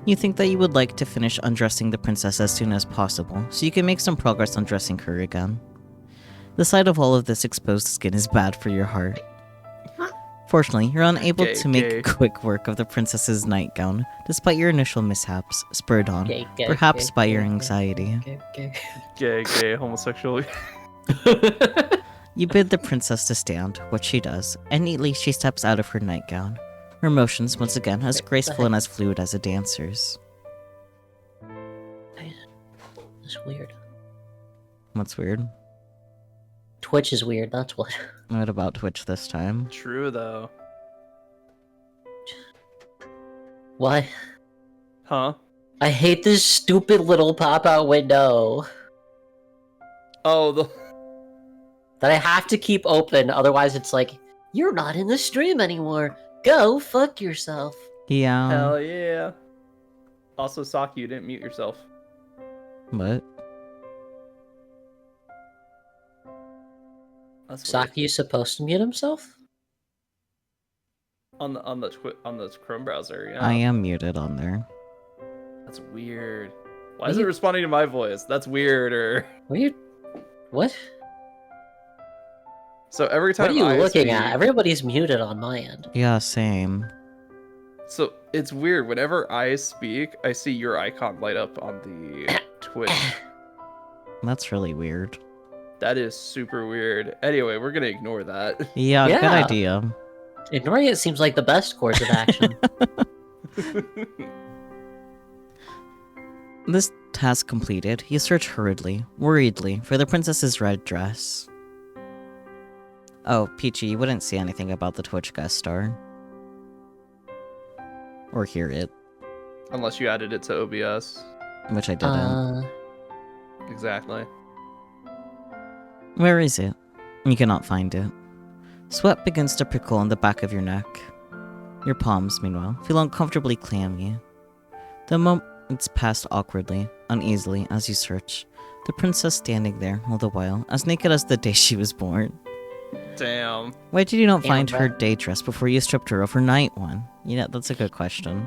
Speaker 1: You think that you would like to finish undressing the princess as soon as possible, so you can make some progress on dressing her again. The sight of all of this exposed skin is bad for your heart. Fortunately, you're unable to make quick work of the princess's nightgown, despite your initial mishaps, spurred on, perhaps by your anxiety.
Speaker 2: Gay, homosexual.
Speaker 1: You bid the princess to stand, which she does, and neatly she steps out of her nightgown, her motions once again as graceful and as fluid as a dancer's.
Speaker 5: That's weird.
Speaker 1: What's weird?
Speaker 5: Twitch is weird, that's what.
Speaker 1: What about Twitch this time?
Speaker 2: True though.
Speaker 5: Why?
Speaker 2: Huh?
Speaker 5: I hate this stupid little pop-out window
Speaker 2: Oh, the
Speaker 5: that I have to keep open, otherwise it's like, you're not in the stream anymore. Go fuck yourself.
Speaker 1: Yeah.
Speaker 2: hell yeah. Also, Saki, you didn't mute yourself.
Speaker 1: What?
Speaker 2: That's weird.
Speaker 5: Saki is supposed to mute himself?
Speaker 2: on the Chrome browser. Yeah.
Speaker 1: I am muted on there.
Speaker 2: That's weird. Why is it responding to my voice? That's weirder.
Speaker 5: Weird. What?
Speaker 2: So every time
Speaker 5: What are you
Speaker 2: I
Speaker 5: looking
Speaker 2: speak-
Speaker 5: at? Everybody's muted on my end.
Speaker 1: Yeah, same.
Speaker 2: So it's weird. Whenever I speak, I see your icon light up on the Twitch.
Speaker 1: That's really weird.
Speaker 2: That is super weird. Anyway, we're gonna ignore that.
Speaker 1: Yeah, good
Speaker 5: Yeah.
Speaker 1: idea.
Speaker 5: Ignoring it seems like the best course of action.
Speaker 1: This task completed, you search hurriedly, worriedly, for the princess's red dress. Oh, Peachy, you wouldn't see anything about the Twitch guest star. Or hear it,
Speaker 2: Unless you added it to OBS.
Speaker 1: which I didn't.
Speaker 2: Exactly.
Speaker 1: Where is it? You cannot find it. Sweat begins to prickle on the back of your neck. Your palms, meanwhile, feel uncomfortably clammy. The moments pass awkwardly, uneasily, as you search, the princess standing there all the while, as naked as the day she was born.
Speaker 2: Damn.
Speaker 1: Why did you not
Speaker 5: Damn,
Speaker 1: find her
Speaker 5: bruh.
Speaker 1: day dress before you stripped her of her night one? Yeah, that's a good question.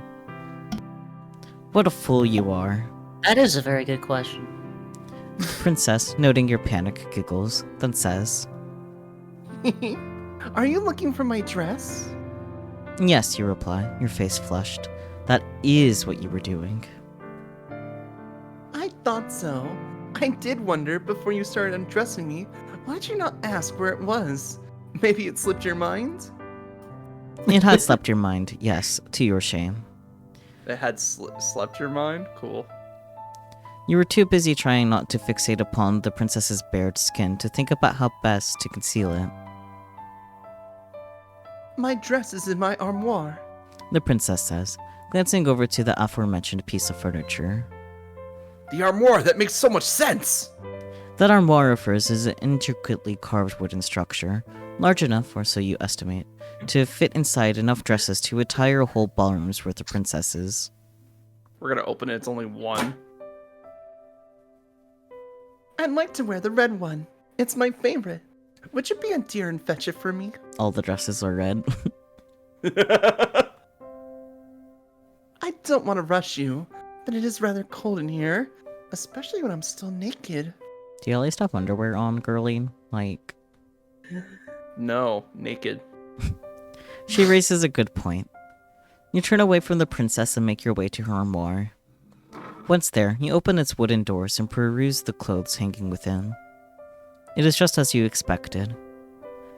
Speaker 1: What a fool you are.
Speaker 4: That is a very good question.
Speaker 1: The princess, noting your panic, giggles, then says,
Speaker 3: Are you looking for my dress?
Speaker 1: Yes, you reply, your face flushed. That is what you were doing.
Speaker 3: I thought so. I did wonder before you started undressing me, why'd you not ask where it was? Maybe it slipped your mind?
Speaker 1: It had slipped your mind, yes, to your shame.
Speaker 2: It had slept your mind? Cool.
Speaker 1: You were too busy trying not to fixate upon the princess's bared skin to think about how best to conceal it.
Speaker 3: My dress is in my armoire.
Speaker 1: The princess says, glancing over to the aforementioned piece of furniture.
Speaker 2: The armoire, that makes so much sense!
Speaker 1: That armoire refers is an intricately carved wooden structure, large enough, or so you estimate, to fit inside enough dresses to attire a whole ballroom's worth of princesses.
Speaker 2: We're gonna open it, it's only one.
Speaker 3: I'd like to wear the red one. It's my favorite. Would you be a dear and fetch it for me?
Speaker 1: All the dresses are red.
Speaker 3: I don't want to rush you, but it is rather cold in here, especially when I'm still naked.
Speaker 1: Do you at least have underwear on, girly? Like...
Speaker 2: No, naked.
Speaker 1: She raises a good point. You turn away from the princess and make your way to her armoire. Once there, you open its wooden doors and peruse the clothes hanging within. It is just as you expected.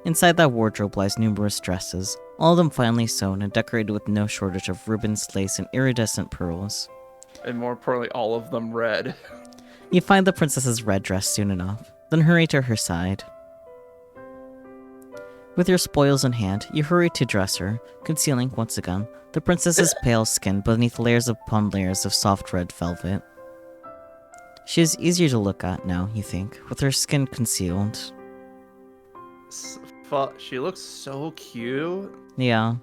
Speaker 1: Inside that wardrobe lies numerous dresses, all of them finely sewn and decorated with no shortage of ribbons, lace, and iridescent pearls.
Speaker 2: And more importantly, all of them red.
Speaker 1: You find the princess's red dress soon enough, then hurry to her side. With your spoils in hand, you hurry to dress her, concealing, once again, the princess's pale skin beneath layers upon layers of soft red velvet. She is easier to look at now, you think, with her skin concealed.
Speaker 2: She looks so cute.
Speaker 1: Yeah.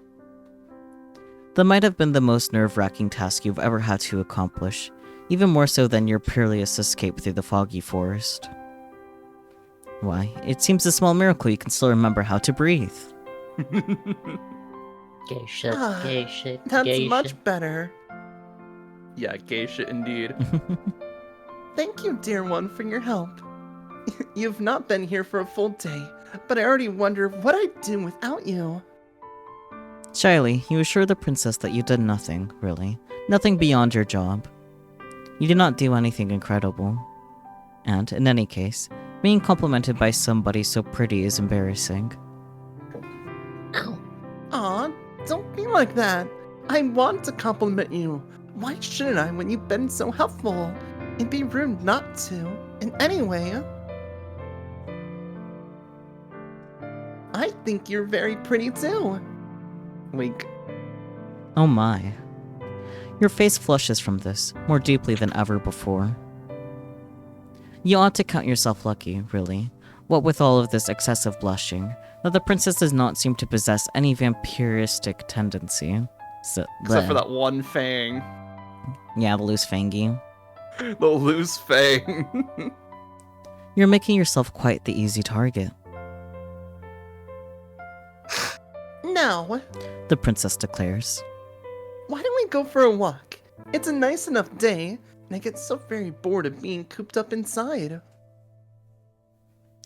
Speaker 1: That might have been the most nerve-wracking task you've ever had to accomplish, even more so than your perilous escape through the foggy forest. Why, it seems a small miracle you can still remember how to breathe.
Speaker 4: Gay shit,
Speaker 3: Ah,
Speaker 4: gay shit,
Speaker 3: That's
Speaker 4: gay
Speaker 3: much
Speaker 4: shit.
Speaker 3: better.
Speaker 2: Yeah, gay shit indeed.
Speaker 3: Thank you, dear one, for your help. You've not been here for a full day, but I already wonder what I'd do without you.
Speaker 1: Shyly, you assure the princess that you did nothing, really. Nothing beyond your job. You did not do anything incredible. And, in any case, being complimented by somebody so pretty is embarrassing.
Speaker 4: Ow.
Speaker 3: Aw, don't be like that. I want to compliment you. Why shouldn't I when you've been so helpful? It'd be rude not to, in any way. I think you're very pretty too. Wink.
Speaker 1: Oh my. Your face flushes from this, more deeply than ever before. You ought to count yourself lucky, really, what with all of this excessive blushing, that the princess does not seem to possess any vampiristic tendency.
Speaker 2: Except for that one fang.
Speaker 1: Yeah, the loose fangy.
Speaker 2: The loose fang.
Speaker 1: You're making yourself quite the easy target,
Speaker 3: No,
Speaker 1: the princess declares.
Speaker 3: why don't we go for a walk? It's a nice enough day, and I get so very bored of being cooped up inside.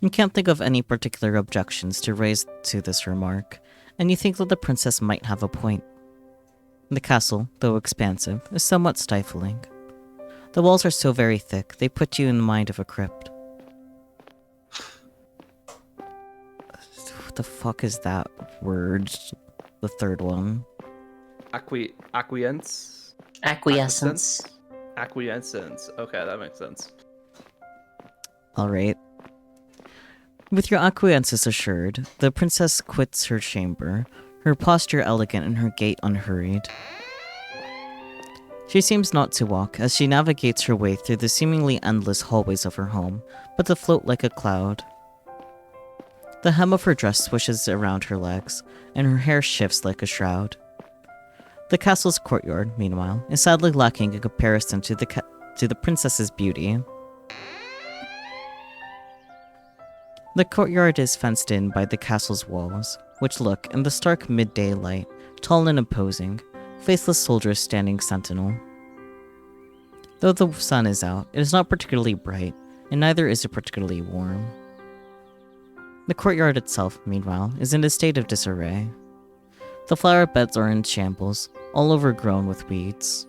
Speaker 1: You can't think of any particular objections to raise to this remark, and you think that the princess might have a point. The castle, though expansive, is somewhat stifling. The walls are so very thick, they put you in mind of a crypt. What the fuck is that word? The third one.
Speaker 2: Acquiescence?
Speaker 4: Acquiescence.
Speaker 2: Acquiescence. Okay, that makes sense.
Speaker 1: Alright. With your acquiescence assured, the princess quits her chamber, her posture elegant and her gait unhurried. She seems not to walk as she navigates her way through the seemingly endless hallways of her home, but to float like a cloud. The hem of her dress swishes around her legs, and her hair shifts like a shroud. The castle's courtyard, meanwhile, is sadly lacking in comparison to the princess's beauty. The courtyard is fenced in by the castle's walls, which look, in the stark midday light, tall and imposing, faceless soldiers standing sentinel. Though the sun is out, it is not particularly bright, and neither is it particularly warm. The courtyard itself, meanwhile, is in a state of disarray. The flower beds are in shambles, all overgrown with weeds.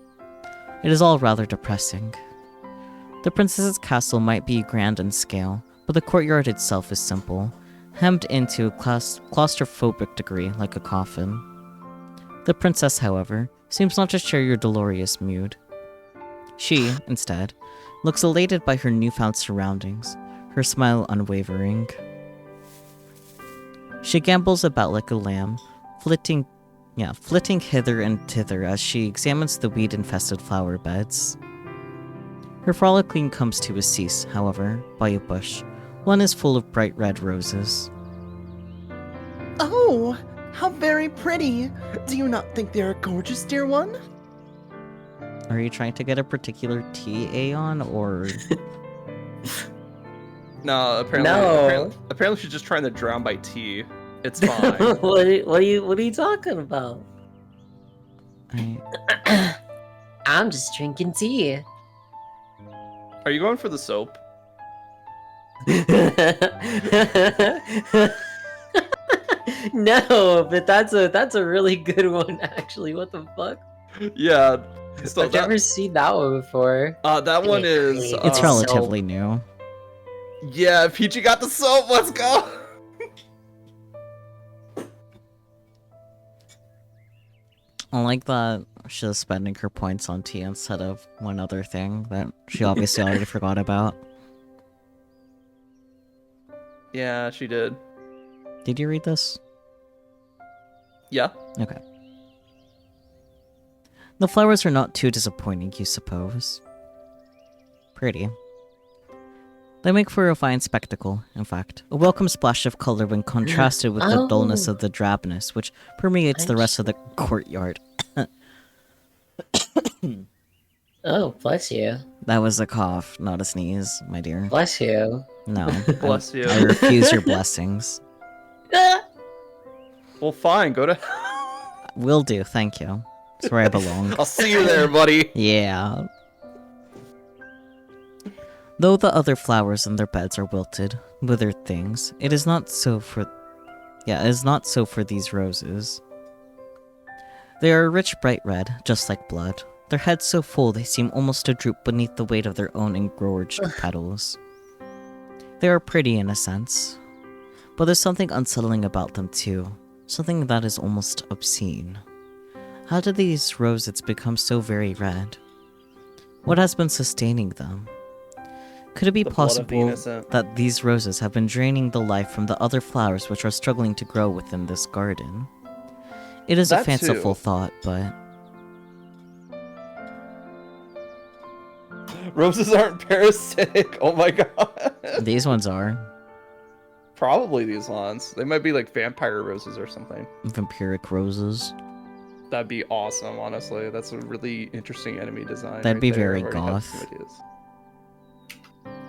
Speaker 1: It is all rather depressing. The princess's castle might be grand in scale, but the courtyard itself is simple, hemmed into a claustrophobic degree like a coffin. The princess, however, seems not to share your dolorous mood. She, instead, looks elated by her newfound surroundings, her smile unwavering. She gambols about like a lamb, flitting hither and thither as she examines the weed-infested flower beds. Her frolicking comes to a cease, however, by a bush. One is full of bright red roses.
Speaker 3: Oh, how very pretty. Do you not think they are gorgeous, dear one?
Speaker 1: Are you trying to get a particular TA on, or...
Speaker 2: No, apparently,
Speaker 5: No.
Speaker 2: apparently she's just trying to drown by tea. It's fine.
Speaker 5: what are you talking about? I'm just drinking tea.
Speaker 2: Are you going for the soap?
Speaker 5: No, but that's a really good one actually. What the fuck?
Speaker 2: Yeah. So
Speaker 5: I've never seen that one before.
Speaker 2: that one is.
Speaker 1: It's
Speaker 5: Oh.
Speaker 1: relatively new.
Speaker 2: Yeah, Peachy got the soap. Let's go.
Speaker 1: I like that she's spending her points on tea instead of one other thing that she obviously already forgot about.
Speaker 2: Yeah, she did.
Speaker 1: Did you read this?
Speaker 2: Yeah.
Speaker 1: Okay. The flowers are not too disappointing, you suppose. Pretty. They make for a fine spectacle, in fact. A welcome splash of color when contrasted with the dullness of the drabness which permeates the rest of the courtyard.
Speaker 5: Oh, bless you.
Speaker 1: That was a cough, not a sneeze, my dear.
Speaker 5: Bless you.
Speaker 1: No.
Speaker 2: Bless you.
Speaker 1: I refuse your blessings.
Speaker 2: Well, fine. Go to.
Speaker 1: Will do, thank you. That's where I belong.
Speaker 2: I'll see you there, buddy.
Speaker 1: Yeah. Though the other flowers in their beds are wilted, withered things, it is not so for these roses. They are a rich bright red, just like blood. Their heads so full they seem almost to droop beneath the weight of their own engorged petals. They are pretty in a sense, but there's something unsettling about them too, something that is almost obscene. How did these rosets become so very red? What has been sustaining them? Could it be
Speaker 2: The blood of the
Speaker 1: possible
Speaker 2: innocent.
Speaker 1: that these roses have been draining the life from the other flowers which are struggling to grow within this garden? It is a
Speaker 2: That
Speaker 1: fanciful
Speaker 2: too.
Speaker 1: thought, but
Speaker 2: Roses aren't parasitic. Oh my god.
Speaker 1: these ones are.
Speaker 2: Probably these ones. They might be like vampire roses or something.
Speaker 1: Vampiric roses.
Speaker 2: That'd be awesome, honestly. That's a really interesting enemy design.
Speaker 1: That'd
Speaker 2: right
Speaker 1: be
Speaker 2: there.
Speaker 1: very
Speaker 2: I already have
Speaker 1: goth.
Speaker 2: some ideas.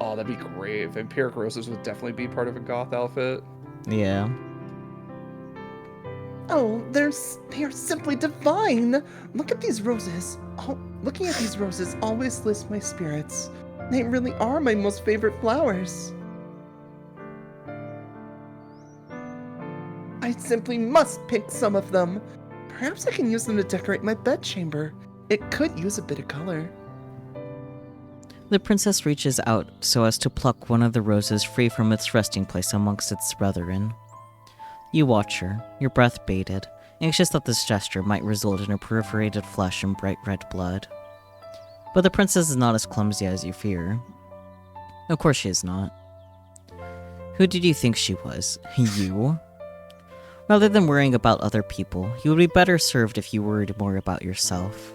Speaker 2: Oh, that'd be great. Vampiric roses would definitely be part of a goth outfit.
Speaker 1: Yeah.
Speaker 3: Oh, they are simply divine. Look at these roses. Oh, looking at these roses always lifts my spirits. They really are my most favorite flowers. I simply must pick some of them. Perhaps I can use them to decorate my bedchamber. It could use a bit of color.
Speaker 1: The princess reaches out so as to pluck one of the roses free from its resting place amongst its brethren. You watch her, your breath bated, anxious that this gesture might result in her perforated flesh and bright red blood. But the princess is not as clumsy as you fear. Of course she is not. Who did you think she was? You? Rather than worrying about other people, you would be better served if you worried more about yourself.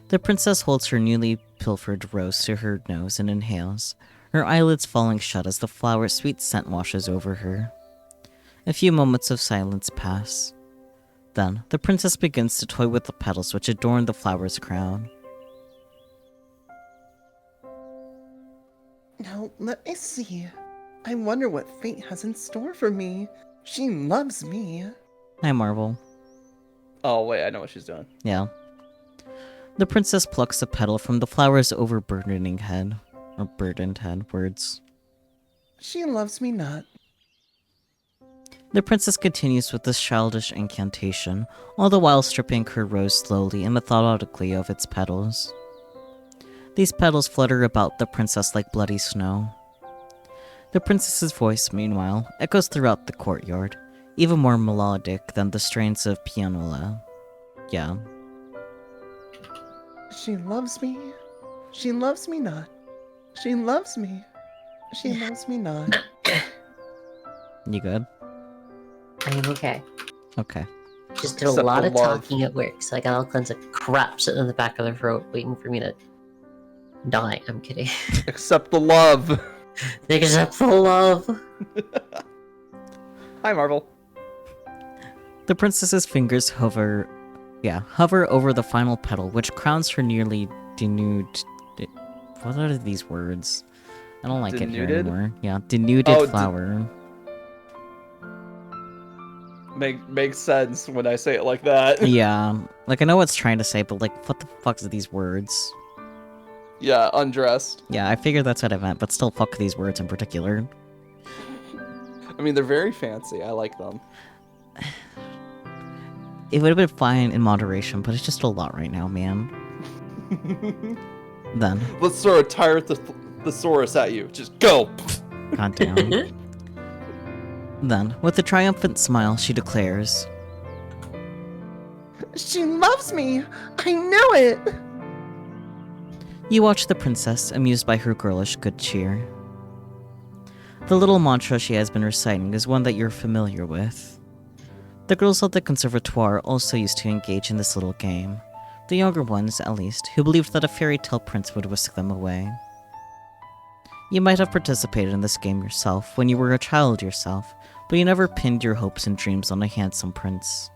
Speaker 1: The princess holds her newly pilfered rose to her nose and inhales, her eyelids falling shut as the flower's sweet scent washes over her. A few moments of silence pass. Then, the princess begins to toy with the petals which adorn the flower's crown.
Speaker 3: Now, let me see. I wonder what fate has in store for me. She loves me.
Speaker 1: I marvel.
Speaker 2: Oh, wait, I know what she's doing.
Speaker 1: Yeah. The princess plucks a petal from the flower's overburdening head. Or burdened head, words.
Speaker 3: She loves me not.
Speaker 1: The princess continues with this childish incantation, all the while stripping her rose slowly and methodically of its petals. These petals flutter about the princess like bloody snow. The princess's voice, meanwhile, echoes throughout the courtyard, even more melodic than the strains of pianola. Yeah.
Speaker 3: She loves me. She loves me not. She loves me. She loves me not.
Speaker 1: You good?
Speaker 5: I am okay.
Speaker 1: Okay.
Speaker 5: Just did a
Speaker 2: Except
Speaker 5: lot
Speaker 2: for
Speaker 5: of
Speaker 2: love.
Speaker 5: talking at work, so I got all kinds of crap sitting in the back of the throat waiting for me to die. I'm kidding.
Speaker 2: Except the love.
Speaker 5: Except for love.
Speaker 2: Hi, Marvel.
Speaker 1: The princess's fingers hover over the final petal, which crowns her nearly denuded. What are these words? I don't like it here
Speaker 2: Denuded?
Speaker 1: anymore. Yeah, denuded
Speaker 2: Oh,
Speaker 1: flower.
Speaker 2: Makes sense when I say it like that.
Speaker 1: Yeah, like I know what's trying to say, but like, what the fuck are these words?
Speaker 2: Yeah, undressed.
Speaker 1: Yeah, I figured that's what I meant, but still, fuck these words in particular.
Speaker 2: I mean, they're very fancy. I like them.
Speaker 1: It would have been fine in moderation, but it's just a lot right now, man. Then,
Speaker 2: Let's throw a tire thesaurus at you. Just go.
Speaker 1: goddamn. Then, with a triumphant smile, she declares,
Speaker 3: She loves me. I knew it.
Speaker 1: You watch the princess, amused by her girlish good cheer. The little mantra she has been reciting is one that you're familiar with. The girls at the conservatoire also used to engage in this little game. The younger ones, at least, who believed that a fairy tale prince would whisk them away. You might have participated in this game yourself when you were a child yourself, but you never pinned your hopes and dreams on a handsome prince.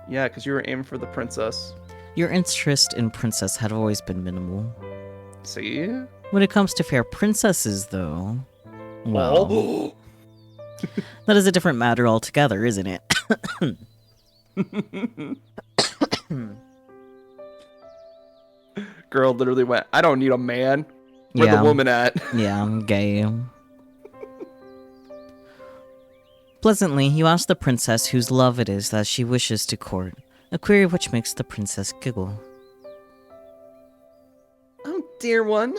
Speaker 2: Yeah, because you were aiming for the princess.
Speaker 1: Your interest in princess had always been minimal.
Speaker 2: See?
Speaker 1: When it comes to fair princesses, though, well,
Speaker 2: Oh.
Speaker 1: that is a different matter altogether, isn't it?
Speaker 2: Girl literally went, I don't need a man. Where
Speaker 1: Yeah.
Speaker 2: the woman at?
Speaker 1: Yeah, I'm gay. Pleasantly, you ask the princess whose love it is that she wishes to court, a query which makes the princess giggle.
Speaker 3: Oh, dear one.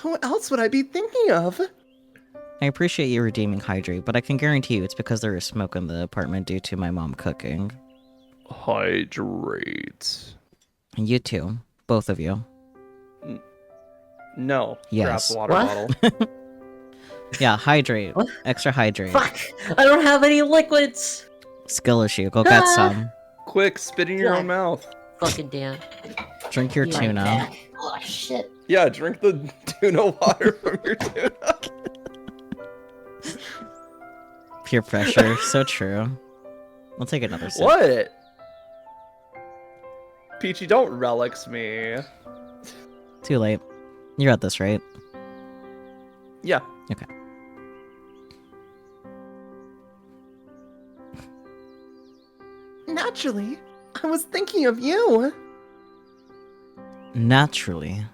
Speaker 3: Who else would I be thinking of?
Speaker 1: I appreciate you redeeming Hydrate, but I can guarantee you it's because there is smoke in the apartment due to my mom cooking.
Speaker 2: Hydrate.
Speaker 1: And you too. Both of you.
Speaker 2: No.
Speaker 1: Yes.
Speaker 2: Grab the water
Speaker 5: What?
Speaker 2: bottle.
Speaker 1: Yeah, hydrate.
Speaker 5: What?
Speaker 1: Extra hydrate.
Speaker 5: Fuck! I don't have any liquids!
Speaker 1: Skill issue. Go get
Speaker 5: Ah.
Speaker 1: some.
Speaker 2: Quick, spit in your own mouth.
Speaker 5: Fucking damn.
Speaker 1: Drink your
Speaker 5: Be right
Speaker 1: tuna.
Speaker 5: back. Oh shit.
Speaker 2: Yeah, drink the tuna water from your tuna.
Speaker 1: Peer pressure. So true. I'll take another sip.
Speaker 2: What? Peachy, don't relics me.
Speaker 1: Too late. You're at this, right?
Speaker 2: Yeah.
Speaker 1: Okay.
Speaker 3: Naturally, I was thinking of you.
Speaker 1: Naturally.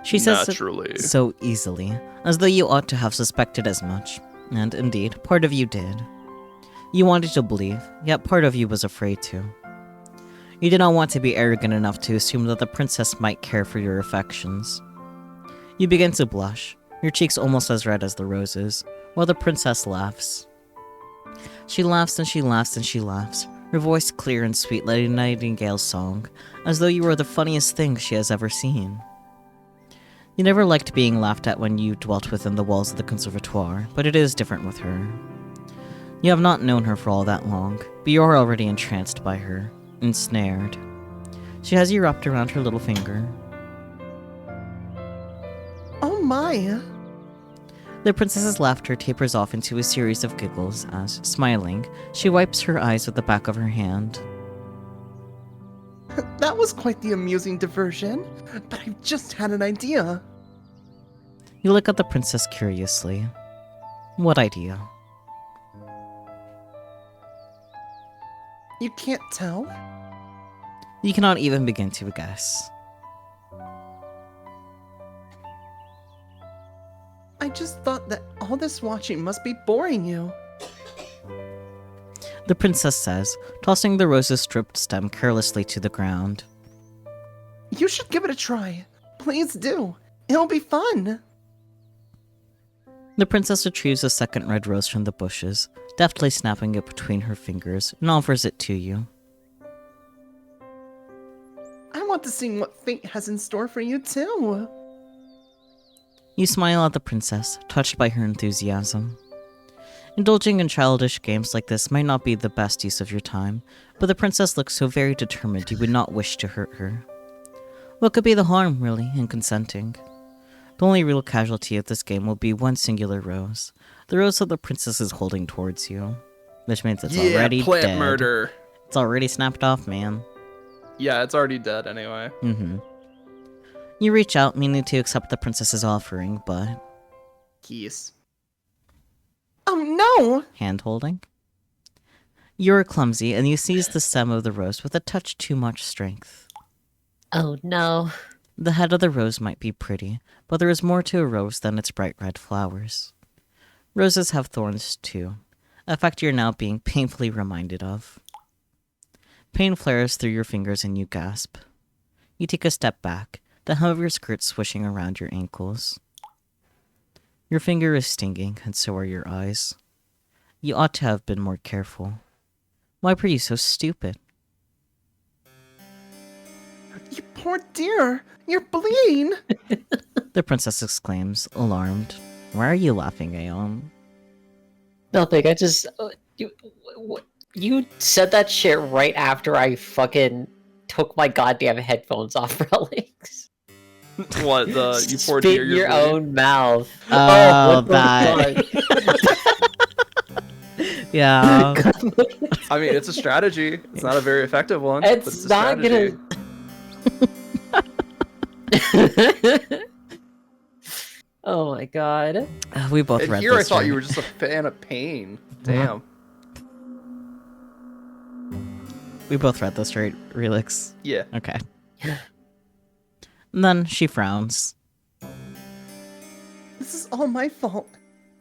Speaker 1: She says
Speaker 2: Naturally.
Speaker 1: it so easily, as though you ought to have suspected as much. And indeed, part of you did. You wanted to believe, yet part of you was afraid to. You did not want to be arrogant enough to assume that the princess might care for your affections. You begin to blush, your cheeks almost as red as the roses, while the princess laughs. She laughs and she laughs and she laughs, her voice clear and sweet like a nightingale's song, as though you were the funniest thing she has ever seen. You never liked being laughed at when you dwelt within the walls of the conservatoire, but it is different with her. You have not known her for all that long, but you are already entranced by her, ensnared. She has you wrapped around her little finger.
Speaker 3: Oh my.
Speaker 1: The princess's laughter tapers off into a series of giggles as, smiling, she wipes her eyes with the back of her hand.
Speaker 3: That was quite the amusing diversion, but I've just had an idea.
Speaker 1: You look at the princess curiously. What idea?
Speaker 3: You can't tell?
Speaker 1: You cannot even begin to guess.
Speaker 3: I just thought that all this watching must be boring you.
Speaker 1: The princess says, tossing the rose's stripped stem carelessly to the ground.
Speaker 3: You should give it a try. Please do. It'll be fun.
Speaker 1: The princess retrieves a second red rose from the bushes, deftly snapping it between her fingers, and offers it to you.
Speaker 3: I want to see what fate has in store for you, too.
Speaker 1: You smile at the princess, touched by her enthusiasm. Indulging in childish games like this might not be the best use of your time, but the princess looks so very determined you would not wish to hurt her. What could be the harm, really, in consenting? The only real casualty of this game will be one singular rose, the rose that the princess is holding towards you. Which means it's already
Speaker 2: plant
Speaker 1: dead.
Speaker 2: murder.
Speaker 1: It's already snapped off, man.
Speaker 2: Yeah, it's already dead anyway.
Speaker 1: You reach out, meaning to accept the princess's offering, but...
Speaker 2: Keys.
Speaker 3: Oh no!
Speaker 1: Hand-holding? You're clumsy, and you seize the stem of the rose with a touch too much strength.
Speaker 5: Oh no.
Speaker 1: The head of the rose might be pretty, but there is more to a rose than its bright red flowers. Roses have thorns, too, a fact you're now being painfully reminded of. Pain flares through your fingers and you gasp. You take a step back, the hem of your skirt swishing around your ankles. Your finger is stinging, and so are your eyes. You ought to have been more careful. Why were you so stupid?
Speaker 3: You poor dear! You're bleeding!
Speaker 1: The princess exclaims, alarmed. Why are you laughing, Aeon?
Speaker 5: Nothing. I just you said that shit right after I fucking took my goddamn headphones off, Alex.
Speaker 2: What, you poured
Speaker 5: Spit
Speaker 2: your
Speaker 5: your own mouth.
Speaker 1: Oh,
Speaker 5: what the
Speaker 1: that. Yeah.
Speaker 2: I mean, it's a strategy. It's not a very effective one. but
Speaker 5: It's
Speaker 2: a
Speaker 5: not
Speaker 2: strategy.
Speaker 5: gonna. Oh my god.
Speaker 1: We both
Speaker 2: And
Speaker 1: read
Speaker 2: here I
Speaker 1: this,
Speaker 2: thought
Speaker 1: right?
Speaker 2: you were just a fan of pain. Damn.
Speaker 1: We both read this, right, Relix?
Speaker 2: Yeah.
Speaker 1: Okay. And then she frowns.
Speaker 3: This is all my fault.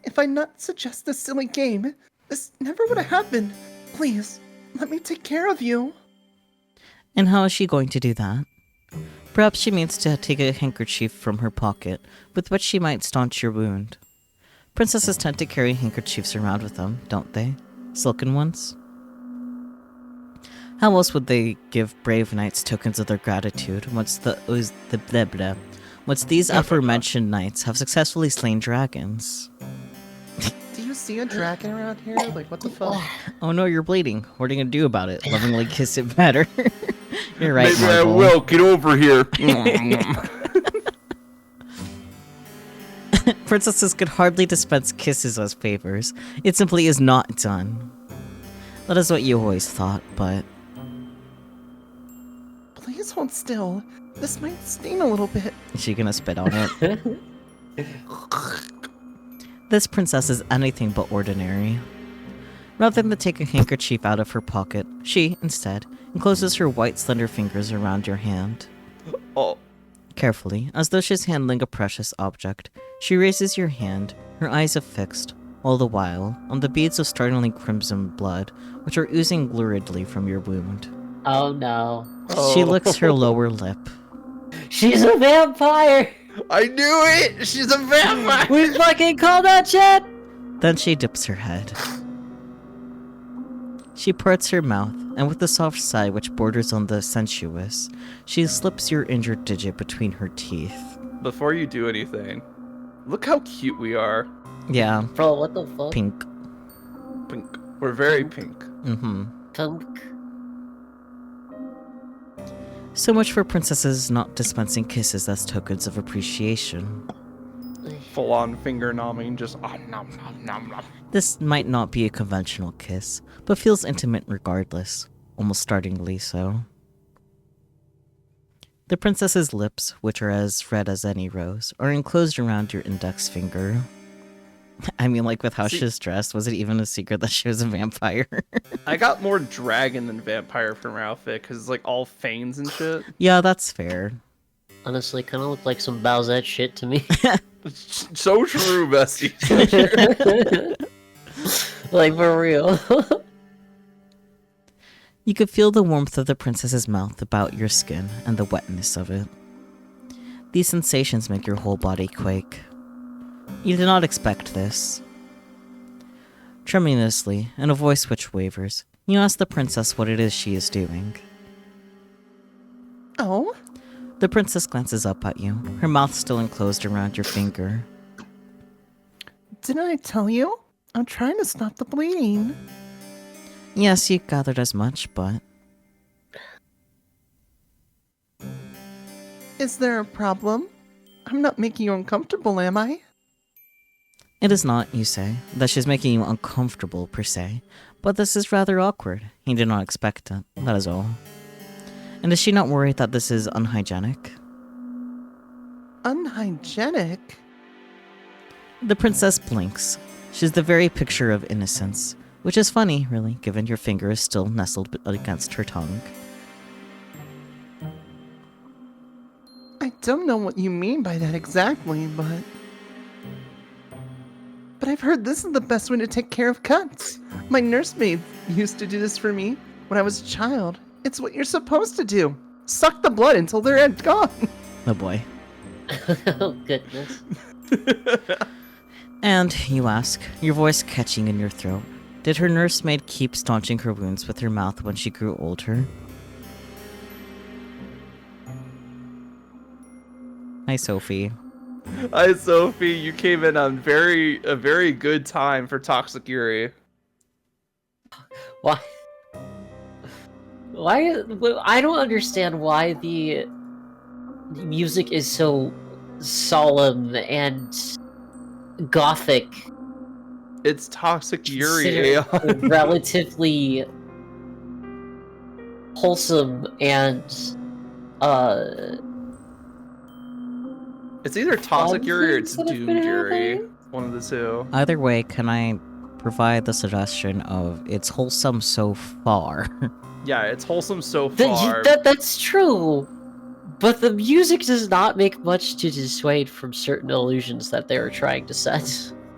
Speaker 3: If I not suggest this silly game, this never would have happened. Please, let me take care of you.
Speaker 1: And how is she going to do that? Perhaps she means to take a handkerchief from her pocket, with which she might staunch your wound. Princesses tend to carry handkerchiefs around with them, don't they? Silken ones? How else would they give brave knights tokens of their gratitude once these aforementioned knights have successfully slain dragons?
Speaker 3: Do you see a dragon around here? Like, what the fuck?
Speaker 1: Oh no, you're bleeding. What are you gonna do about it? Lovingly kiss it better. You're right,
Speaker 2: Maybe I
Speaker 1: Marvel.
Speaker 2: will. Get over here.
Speaker 1: Princesses could hardly dispense kisses as favors. It simply is not done. That is what you always thought, but...
Speaker 3: Please hold still. This might sting a little bit.
Speaker 1: Is she gonna spit on it? This princess is anything but ordinary. Rather than take a handkerchief out of her pocket, she, instead, encloses her white slender fingers around your hand.
Speaker 2: Oh.
Speaker 1: Carefully, as though she's handling a precious object, she raises your hand, her eyes affixed, all the while, on the beads of startlingly crimson blood, which are oozing luridly from your wound.
Speaker 5: Oh no.
Speaker 1: She licks her lower lip.
Speaker 5: She's a vampire!
Speaker 2: I knew it! She's a vampire!
Speaker 5: We fucking called that shit!
Speaker 1: Then she dips her head. She parts her mouth, and with a soft sigh which borders on the sensuous, she slips your injured digit between her teeth.
Speaker 2: Before you do anything, look how cute we are.
Speaker 1: Yeah,
Speaker 5: Bro, what the fuck?
Speaker 1: pink.
Speaker 2: Pink. We're very pink.
Speaker 1: Mm-hmm.
Speaker 5: Punk.
Speaker 1: So much for princesses not dispensing kisses as tokens of appreciation.
Speaker 2: Full on finger nomming, just nom nom nom nom.
Speaker 1: This might not be a conventional kiss, but feels intimate regardless, almost startlingly so. The princess's lips, which are as red as any rose, are enclosed around your index finger. I mean, like with how she's dressed, was it even a secret that she was a vampire?
Speaker 2: I got more dragon than vampire from her outfit because it's like all fangs and shit.
Speaker 1: Yeah, that's fair.
Speaker 5: Honestly, kind of looked like some Bowsette shit to me.
Speaker 2: So true, Bessie.
Speaker 5: Like, for real.
Speaker 1: You could feel the warmth of the princess's mouth about your skin and the wetness of it. These sensations make your whole body quake. You did not expect this. Tremulously, in a voice which wavers, you ask the princess what it is she is doing.
Speaker 3: Oh?
Speaker 1: The princess glances up at you, her mouth still enclosed around your finger.
Speaker 3: Didn't I tell you? I'm trying to stop the bleeding.
Speaker 1: Yes, you gathered as much, but...
Speaker 3: Is there a problem? I'm not making you uncomfortable, am I?
Speaker 1: It is not, you say, that she's making you uncomfortable per se, but this is rather awkward. He did not expect it, that is all. And is she not worried that this is unhygienic?
Speaker 3: Unhygienic?
Speaker 1: The princess blinks. She's the very picture of innocence, which is funny, really, given your finger is still nestled against her tongue.
Speaker 3: I don't know what you mean by that exactly, but I've heard this is the best way to take care of cuts. My nursemaid used to do this for me when I was a child. It's what you're supposed to do. Suck the blood until they're gone.
Speaker 1: Oh boy.
Speaker 5: Oh, goodness.
Speaker 1: And, you ask, your voice catching in your throat, did her nursemaid keep staunching her wounds with her mouth when she grew older? Hi, Sophie.
Speaker 2: Hi, Sophie. You came in on a very good time for Toxic Yuri.
Speaker 5: Why? Why? I don't understand why the music is so solemn and gothic.
Speaker 2: It's Toxic Yuri,
Speaker 5: considering
Speaker 2: Aeon.
Speaker 5: relatively wholesome and
Speaker 2: It's either Toxic
Speaker 5: fun
Speaker 2: Yuri or it's
Speaker 5: things that have
Speaker 2: Doomed
Speaker 5: been
Speaker 2: Yuri.
Speaker 5: happening?
Speaker 2: One of the two.
Speaker 1: Either way, can I provide the suggestion of it's wholesome so far?
Speaker 2: Yeah, it's wholesome so far.
Speaker 5: That's true, but the music does not make much to dissuade from certain illusions that they were trying to set.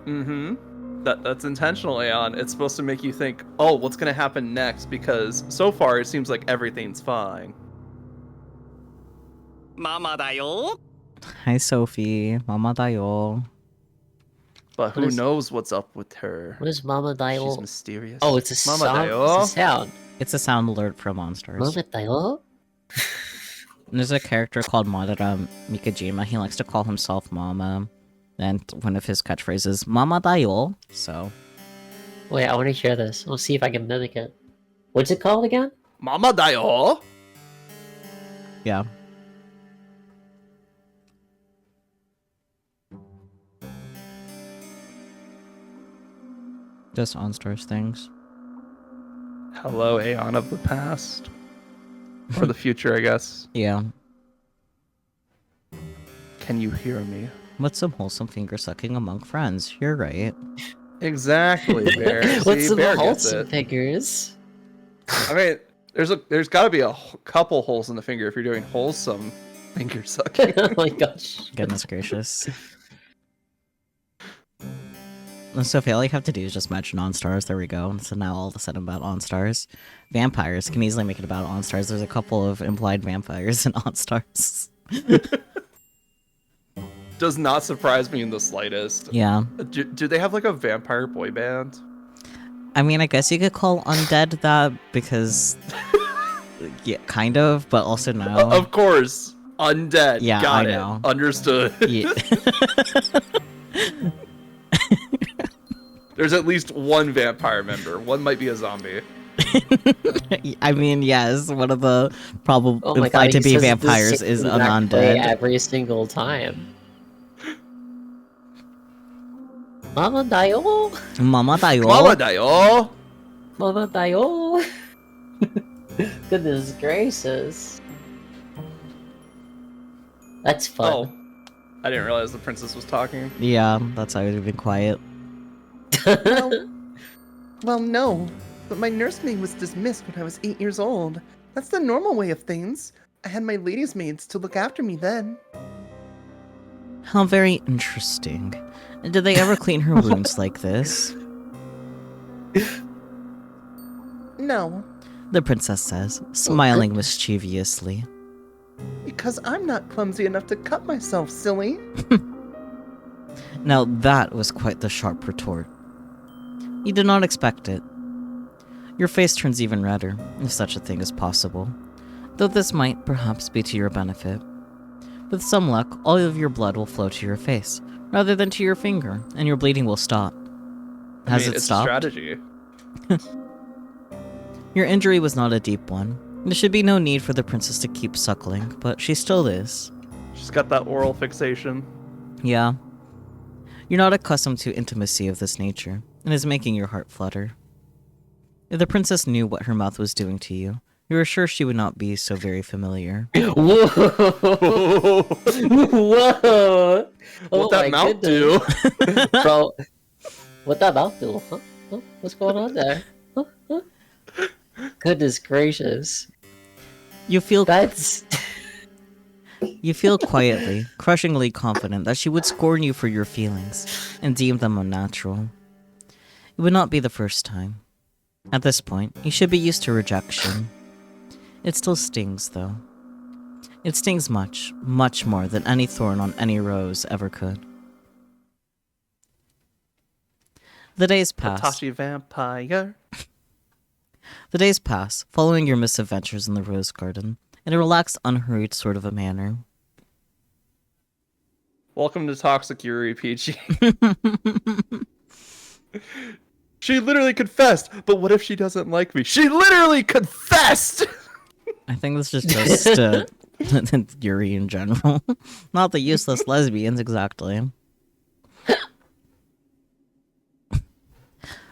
Speaker 2: Mm-hmm. That's intentional, Aeon. It's supposed to make you think, oh, what's gonna happen next? Because so far it seems like everything's fine.
Speaker 6: Mama da yo.
Speaker 1: Hi, Sophie. Mama dayo.
Speaker 2: But who
Speaker 5: What is-
Speaker 2: knows what's up with her?
Speaker 5: What is Mama
Speaker 2: She's
Speaker 5: Dial?
Speaker 2: mysterious.
Speaker 5: Oh, it's a
Speaker 2: Mama
Speaker 5: sound.
Speaker 2: Dayo.
Speaker 5: It's a sound.
Speaker 1: It's a sound alert from Monstars.
Speaker 5: Mama Dial?
Speaker 1: There's a character called Madara Mikajima. He likes to call himself Mama. And one of his catchphrases, Mama dayo. So,
Speaker 5: Wait, I want to hear this. We'll see if I can mimic it. What's it called again?
Speaker 2: Mama Dayo.
Speaker 1: yeah. Just OnStars things.
Speaker 2: Hello, Aeon of the past. For the future, I guess.
Speaker 1: Yeah.
Speaker 2: Can you hear me?
Speaker 1: What's some wholesome finger sucking among friends? You're right.
Speaker 2: Exactly, Bear.
Speaker 5: What's
Speaker 2: See,
Speaker 5: some
Speaker 2: Bear gets
Speaker 5: wholesome
Speaker 2: it.
Speaker 5: figures?
Speaker 2: I mean, there's got to be a couple holes in the finger if you're doing wholesome finger sucking.
Speaker 5: Oh my gosh.
Speaker 1: Goodness gracious. Sophie, all you have to do is just mention OnStars. There we go. So now all of a sudden about OnStars. Vampires can easily make it about OnStars. There's a couple of implied vampires in OnStars.
Speaker 2: Does not surprise me in the slightest.
Speaker 1: Yeah.
Speaker 2: Do they have like a vampire boy band?
Speaker 1: I mean, I guess you could call Undead that because... yeah, kind of, but also no.
Speaker 2: Of course. Undead.
Speaker 1: Yeah,
Speaker 2: Got
Speaker 1: I
Speaker 2: it.
Speaker 1: know.
Speaker 2: Understood.
Speaker 1: Yeah.
Speaker 2: There's at least one vampire member. One might be a zombie.
Speaker 1: I mean, yes, one of the probably
Speaker 5: Oh my
Speaker 1: implied
Speaker 5: god,
Speaker 1: to
Speaker 5: he
Speaker 1: be
Speaker 5: says the
Speaker 1: vampires
Speaker 5: same
Speaker 1: is an
Speaker 5: exact way
Speaker 1: undead.
Speaker 5: every single time. Mama Dio?
Speaker 1: Mama dayo.
Speaker 2: Mama Dayo!
Speaker 5: Mama Dio? Goodness gracious. That's fun.
Speaker 2: Oh. I didn't realize the princess was talking.
Speaker 1: Yeah, that's why we've been quiet.
Speaker 3: Well, no. But my nursemaid was dismissed when I was 8 years old. That's the normal way of things. I had my ladies' maids to look after me then.
Speaker 1: How very interesting. Did they ever clean her wounds like this?
Speaker 3: No,
Speaker 1: The princess says, smiling mischievously.
Speaker 3: because I'm not clumsy enough to cut myself, silly.
Speaker 1: Now that was quite the sharp retort. You did not expect it. Your face turns even redder, if such a thing is possible, though this might perhaps be to your benefit. With some luck, all of your blood will flow to your face, rather than to your finger, and your bleeding will stop. Has it
Speaker 2: it's
Speaker 1: stopped?
Speaker 2: strategy.
Speaker 1: Your injury was not a deep one. There should be no need for the princess to keep suckling, but she still is.
Speaker 2: She's got that oral fixation.
Speaker 1: Yeah. You're not accustomed to intimacy of this nature, and is making your heart flutter. If the princess knew what her mouth was doing to you, you are sure she would not be so very familiar.
Speaker 5: Whoa! Whoa!
Speaker 2: What that mouth do?
Speaker 5: Bro, what that mouth do? Huh? Huh? What's going on there? Huh? Huh? Goodness gracious.
Speaker 1: You feel
Speaker 5: That's...
Speaker 1: You feel quietly, crushingly confident that she would scorn you for your feelings and deem them unnatural. It would not be the first time. At this point, you should be used to rejection. It still stings, though. It stings much, much more than any thorn on any rose ever could. The days pass.
Speaker 2: Tashi vampire.
Speaker 1: The days pass, following your misadventures in the rose garden, in a relaxed, unhurried sort of a manner.
Speaker 2: Welcome to Toxic Yuri, Peachy. She literally confessed, but what if she doesn't like me? She literally confessed!
Speaker 1: I think this just goes to Yuri in general. Not the useless lesbians, exactly.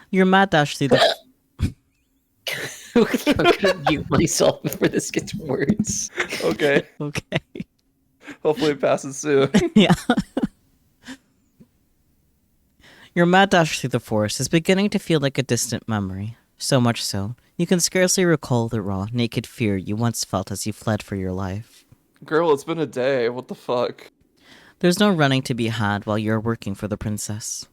Speaker 1: Your mad dash through the...
Speaker 5: I'm gonna mute myself before this gets worse.
Speaker 2: Okay,
Speaker 1: Okay.
Speaker 2: hopefully it passes soon.
Speaker 1: Yeah. Your mad dash through the forest is beginning to feel like a distant memory. So much so, you can scarcely recall the raw, naked fear you once felt as you fled for your life.
Speaker 2: Girl, it's been a day. What the fuck?
Speaker 1: There's no running to be had while you're working for the princess.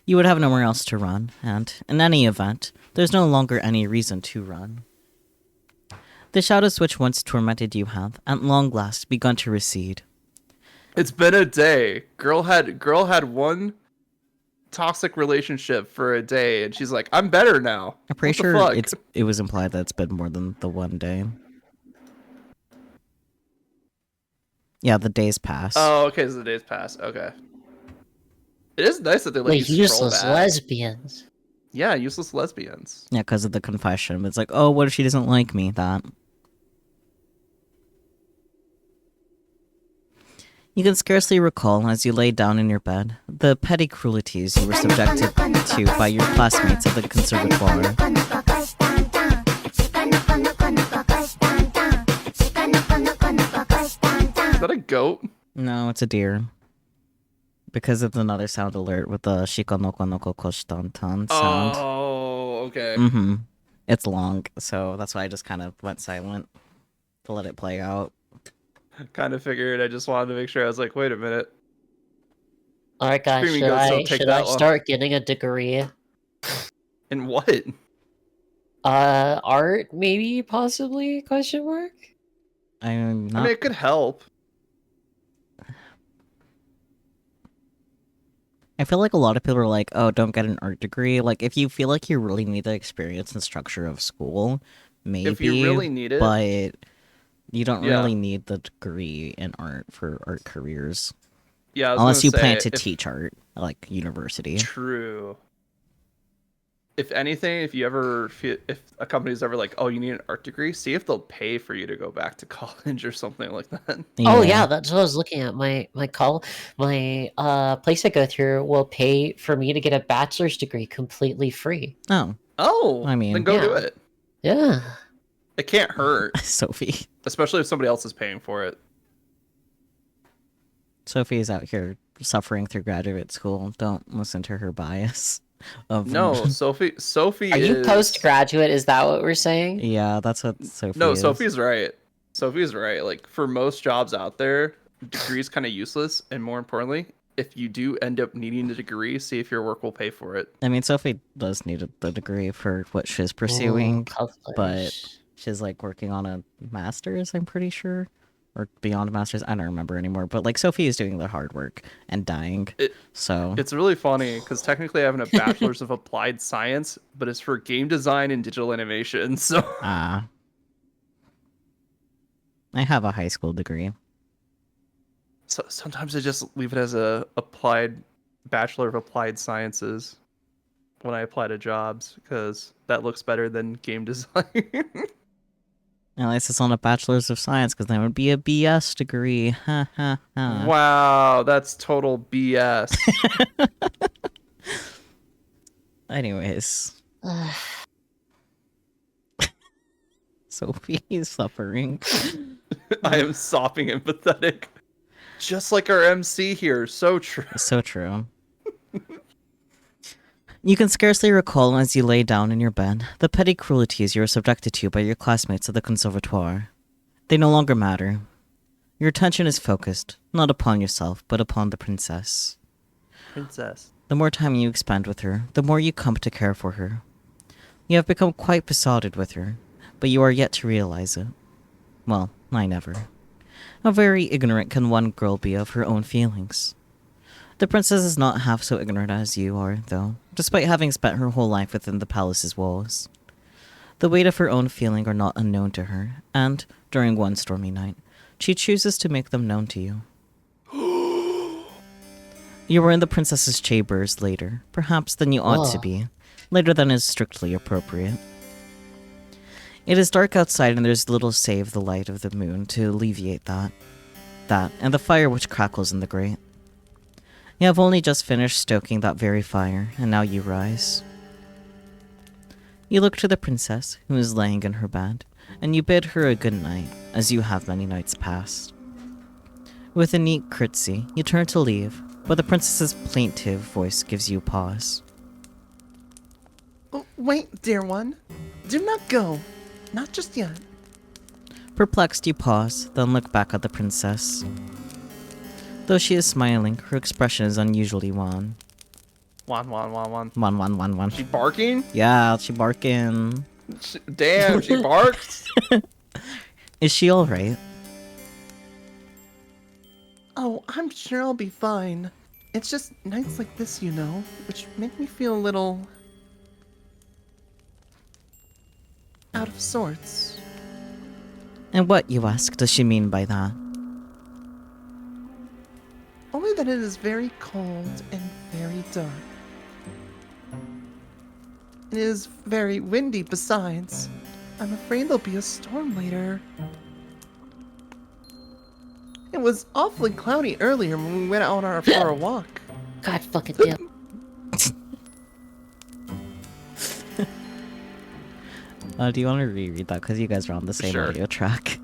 Speaker 1: You would have nowhere else to run, and, in any event, there's no longer any reason to run. The shadows which once tormented you have, at long last, begun to recede.
Speaker 2: It's been a day. Girl had one toxic relationship for a day, and she's like, I'm better now.
Speaker 1: I'm pretty
Speaker 2: What the
Speaker 1: sure
Speaker 2: fuck?
Speaker 1: it was implied that it's been more than the one day. Yeah, the days pass.
Speaker 2: Oh, okay, so the days pass. Okay. It is nice that they let
Speaker 5: Like
Speaker 2: you scroll
Speaker 5: useless
Speaker 2: back.
Speaker 5: lesbians.
Speaker 2: Yeah, useless lesbians.
Speaker 1: Yeah, because of the confession. It's like, oh, what if she doesn't like me? That. You can scarcely recall, as you lay down in your bed, the petty cruelties you were subjected to by your classmates at the conservatoire.
Speaker 2: Is that a goat?
Speaker 1: No, it's a deer. Because it's another sound alert with the shikonoko koshtantan sound.
Speaker 2: Oh, okay.
Speaker 1: Mm-hmm. It's long, so that's why I just kind of went silent to let it play out.
Speaker 2: Kind of figured. I just wanted to make sure. I was like, wait a minute.
Speaker 5: Alright guys,
Speaker 2: Screaming goats don't take
Speaker 5: should
Speaker 2: that
Speaker 5: I
Speaker 2: long.
Speaker 5: start getting a degree?
Speaker 2: In what?
Speaker 5: Art maybe, possibly, question mark?
Speaker 1: I'm
Speaker 2: I
Speaker 1: not...
Speaker 2: mean, it could help.
Speaker 1: I feel like a lot of people are like, oh, don't get an art degree. Like, if you feel like you really need the experience and structure of school, maybe.
Speaker 2: If you really need it.
Speaker 1: But you don't
Speaker 2: Yeah.
Speaker 1: really need the degree in art for art careers.
Speaker 2: Yeah, I was
Speaker 1: Unless
Speaker 2: gonna
Speaker 1: you
Speaker 2: say,
Speaker 1: plan to
Speaker 2: if-
Speaker 1: teach art, like university.
Speaker 2: True. If anything, if a company's ever like, oh, you need an art degree, see if they'll pay for you to go back to college or something like that.
Speaker 5: Oh yeah, that's what I was looking at. My place I go through will pay for me to get a bachelor's degree completely free.
Speaker 1: Oh,
Speaker 2: Oh,
Speaker 1: I mean,
Speaker 2: then go do
Speaker 5: yeah.
Speaker 2: it.
Speaker 5: Yeah.
Speaker 2: It can't hurt,
Speaker 1: Sophie.
Speaker 2: especially if somebody else is paying for it.
Speaker 1: Sophie is out here suffering through graduate school. Don't listen to her bias. Of
Speaker 2: No, Sophie. Sophie.
Speaker 5: Are you
Speaker 2: is...
Speaker 5: postgraduate? Is that what we're saying?
Speaker 1: Yeah, that's what Sophie
Speaker 2: No,
Speaker 1: is.
Speaker 2: Sophie's right. Sophie's right. Like for most jobs out there, degree is kind of useless, and more importantly, if you do end up needing the degree, see if your work will pay for it.
Speaker 1: I mean, Sophie does need the degree for what she's pursuing, but
Speaker 5: Calculus.
Speaker 1: she's like working on a master's, I'm pretty sure. Or beyond a master's, I don't remember anymore. But like Sophie is doing the hard work and dying. So
Speaker 2: It's really funny because technically I have a bachelor's of applied science, but it's for game design and digital animation. So
Speaker 1: I have a high school degree.
Speaker 2: So sometimes I just leave it as a applied bachelor of applied sciences when I apply to jobs because that looks better than game design.
Speaker 1: At least it's on a bachelor's of science, because that would be a BS degree. Ha ha ha.
Speaker 2: Wow, that's total BS.
Speaker 1: Anyways. Sophie is suffering.
Speaker 2: I am sopping and pathetic. Just like our MC here, so true.
Speaker 1: So true. You can scarcely recall as you lay down in your bed the petty cruelties you were subjected to by your classmates at the conservatoire. They no longer matter. Your attention is focused, not upon yourself, but upon the princess.
Speaker 2: Princess.
Speaker 1: The more time you expend with her, the more you come to care for her. You have become quite besotted with her, but you are yet to realize it. Well, I never. How very ignorant can one girl be of her own feelings? The princess is not half so ignorant as you are, though, despite having spent her whole life within the palace's walls. The weight of her own feeling are not unknown to her, and, during one stormy night, she chooses to make them known to you. You were in the princess's chambers later, perhaps than you ought to be, later than is strictly appropriate. It is dark outside and there's little save the light of the moon to alleviate that. That, and the fire which crackles in the grate. You have only just finished stoking that very fire, and now you rise. You look to the princess, who is laying in her bed, and you bid her a good night, as you have many nights past. With a neat curtsy, you turn to leave, but the princess's plaintive voice gives you pause.
Speaker 3: Oh, wait, dear one. Do not go. Not just yet.
Speaker 1: Perplexed, you pause, then look back at the princess. Though she is smiling, her expression is unusually wan.
Speaker 2: Wan.
Speaker 1: Wan.
Speaker 2: She barking?
Speaker 1: Yeah, she barking.
Speaker 2: Damn, she barks?
Speaker 1: Is she alright?
Speaker 3: Oh, I'm sure I'll be fine. It's just nights like this, you know, which make me feel a little out of sorts.
Speaker 1: And what, you ask, does she mean by that?
Speaker 3: Only that it is very cold and very dark. It is very windy besides. I'm afraid there'll be a storm later. It was awfully cloudy earlier when we went out for a walk.
Speaker 5: God fucking damn.
Speaker 1: Do you want to reread that? Because you guys are on the same
Speaker 2: Sure.
Speaker 1: audio track.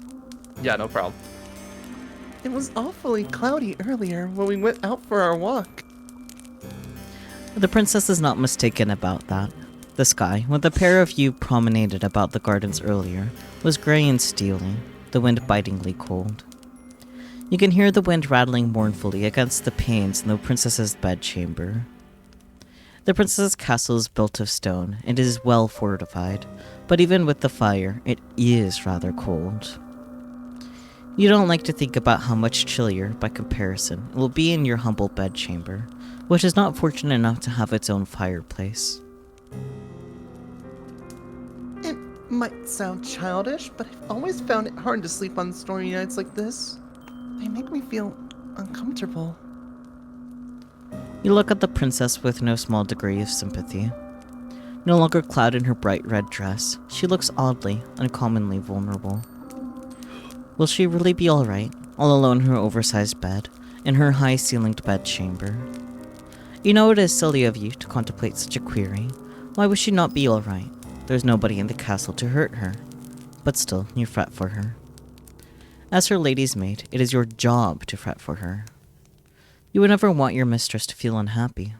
Speaker 2: Yeah, no problem.
Speaker 3: It was awfully cloudy earlier when we went out for our walk.
Speaker 1: The princess is not mistaken about that. The sky, when the pair of you promenaded about the gardens earlier, was grey and steely, the wind bitingly cold. You can hear the wind rattling mournfully against the panes in the princess's bedchamber. The princess's castle is built of stone, and is well fortified, but even with the fire, it is rather cold. You don't like to think about how much chillier, by comparison, it will be in your humble bedchamber, which is not fortunate enough to have its own fireplace.
Speaker 3: It might sound childish, but I've always found it hard to sleep on stormy nights like this. They make me feel uncomfortable.
Speaker 1: You look at the princess with no small degree of sympathy. No longer clad in her bright red dress, she looks oddly, uncommonly vulnerable. Will she really be alright, all alone in her oversized bed, in her high-ceilinged bedchamber? You know it is silly of you to contemplate such a query. Why would she not be alright? There's nobody in the castle to hurt her. But still, you fret for her. As her lady's maid, it is your job to fret for her. You would never want your mistress to feel unhappy.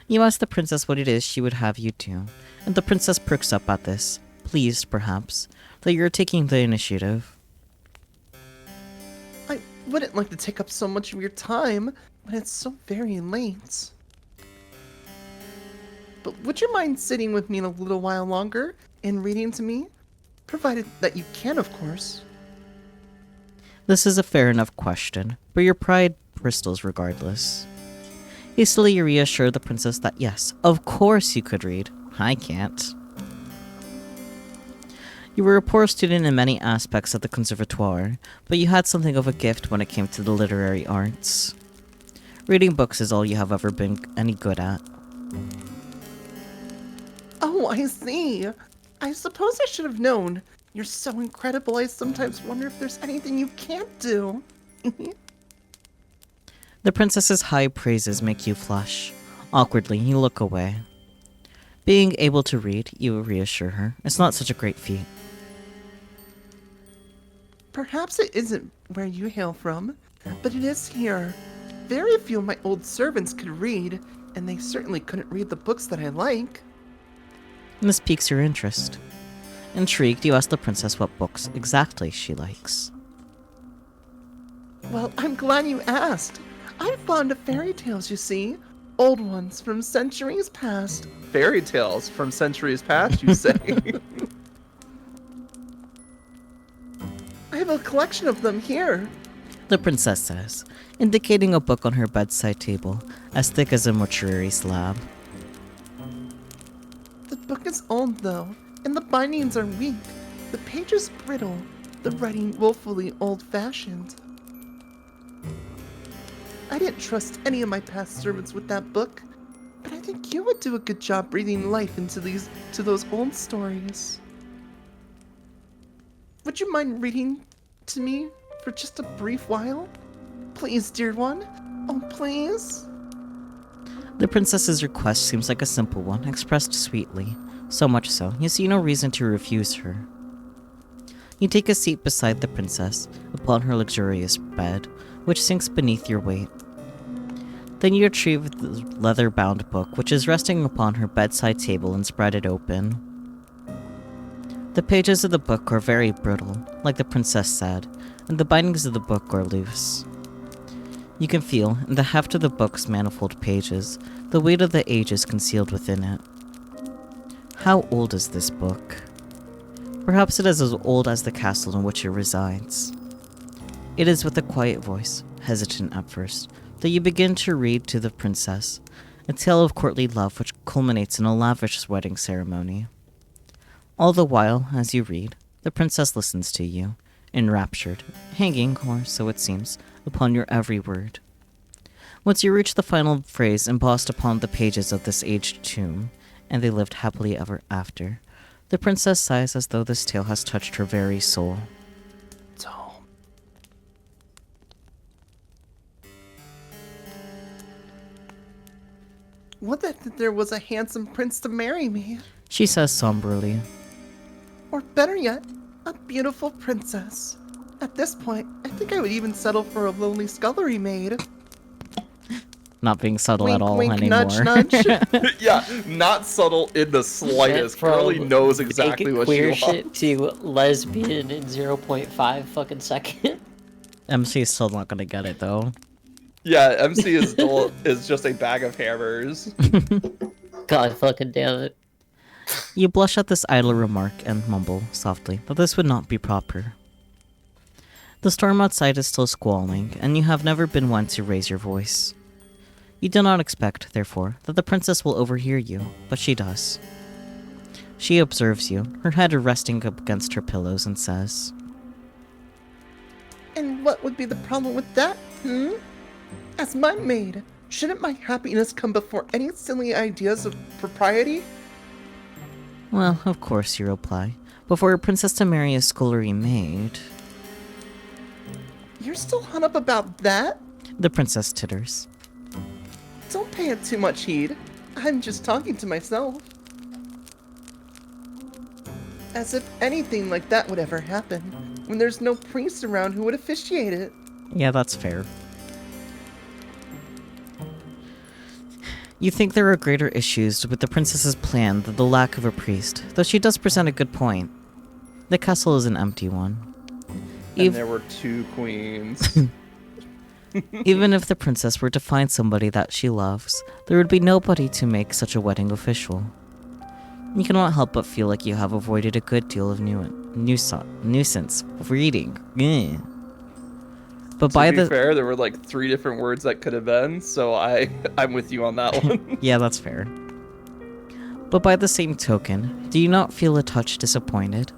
Speaker 1: You ask the princess what it is she would have you do, and the princess perks up at this, pleased, perhaps, that you're taking the initiative.
Speaker 3: wouldn't like to take up so much of your time when it's so very late. But would you mind sitting with me a little while longer and reading to me? Provided that you can, of course.
Speaker 1: This is a fair enough question, but your pride bristles regardless. Hastily, you reassure the princess that yes, of course you could read. I can't. You were a poor student in many aspects of the conservatoire, but you had something of a gift when it came to the literary arts. Reading books is all you have ever been any good at.
Speaker 3: Oh, I see. I suppose I should have known. You're so incredible, I sometimes wonder if there's anything you can't do.
Speaker 1: The princess's high praises make you flush. Awkwardly, you look away. Being able to read, you reassure her, it's not such a great feat.
Speaker 3: Perhaps it isn't where you hail from, but it is here. Very few of my old servants could read, and they certainly couldn't read the books that I like.
Speaker 1: This piques your interest. Intrigued, you ask the princess what books exactly she likes.
Speaker 3: Well, I'm glad you asked. I'm fond of fairy tales, you see. Old ones from centuries past.
Speaker 2: Fairy tales from centuries past, you say?
Speaker 3: I have a collection of them here.
Speaker 1: The princess says, indicating a book on her bedside table, as thick as a mortuary slab.
Speaker 3: The book is old, though, and the bindings are weak. The pages brittle, the writing woefully old-fashioned. I didn't trust any of my past servants with that book, but I think you would do a good job breathing life into those old stories. Would you mind reading to me for just a brief while? Please, dear one. Oh, please.
Speaker 1: The princess's request seems like a simple one, expressed sweetly. So much so, you see no reason to refuse her. You take a seat beside the princess, upon her luxurious bed, which sinks beneath your weight. Then you retrieve the leather-bound book, which is resting upon her bedside table, and spread it open. The pages of the book are very brittle, like the princess said, and the bindings of the book are loose. You can feel, in the heft of the book's manifold pages, the weight of the ages concealed within it. How old is this book? Perhaps it is as old as the castle in which it resides. It is with a quiet voice, hesitant at first, that you begin to read to the princess, a tale of courtly love which culminates in a lavish wedding ceremony. All the while, as you read, the princess listens to you, enraptured, hanging, or so it seems, upon your every word. Once you reach the final phrase embossed upon the pages of this aged tomb, and they lived happily ever after, the princess sighs as though this tale has touched her very soul.
Speaker 3: Tom. What if there was a handsome prince to marry me?
Speaker 1: She says somberly.
Speaker 3: Or better yet, a beautiful princess. At this point, I think I would even settle for a lonely scullery maid.
Speaker 1: Not being subtle
Speaker 3: Wink,
Speaker 1: at all
Speaker 3: wink,
Speaker 1: anymore.
Speaker 3: nudge, nudge.
Speaker 2: Yeah, not subtle in the slightest. Curly knows exactly what she
Speaker 5: queer
Speaker 2: wants.
Speaker 5: shit to lesbian in 0.5 fucking second.
Speaker 1: MC is still not gonna get it though.
Speaker 2: Yeah, MC is just a bag of hammers.
Speaker 5: God fucking damn it.
Speaker 1: You blush at this idle remark and mumble softly that this would not be proper. The storm outside is still squalling, and you have never been one to raise your voice. You do not expect, therefore, that the princess will overhear you, but she does. She observes you, her head resting up against her pillows, and says,
Speaker 3: And what would be the problem with that, As my maid, shouldn't my happiness come before any silly ideas of propriety?
Speaker 1: Well, of course, you reply. But for a princess to marry a scullery maid...
Speaker 3: You're still hung up about that?
Speaker 1: The princess titters.
Speaker 3: Don't pay it too much heed. I'm just talking to myself. As if anything like that would ever happen, when there's no priest around who would officiate it.
Speaker 1: Yeah, that's fair. You think there are greater issues with the princess's plan than the lack of a priest, though she does present a good point. The castle is an empty one.
Speaker 2: And there were 2 queens.
Speaker 1: Even if the princess were to find somebody that she loves, there would be nobody to make such a wedding official. You cannot help but feel like you have avoided a good deal of nuisance of reading. Ugh. But
Speaker 2: To
Speaker 1: by
Speaker 2: be
Speaker 1: the
Speaker 2: fair, there were like 3 different words that could have been, so I'm with you on that one.
Speaker 1: yeah, that's fair. But by the same token, do you not feel a touch disappointed?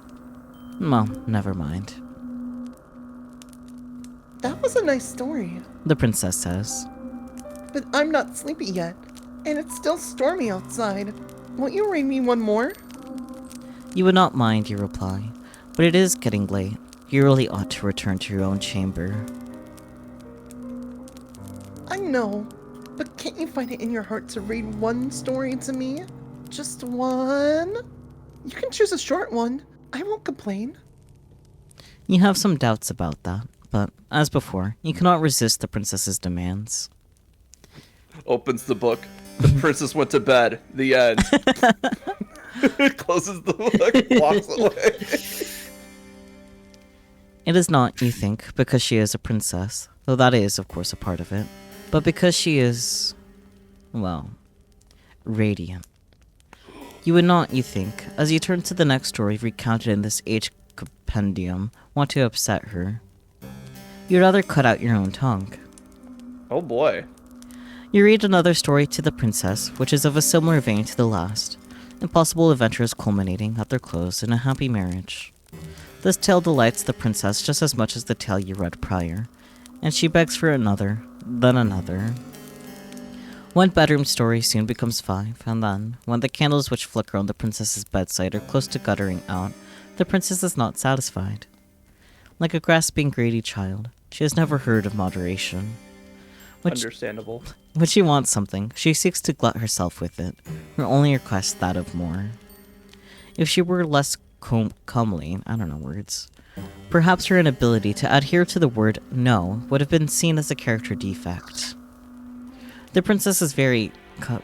Speaker 1: Well, never mind.
Speaker 3: That was a nice story,
Speaker 1: The princess says.
Speaker 3: but I'm not sleepy yet, and it's still stormy outside. Won't you read me one more?
Speaker 1: You would not mind, you reply, but it is getting late. You really ought to return to your own chamber.
Speaker 3: I know, but can't you find it in your heart to read one story to me? Just one? You can choose a short one. I won't complain.
Speaker 1: You have some doubts about that, but as before, you cannot resist the princess's demands.
Speaker 2: Opens the book. The princess went to bed. The end. Closes the book, walks away.
Speaker 1: It is not, you think, because she is a princess, though that is, of course, a part of it, but because she is, well, radiant. You would not, you think, as you turn to the next story recounted in this age compendium, want to upset her. You'd rather cut out your own tongue.
Speaker 2: Oh boy.
Speaker 1: You read another story to the princess, which is of a similar vein to the last, impossible adventures culminating at their close in a happy marriage. This tale delights the princess just as much as the tale you read prior, and she begs for another, then another. One bedroom story soon becomes 5, and then, when the candles which flicker on the princess's bedside are close to guttering out, the princess is not satisfied. Like a grasping, greedy child, she has never heard of moderation.
Speaker 2: Understandable.
Speaker 1: When she wants something, she seeks to glut herself with it, her only request that of more. If she were less comely, perhaps her inability to adhere to the word no would have been seen as a character defect. The princess is very...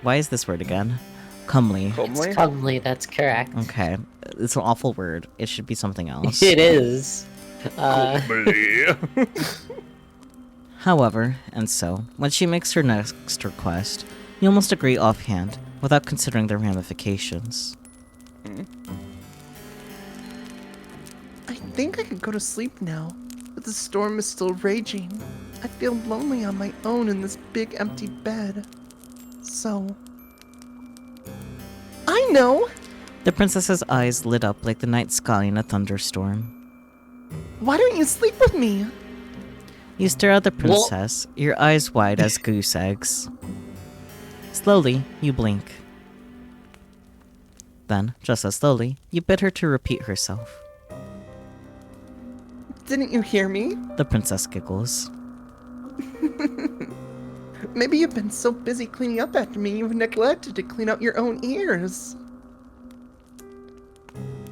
Speaker 1: why is this word again? Comely.
Speaker 2: Comely?
Speaker 5: It's comely, that's correct.
Speaker 1: Okay, it's an awful word. It should be something else.
Speaker 5: It is.
Speaker 2: Comely.
Speaker 1: However, and so, when she makes her next request, you almost agree offhand, without considering the ramifications.
Speaker 3: I think I could go to sleep now, but the storm is still raging. I feel lonely on my own in this big empty bed. So... I know!
Speaker 1: The princess's eyes lit up like the night sky in a thunderstorm.
Speaker 3: Why don't you sleep with me?
Speaker 1: You stare at the princess, your eyes wide as goose eggs. Slowly, you blink. Then, just as slowly, you bid her to repeat herself.
Speaker 3: Didn't you hear me?
Speaker 1: The princess giggles.
Speaker 3: Maybe you've been so busy cleaning up after me you've neglected to clean out your own ears.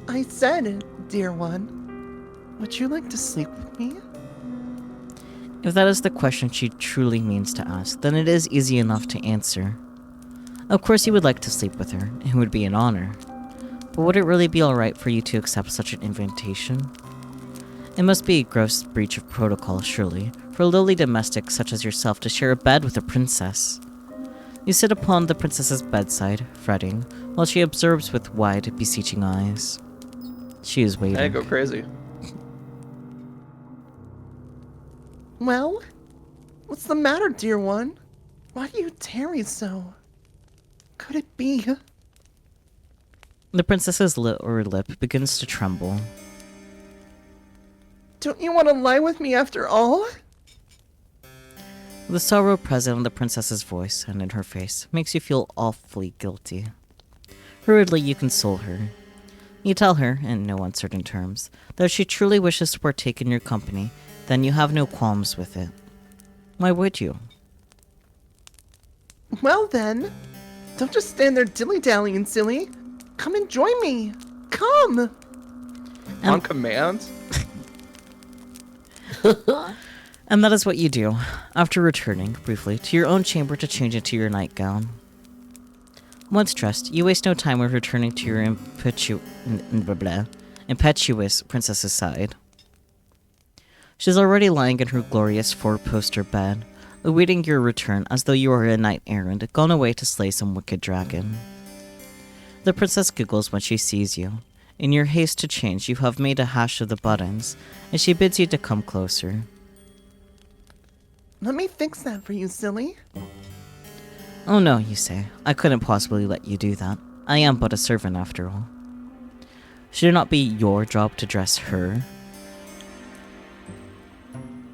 Speaker 3: I said, dear one, would you like to sleep with me?
Speaker 1: If that is the question she truly means to ask, then it is easy enough to answer. Of course you would like to sleep with her, it would be an honor. But would it really be alright for you to accept such an invitation? It must be a gross breach of protocol, surely, for a lowly domestic such as yourself to share a bed with a princess. You sit upon the princess's bedside, fretting, while she observes with wide, beseeching eyes. She is waiting.
Speaker 2: Hey, go crazy.
Speaker 3: Well, what's the matter, dear one? Why do you tarry so? Could it be?
Speaker 1: The princess's lower lip begins to tremble.
Speaker 3: Don't you want to lie with me after all?
Speaker 1: The sorrow present in the princess's voice and in her face makes you feel awfully guilty. Hurriedly, you console her. You tell her, in no uncertain terms, that if she truly wishes to partake in your company, then you have no qualms with it. Why would you?
Speaker 3: Well then, don't just stand there dilly-dallying, silly. Come and join me. Come.
Speaker 2: On command?
Speaker 1: And that is what you do, after returning, briefly, to your own chamber to change into your nightgown. Once dressed, you waste no time when returning to your impetuous princess's side. She's already lying in her glorious four-poster bed, awaiting your return as though you are a knight errant gone away to slay some wicked dragon. The princess giggles when she sees you. In your haste to change, you have made a hash of the buttons, and she bids you to come closer.
Speaker 3: Let me fix that for you, silly.
Speaker 1: Oh no, you say. I couldn't possibly let you do that. I am but a servant after all. Should it not be your job to dress her?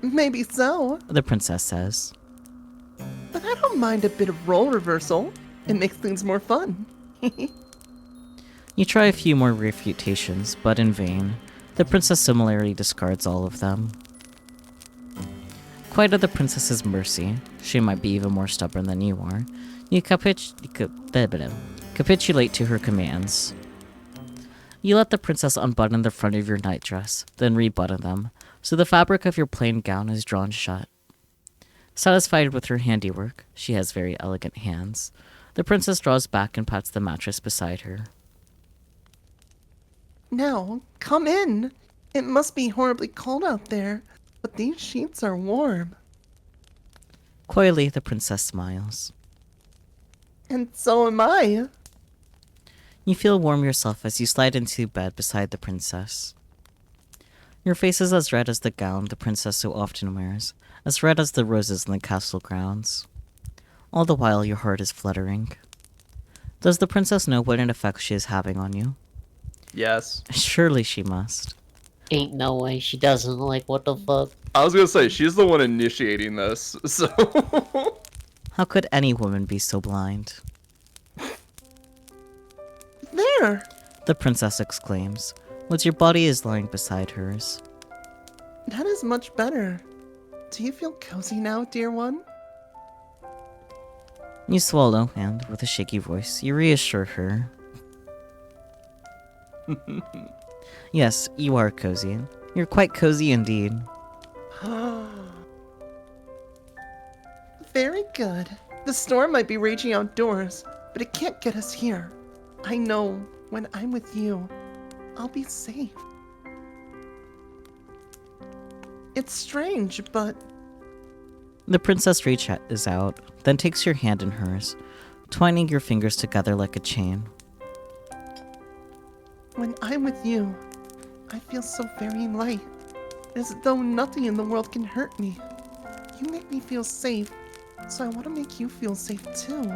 Speaker 3: Maybe so,
Speaker 1: The princess says.
Speaker 3: but I don't mind a bit of role reversal. It makes things more fun.
Speaker 1: You try a few more refutations, but in vain. The princess similarly discards all of them. Quite at the princess's mercy, she might be even more stubborn than you are, you capitulate to her commands. You let the princess unbutton the front of your nightdress, then rebutton them, so the fabric of your plain gown is drawn shut. Satisfied with her handiwork, she has very elegant hands, the princess draws back and pats the mattress beside her.
Speaker 3: Now, come in. It must be horribly cold out there, but these sheets are warm.
Speaker 1: Coyly, the princess smiles.
Speaker 3: And so am I.
Speaker 1: You feel warm yourself as you slide into bed beside the princess. Your face is as red as the gown the princess so often wears, as red as the roses in the castle grounds. All the while your heart is fluttering. Does the princess know what an effect she is having on you?
Speaker 2: Yes.
Speaker 1: Surely she must.
Speaker 5: Ain't no way she doesn't. Like, what the fuck?
Speaker 2: I was gonna say, she's the one initiating this, so...
Speaker 1: How could any woman be so blind?
Speaker 3: There!
Speaker 1: The princess exclaims, once your body is lying beside hers.
Speaker 3: That is much better. Do you feel cozy now, dear one?
Speaker 1: You swallow, and, with a shaky voice, you reassure her. Yes, you are cozy. You're quite cozy indeed.
Speaker 3: Very good. The storm might be raging outdoors, but it can't get us here. I know when I'm with you, I'll be safe. It's strange, but
Speaker 1: The princess reaches out, then takes your hand in hers, twining your fingers together like a chain.
Speaker 3: when I'm with you, I feel so very light, as though nothing in the world can hurt me. You make me feel safe, so I want to make you feel safe too.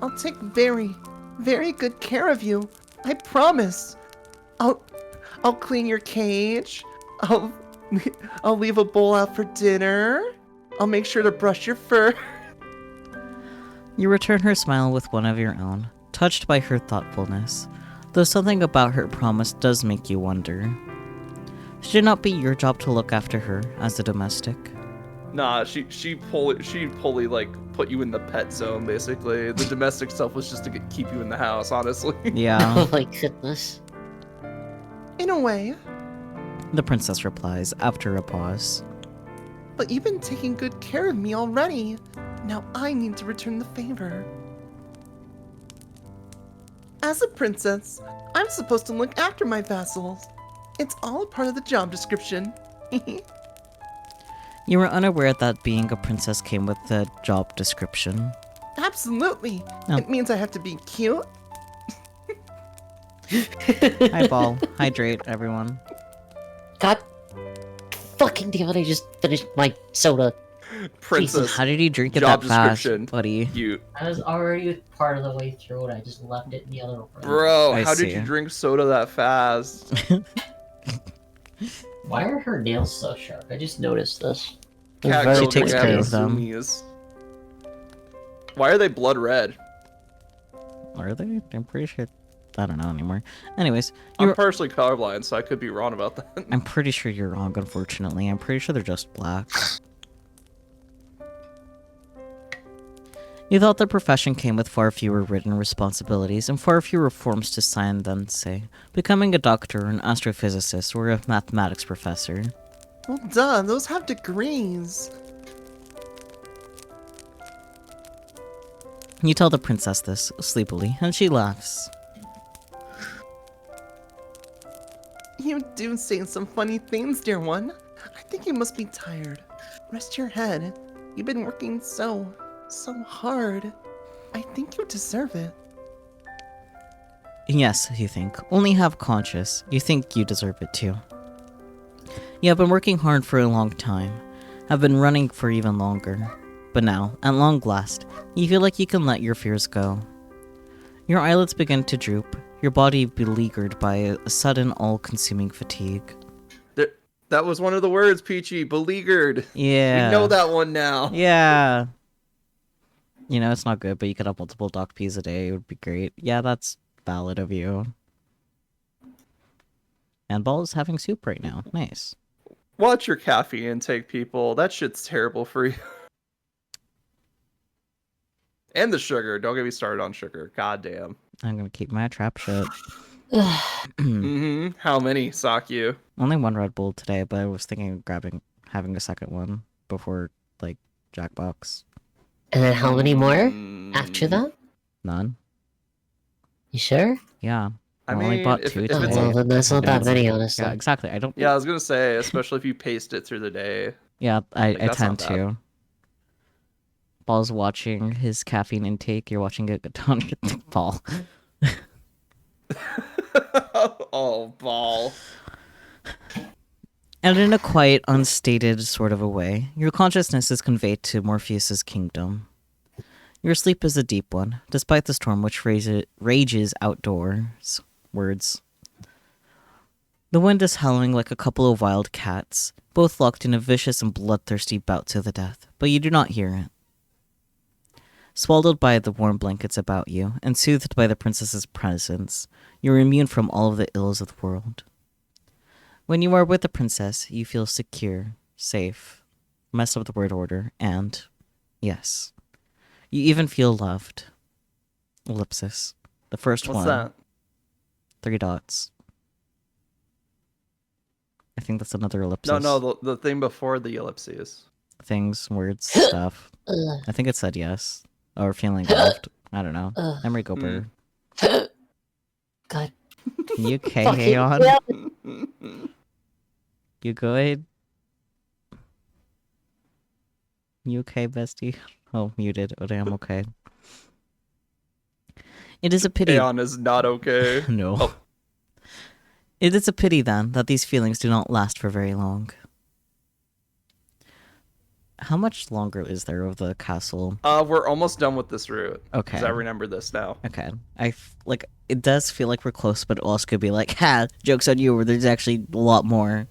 Speaker 3: I'll take very, very good care of you. I promise. I'll clean your cage. I'll leave a bowl out for dinner. I'll make sure to brush your fur.
Speaker 1: You return her smile with one of your own, touched by her thoughtfulness, though something about her promise does make you wonder. Should it not be your job to look after her as a domestic?
Speaker 2: Nah, she fully like put you in the pet zone basically. The domestic stuff was just to keep you in the house, honestly.
Speaker 1: Yeah,
Speaker 5: Oh my goodness.
Speaker 3: In a way,
Speaker 1: the princess replies after a pause.
Speaker 3: but you've been taking good care of me already. Now I need to return the favor. As a princess, I'm supposed to look after my vassals. It's all a part of the job description.
Speaker 1: You were unaware that being a princess came with the job description.
Speaker 3: Absolutely.
Speaker 1: Oh.
Speaker 3: It means I have to be cute.
Speaker 1: Highball, hydrate, everyone.
Speaker 5: God fucking damn it, I just finished my soda.
Speaker 2: Princess.
Speaker 1: How did you drink it
Speaker 2: Job
Speaker 1: that fast,
Speaker 2: description.
Speaker 1: buddy?
Speaker 2: You,
Speaker 5: I was already part of the way through it, I just left it in the other room.
Speaker 2: bro,
Speaker 1: I
Speaker 2: how did
Speaker 1: see.
Speaker 2: you drink soda that fast?
Speaker 5: Why are her nails so sharp? I just noticed this.
Speaker 2: Cat
Speaker 1: She
Speaker 2: girls
Speaker 1: takes
Speaker 2: like
Speaker 1: care
Speaker 2: having
Speaker 1: of them.
Speaker 2: zoomies. Why are they blood red?
Speaker 1: Are they? I'm pretty sure. I don't know anymore. Anyways,
Speaker 2: I'm
Speaker 1: you're,
Speaker 2: partially colorblind, so I could be wrong about that.
Speaker 1: I'm pretty sure you're wrong, unfortunately. I'm pretty sure they're just black. You thought the profession came with far fewer written responsibilities and far fewer forms to sign than, say, becoming a doctor, an astrophysicist, or a mathematics professor.
Speaker 3: Well, duh, those have degrees.
Speaker 1: You tell the princess this, sleepily, and she laughs.
Speaker 3: You do say some funny things, dear one. I think you must be tired. Rest your head. You've been working so hard. I think you deserve it.
Speaker 1: Yes, you think. Only have conscious. You think you deserve it too. You have been working hard for a long time. Have been running for even longer. But now, at long last, you feel like you can let your fears go. Your eyelids begin to droop, your body beleaguered by a sudden all-consuming fatigue.
Speaker 2: That was one of the words, Peachy. Beleaguered.
Speaker 1: Yeah.
Speaker 2: We know that one now.
Speaker 1: Yeah. You know, it's not good, but you could have multiple doc Ps a day. It would be great. Yeah, that's valid of you. And Ball is having soup right now. Nice.
Speaker 2: Watch your caffeine intake, people. That shit's terrible for you. And the sugar. Don't get me started on sugar. God damn.
Speaker 1: I'm gonna keep my trap shut.
Speaker 2: How many sock you?
Speaker 1: Only one Red Bull today, but I was thinking of having a second one before, like, Jackbox.
Speaker 5: And then how many more after that?
Speaker 1: None?
Speaker 5: You sure?
Speaker 1: Yeah.
Speaker 2: I
Speaker 1: only
Speaker 2: mean,
Speaker 1: bought
Speaker 2: if-
Speaker 1: two
Speaker 2: if
Speaker 1: today.
Speaker 2: it's
Speaker 5: Well, then that's not that many, honestly.
Speaker 1: Yeah, exactly. I don't.
Speaker 2: Yeah, I was gonna say, especially if you paste it through the day.
Speaker 1: Yeah, I
Speaker 2: that's
Speaker 1: tend
Speaker 2: not bad.
Speaker 1: to. Paul's watching his caffeine intake. You're watching it go down. Paul.
Speaker 2: Oh, Ball.
Speaker 1: And in a quiet, unstated sort of a way, your consciousness is conveyed to Morpheus's kingdom. Your sleep is a deep one, despite the storm which rages outdoors. Words. The wind is howling like a couple of wild cats, both locked in a vicious and bloodthirsty bout to the death, but you do not hear it. Swallowed by the warm blankets about you, and soothed by the princess's presence, you are immune from all of the ills of the world. When you are with the princess, you feel secure, safe, mess up the word order, and, yes, you even feel loved. Ellipsis. The first
Speaker 2: What's
Speaker 1: one.
Speaker 2: that?
Speaker 1: 3 dots. I think that's another ellipsis.
Speaker 2: No, the thing before the ellipses.
Speaker 1: Things, words, stuff.
Speaker 5: Ugh.
Speaker 1: I think it said yes. Or feeling loved. I don't know.
Speaker 5: Ugh.
Speaker 1: Memory go blur.
Speaker 5: God.
Speaker 1: You okay,
Speaker 5: Fucking
Speaker 1: Aeon?
Speaker 5: hell.
Speaker 1: You good? You okay, bestie? Oh, muted. Oh, damn, okay. It is a pity.
Speaker 2: Aeon is not okay.
Speaker 1: No.
Speaker 2: Oh.
Speaker 1: It is a pity, then, that these feelings do not last for very long. How much longer is there of the castle?
Speaker 2: We're almost done with this route.
Speaker 1: Okay.
Speaker 2: Because I remember this now.
Speaker 1: Okay. Like, it does feel like we're close, but it also could be like, ha, joke's on you, where there's actually a lot more.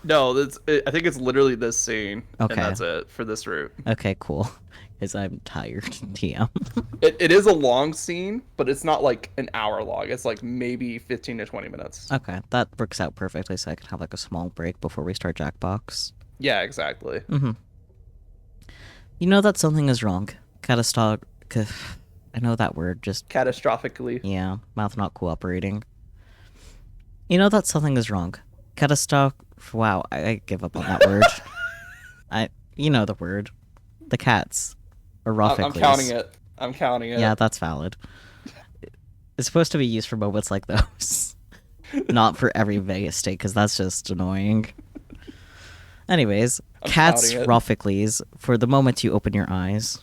Speaker 2: No, I think it's literally this scene.
Speaker 1: Okay.
Speaker 2: And that's it for this route.
Speaker 1: Okay, cool. Because I'm tired, TM.
Speaker 2: It is a long scene, but it's not like an hour long. It's like maybe 15 to 20 minutes.
Speaker 1: Okay, that works out perfectly, so I can have like a small break before we start Jackbox.
Speaker 2: Yeah, exactly.
Speaker 1: Mm-hmm. You know that something is wrong. Catastrophic. I know that word, just,
Speaker 2: Catastrophically.
Speaker 1: yeah, mouth not cooperating. You know that something is wrong. Catastrophic. Wow, I give up on that word. You know the word. The cats. Or
Speaker 2: I'm counting it. I'm counting it.
Speaker 1: Yeah, that's valid. It's supposed to be used for moments like those. Not for every Vegas state, because that's just annoying. Anyways,
Speaker 2: I'm
Speaker 1: cats
Speaker 2: counting it.
Speaker 1: Rophicles, for the moment you open your eyes.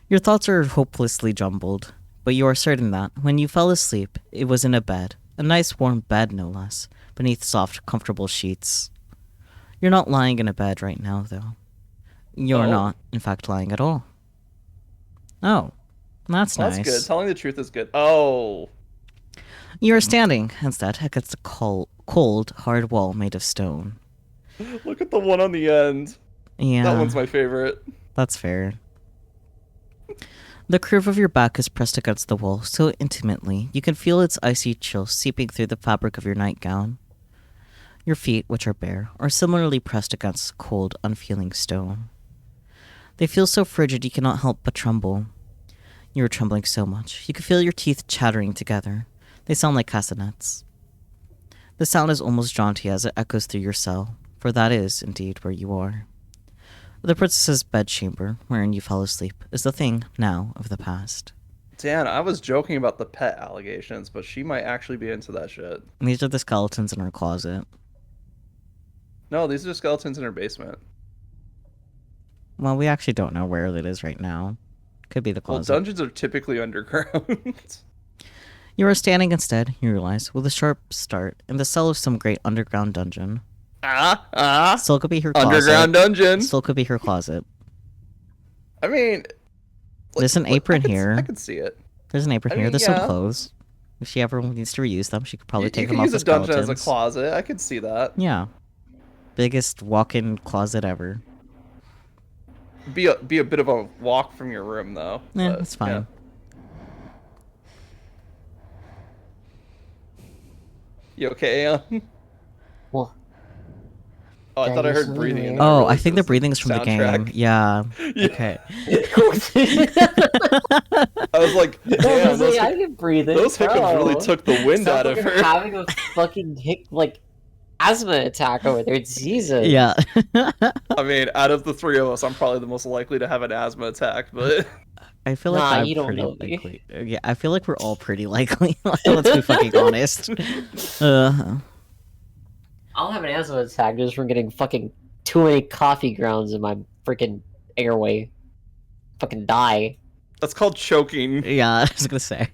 Speaker 1: Your thoughts are hopelessly jumbled, but you are certain that, when you fell asleep, it was in a bed, a nice warm bed no less, beneath soft, comfortable sheets. You're not lying in a bed right now, though. You're
Speaker 2: Oh.
Speaker 1: not, in fact, lying at all. Oh, that's
Speaker 2: Well,
Speaker 1: nice.
Speaker 2: that's good. Telling the truth is good. Oh.
Speaker 1: You are standing, instead, against a cold, hard wall made of stone.
Speaker 2: Look at the one on the end.
Speaker 1: Yeah,
Speaker 2: That one's my favorite.
Speaker 1: that's fair. The curve of your back is pressed against the wall so intimately you can feel its icy chill seeping through the fabric of your nightgown. Your feet, which are bare, are similarly pressed against cold, unfeeling stone. They feel so frigid you cannot help but tremble. You are trembling so much, you can feel your teeth chattering together. They sound like castanets. The sound is almost jaunty as it echoes through your cell, for that is, indeed, where you are. The princess's bedchamber, wherein you fell asleep, is the thing, now, of the past.
Speaker 2: Dan, I was joking about the pet allegations, but she might actually be into that shit.
Speaker 1: These are the skeletons in her closet.
Speaker 2: No, these are skeletons in her basement.
Speaker 1: Well, we actually don't know where it is right now. Could be the
Speaker 2: Well,
Speaker 1: closet.
Speaker 2: dungeons are typically underground.
Speaker 1: You are standing instead, you realize, with a sharp start in the cell of some great underground dungeon. Still could be her closet.
Speaker 2: Underground dungeon.
Speaker 1: Still could be her closet.
Speaker 2: I mean,
Speaker 1: There's an apron
Speaker 2: I
Speaker 1: here.
Speaker 2: could see it.
Speaker 1: There's an apron
Speaker 2: I
Speaker 1: here.
Speaker 2: mean,
Speaker 1: There's some
Speaker 2: yeah.
Speaker 1: clothes. If she ever needs to reuse them, she could probably
Speaker 2: You
Speaker 1: take
Speaker 2: could
Speaker 1: them off
Speaker 2: use
Speaker 1: the
Speaker 2: a dungeon as a
Speaker 1: skeletons.
Speaker 2: closet. I could see that.
Speaker 1: Yeah. Biggest walk-in closet ever.
Speaker 2: Be a bit of a walk from your room though.
Speaker 1: Yeah,
Speaker 2: but,
Speaker 1: that's fine.
Speaker 2: You okay, Aeon?
Speaker 5: Well,
Speaker 2: Oh, I
Speaker 5: Did I
Speaker 2: thought I
Speaker 5: do
Speaker 2: heard
Speaker 5: something
Speaker 2: breathing.
Speaker 5: weird?
Speaker 2: and I
Speaker 1: Oh, I
Speaker 2: realized
Speaker 1: think
Speaker 2: it
Speaker 1: the
Speaker 2: was
Speaker 1: breathing's from the game.
Speaker 2: soundtrack.
Speaker 1: Yeah.
Speaker 2: Yeah.
Speaker 1: Okay.
Speaker 2: I was like, damn, those,
Speaker 5: I can breathe it.
Speaker 2: those hiccups really
Speaker 5: bro.
Speaker 2: took the wind
Speaker 5: Sounds
Speaker 2: out of
Speaker 5: like
Speaker 2: her.
Speaker 5: you're having a fucking asthma attack over there. Jesus.
Speaker 1: Yeah.
Speaker 2: I mean, out of the three of us, I'm probably the most likely to have an asthma attack, but
Speaker 1: I feel like
Speaker 5: Nah,
Speaker 1: I'm
Speaker 5: you don't
Speaker 1: pretty
Speaker 5: know me.
Speaker 1: likely. Yeah, I feel like we're all pretty likely. Let's be fucking honest.
Speaker 5: I'll have an asthma attack just from getting fucking too many coffee grounds in my freaking airway. Fucking die.
Speaker 2: that's called choking.
Speaker 1: Yeah, I was gonna say.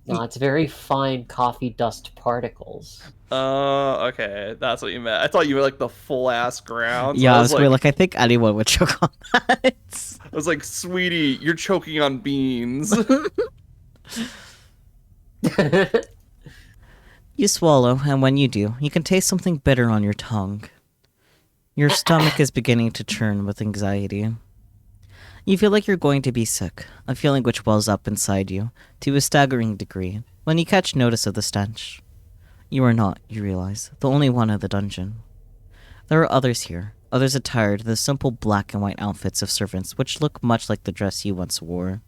Speaker 5: No, it's very fine coffee dust particles.
Speaker 2: Okay, that's what you meant. I thought you were like the full ass ground.
Speaker 1: Yeah, I was
Speaker 2: like,
Speaker 1: gonna be like, I think anyone would choke on that.
Speaker 2: I was like, sweetie, you're choking on beans.
Speaker 1: You swallow, and when you do, you can taste something bitter on your tongue. Your stomach is beginning to churn with anxiety. You feel like you're going to be sick, a feeling which wells up inside you to a staggering degree when you catch notice of the stench. You are not, you realize, the only one in the dungeon. There are others here, others attired in the simple black and white outfits of servants which look much like the dress you once wore.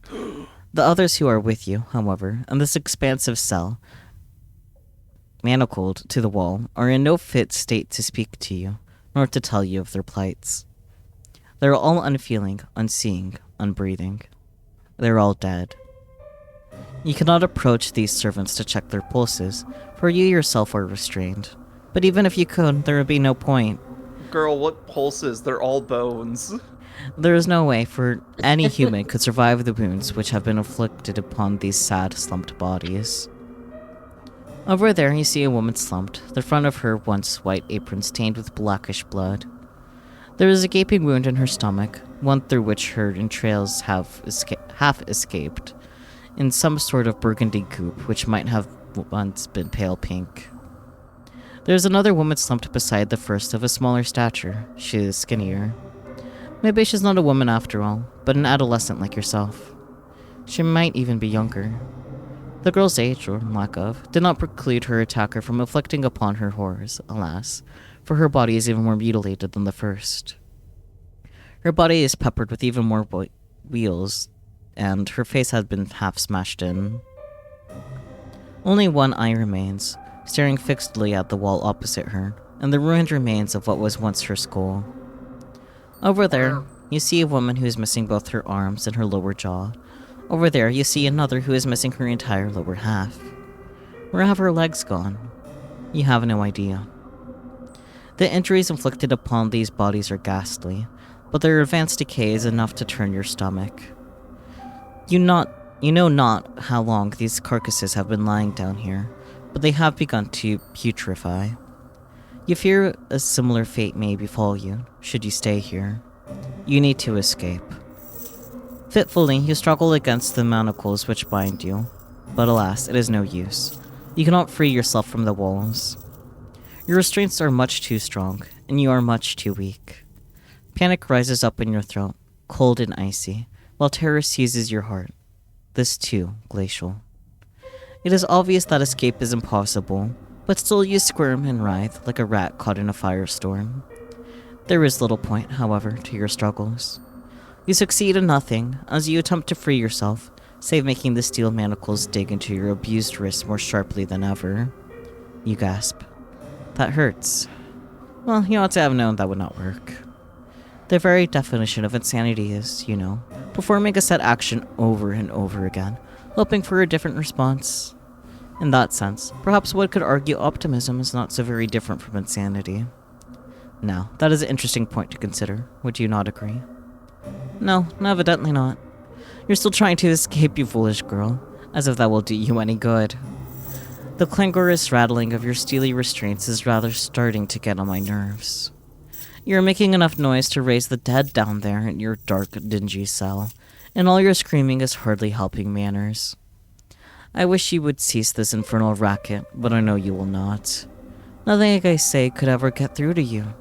Speaker 1: The others who are with you, however, in this expansive cell, manacled to the wall, are in no fit state to speak to you, nor to tell you of their plights. They are all unfeeling, unseeing, unbreathing. They are all dead. You cannot approach these servants to check their pulses, for you yourself are restrained. But even if you could, there would be no point.
Speaker 2: Girl, what pulses? They're all bones.
Speaker 1: There is no way for any human could survive the wounds which have been inflicted upon these sad, slumped bodies. Over there, you see a woman slumped, the front of her once white apron stained with blackish blood. There is a gaping wound in her stomach, one through which her entrails have half escaped, in some sort of burgundy goop which might have once been pale pink. There is another woman slumped beside the first of a smaller stature. She is skinnier. Maybe she's not a woman after all, but an adolescent like yourself. She might even be younger. The girl's age, or lack of, did not preclude her attacker from inflicting upon her horrors, alas, for her body is even more mutilated than the first. Her body is peppered with even more wheals, and her face has been half smashed in. Only one eye remains, staring fixedly at the wall opposite her, and the ruined remains of what was once her skull. Over there, you see a woman who is missing both her arms and her lower jaw. Over there, you see another who is missing her entire lower half. Where have her legs gone? You have no idea. The injuries inflicted upon these bodies are ghastly, but their advanced decay is enough to turn your stomach. You know not how long these carcasses have been lying down here, but they have begun to putrefy. You fear a similar fate may befall you, should you stay here. You need to escape. Fitfully, you struggle against the manacles which bind you, but alas, it is no use. You cannot free yourself from the walls. Your restraints are much too strong, and you are much too weak. Panic rises up in your throat, cold and icy, while terror seizes your heart. This too, glacial. It is obvious that escape is impossible, but still you squirm and writhe like a rat caught in a firestorm. There is little point, however, to your struggles. You succeed in nothing as you attempt to free yourself, save making the steel manacles dig into your abused wrists more sharply than ever. You gasp. That hurts. Well, you ought to have known that would not work. The very definition of insanity is, you know, performing a set action over and over again, hoping for a different response. In that sense, perhaps one could argue optimism is not so very different from insanity. Now, that is an interesting point to consider. Would you not agree? No, evidently not. You're still trying to escape, you foolish girl, as if that will do you any good. The clangorous rattling of your steely restraints is rather starting to get on my nerves. You're making enough noise to raise the dead down there in your dark, dingy cell, and all your screaming is hardly helping manners. I wish you would cease this infernal racket, but I know you will not. Nothing I say could ever get through to you.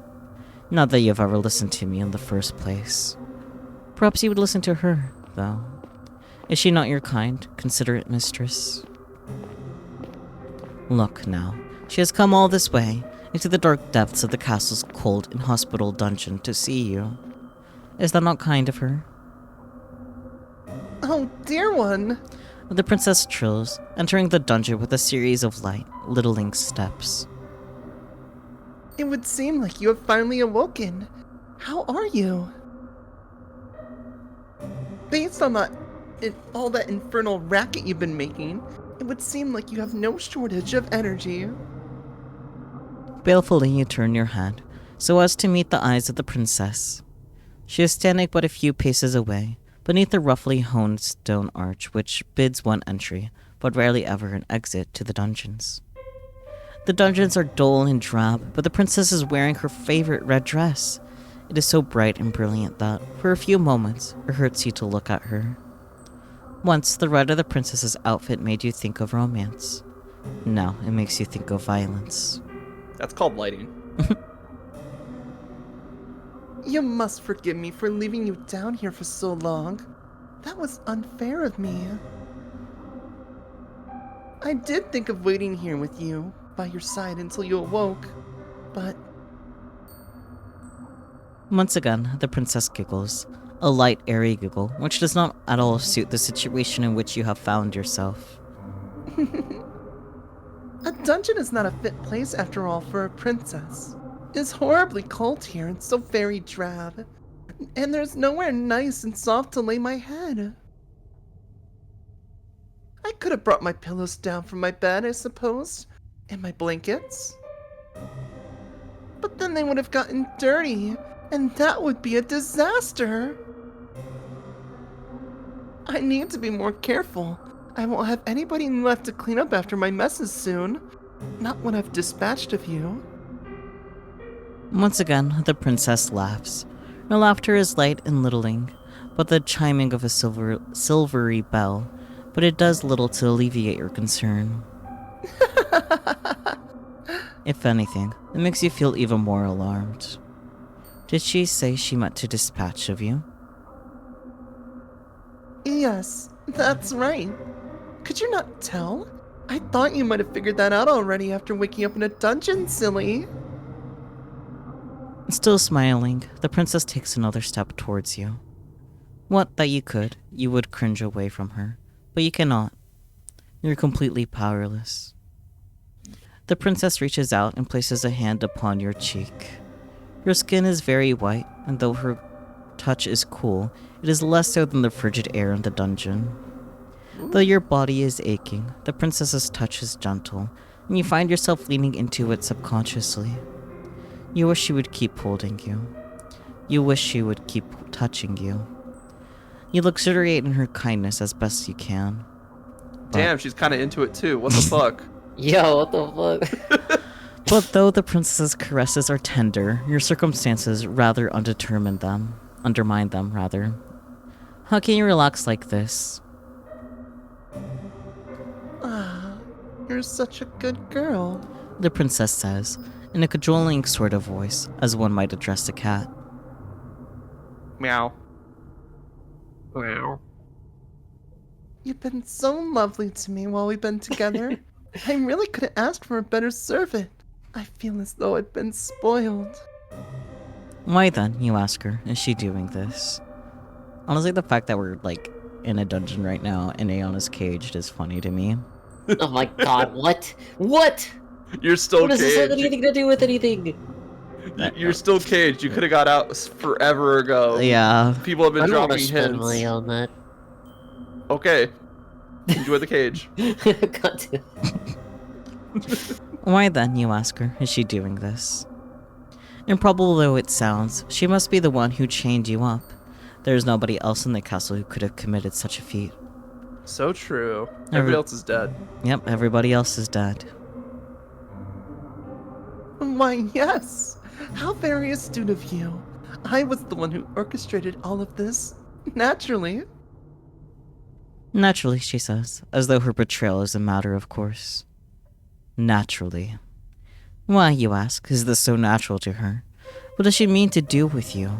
Speaker 1: Not that you've ever listened to me in the first place. Perhaps you would listen to her, though. Is she not your kind, considerate mistress? Look now, she has come all this way, into the dark depths of the castle's cold and hospitable dungeon to see you. Is that not kind of her?
Speaker 3: Oh, dear one.
Speaker 1: The princess trills, entering the dungeon with a series of light, littling steps.
Speaker 3: It would seem like you have finally awoken. How are you? Based on all that infernal racket you've been making, it would seem like you have no shortage of energy.
Speaker 1: Balefully you turn your head, so as to meet the eyes of the princess. She is standing but a few paces away, beneath the roughly honed stone arch which bids one entry, but rarely ever an exit to the dungeons. The dungeons are dull and drab, but the princess is wearing her favorite red dress. It is so bright and brilliant that, for a few moments, it hurts you to look at her. Once, the red of the princess's outfit made you think of romance. Now, it makes you think of violence.
Speaker 2: That's called lighting.
Speaker 3: You must forgive me for leaving you down here for so long. That was unfair of me. I did think of waiting here with you, by your side until you awoke, but...
Speaker 1: Once again, the princess giggles. A light, airy giggle, which does not at all suit the situation in which you have found yourself.
Speaker 3: A dungeon is not a fit place after all for a princess. It's horribly cold here and so very drab. And there's nowhere nice and soft to lay my head. I could have brought my pillows down from my bed, I suppose, and my blankets. But then they would have gotten dirty, and that would be a disaster. I need to be more careful. I won't have anybody left to clean up after my messes soon. Not when I've dispatched of you.
Speaker 1: Once again, the princess laughs. Her laughter is light and littling, but the chiming of a silvery bell, but it does little to alleviate your concern. If anything, it makes you feel even more alarmed. Did she say she meant to dispatch of you?
Speaker 3: Yes, that's right. Could you not tell? I thought you might have figured that out already after waking up in a dungeon, silly.
Speaker 1: Still smiling, the princess takes another step towards you. What that you could, you would cringe away from her, but you cannot. You're completely powerless. The princess reaches out and places a hand upon your cheek. Your skin is very white, and though her touch is cool, it is less so than the frigid air in the dungeon. Though your body is aching, the princess's touch is gentle, and you find yourself leaning into it subconsciously. You wish she would keep holding you. You wish she would keep touching you. You luxuriate in her kindness as best you can.
Speaker 2: Damn, she's kind of into it too. What the fuck?
Speaker 5: Yo, what the fuck?
Speaker 1: But though the princess's caresses are tender, your circumstances rather undermine them. How can you relax like this?
Speaker 3: Ah, you're such a good girl.
Speaker 1: The princess says, in a cajoling sort of voice, as one might address a cat.
Speaker 2: Meow.
Speaker 5: Wow.
Speaker 3: You've been so lovely to me while we've been together. I really couldn't ask for a better servant. I feel as though I'd been spoiled.
Speaker 1: Why then, you ask her, is she doing this? Honestly, the fact that we're, like, in a dungeon right now and Aeona's caged is funny to me.
Speaker 5: Oh my god, what? What?
Speaker 2: You're still
Speaker 5: What does this have
Speaker 2: caged.
Speaker 5: anything to do with anything?
Speaker 2: You're still caged. You could have got out forever ago.
Speaker 1: Yeah.
Speaker 2: People have been
Speaker 5: I don't want
Speaker 2: dropping
Speaker 5: to spend
Speaker 2: hints.
Speaker 5: money on that.
Speaker 2: Okay. Enjoy the cage.
Speaker 5: Got to.
Speaker 1: Why then, you ask her, is she doing this? Improbable though it sounds, she must be the one who chained you up. There's nobody else in the castle who could have committed such a feat.
Speaker 2: So true.
Speaker 1: Every-
Speaker 2: Everybody else is dead.
Speaker 1: Yep, everybody else is dead.
Speaker 3: Why, yes. How very astute of you. I was the one who orchestrated all of this. Naturally.
Speaker 1: Naturally, she says, as though her betrayal is a matter of course. Naturally. Why, you ask, is this so natural to her? What does she mean to do with you?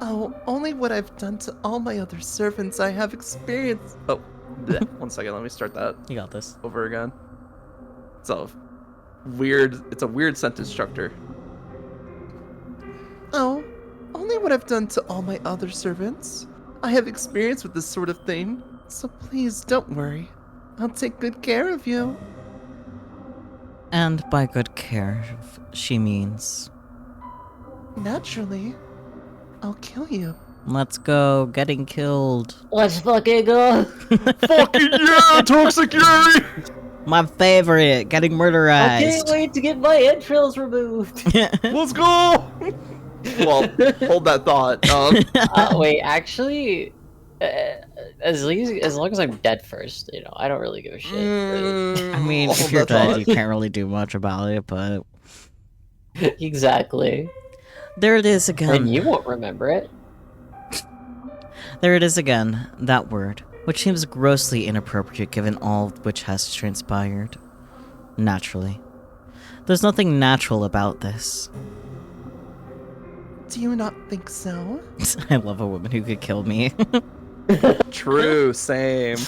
Speaker 3: Oh, only what I've done to all my other servants I have experienced.
Speaker 2: Oh, bleh. 1 second. Let me start that
Speaker 1: You got this.
Speaker 2: over again. It's a weird sentence structure.
Speaker 3: Oh, only what I've done to all my other servants. I have experience with this sort of thing, so please don't worry. I'll take good care of you.
Speaker 1: And by good care, she means...
Speaker 3: Naturally. I'll kill you.
Speaker 1: Let's go, getting killed.
Speaker 5: Let's fucking go.
Speaker 2: Fucking yeah, toxic yuri!
Speaker 1: My favorite, getting
Speaker 5: I
Speaker 1: murderized.
Speaker 5: can't wait to get my entrails removed.
Speaker 2: Let's go! Well, hold that thought.
Speaker 5: Wait, actually, as long as I'm dead first, you know, I don't really give a shit.
Speaker 1: I mean, if
Speaker 2: hold
Speaker 1: you're
Speaker 2: that
Speaker 1: dead,
Speaker 2: thought.
Speaker 1: you can't really do much about it, but...
Speaker 5: Exactly.
Speaker 1: There it is again.
Speaker 5: And you won't remember it.
Speaker 1: There it is again, that word, which seems grossly inappropriate given all which has transpired. Naturally. There's nothing natural about this.
Speaker 3: Do you not think so?
Speaker 1: I love a woman who could kill me.
Speaker 2: True, same.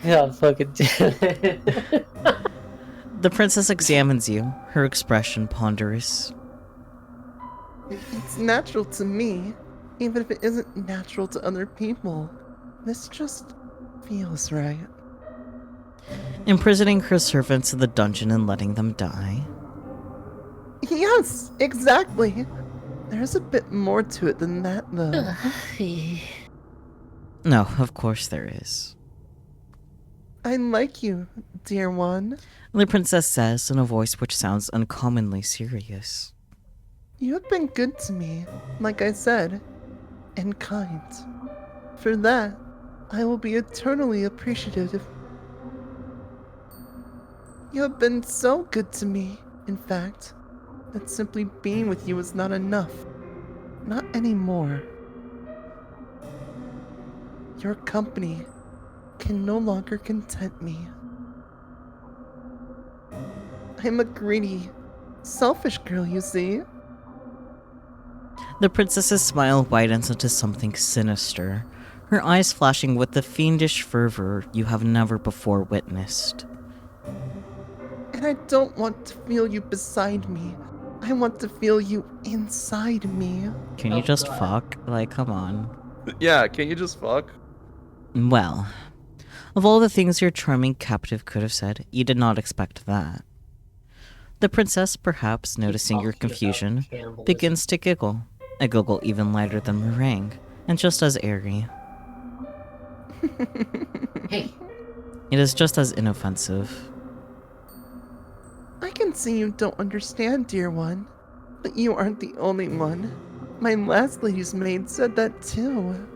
Speaker 5: God fucking damn it.
Speaker 1: The princess examines you, her expression ponderous.
Speaker 3: It's natural to me, even if it isn't natural to other people. This just feels right.
Speaker 1: Imprisoning her servants in the dungeon and letting them die.
Speaker 3: Yes, exactly. There's a bit more to it than that, though.
Speaker 1: No, of course there is.
Speaker 3: I like you, dear one.
Speaker 1: The princess says in a voice which sounds uncommonly serious.
Speaker 3: You have been good to me, like I said, and kind. For that, I will be eternally appreciative. You have been so good to me, in fact, that simply being with you is not enough. Not anymore. Your company can no longer content me. I'm a greedy, selfish girl, you see.
Speaker 1: The princess's smile widens into something sinister, her eyes flashing with the fiendish fervor you have never before witnessed.
Speaker 3: And I don't want to feel you beside me. I want to feel you inside me.
Speaker 1: Can you just fuck? Like, come on.
Speaker 2: Yeah, can you just fuck?
Speaker 1: Well, of all the things your charming captive could have said, you did not expect that. The princess, perhaps noticing your confusion, begins to giggle, a giggle even lighter than meringue, and just as airy.
Speaker 5: Hey.
Speaker 1: It is just as inoffensive.
Speaker 3: I can see you don't understand, dear one. But you aren't the only one. My last lady's maid said that too.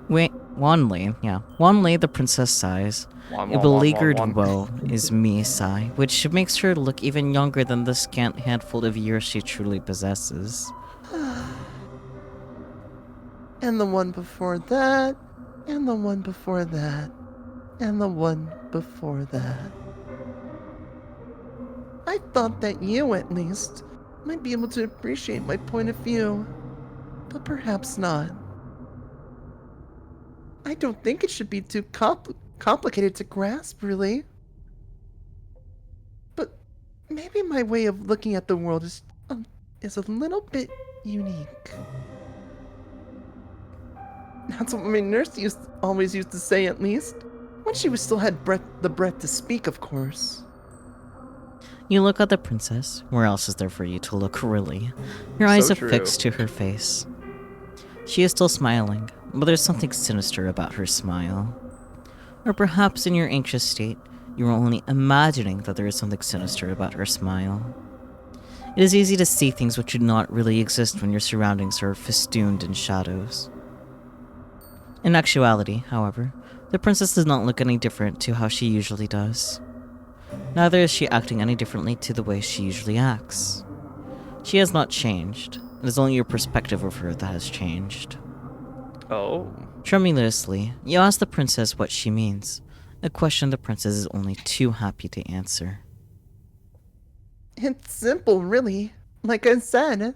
Speaker 1: Wait, Wanley, yeah. Wanley, the princess sighs. A beleaguered woe is me sigh, which makes her look even younger than the scant handful of years she truly possesses.
Speaker 3: And the one before that, and the one before that, and the one before that. I thought that you, at least, might be able to appreciate my point of view. But perhaps not. I don't think it should be too complicated to grasp, really. But maybe my way of looking at the world is a little bit unique. That's what my nurse always used to say, at least. When she still had the breath to speak, of course.
Speaker 1: You look at the princess. Where else is there for you to look, really? Your eyes
Speaker 2: So
Speaker 1: are fixed to
Speaker 2: true.
Speaker 1: her face. She is still smiling, but there's something sinister about her smile. Or perhaps in your anxious state, You are only imagining that there is something sinister about her smile. It is easy to see things which do not really exist when your surroundings are festooned in shadows. In actuality, however, the princess does not look any different to how she usually does. Neither is she acting any differently to the way she usually acts. She has not changed. It is only your perspective of her that has changed.
Speaker 2: Oh.
Speaker 1: Tremulously, you ask the princess what she means, a question the princess is only too happy to answer.
Speaker 3: It's simple, really. Like I said,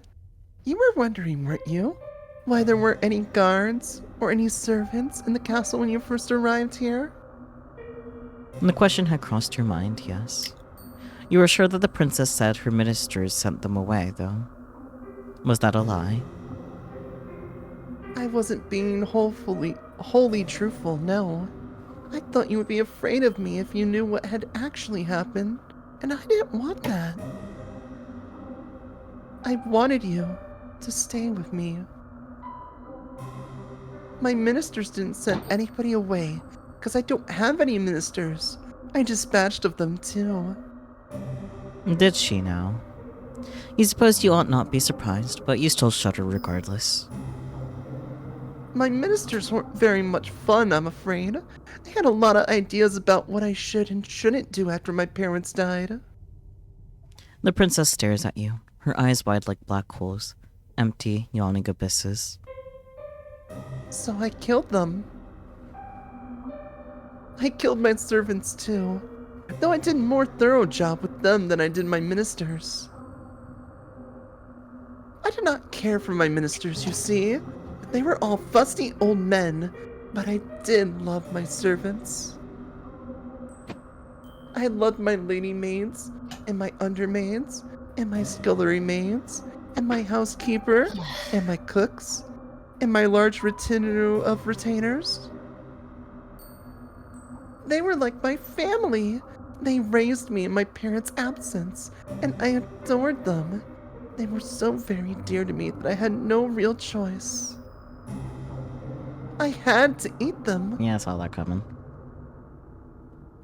Speaker 3: you were wondering, weren't you? Why there weren't any guards or any servants in the castle when you first arrived here?
Speaker 1: And the question had crossed your mind, yes. You were sure that the princess said her ministers sent them away, though. Was that a lie?
Speaker 3: I wasn't being wholly truthful, no. I thought you would be afraid of me if you knew what had actually happened, and I didn't want that. I wanted you to stay with me. My ministers didn't send anybody away, because I don't have any ministers. I dispatched of them too.
Speaker 1: Did she now? You suppose you ought not be surprised, but you still shudder regardless.
Speaker 3: My ministers weren't very much fun, I'm afraid. They had a lot of ideas about what I should and shouldn't do after my parents died.
Speaker 1: The princess stares at you, her eyes wide like black holes, empty, yawning abysses.
Speaker 3: So I killed them. I killed my servants too, though I did a more thorough job with them than I did my ministers. I did not care for my ministers, you see. They were all fusty old men, but I did love my servants. I loved my lady maids, and my undermaids, and my scullery maids, and my housekeeper, and my cooks, and my large retinue of retainers. They were like my family. They raised me in my parents' absence, and I adored them. They were so very dear to me that I had no real choice. I had to eat them.
Speaker 1: Yeah, I saw that coming.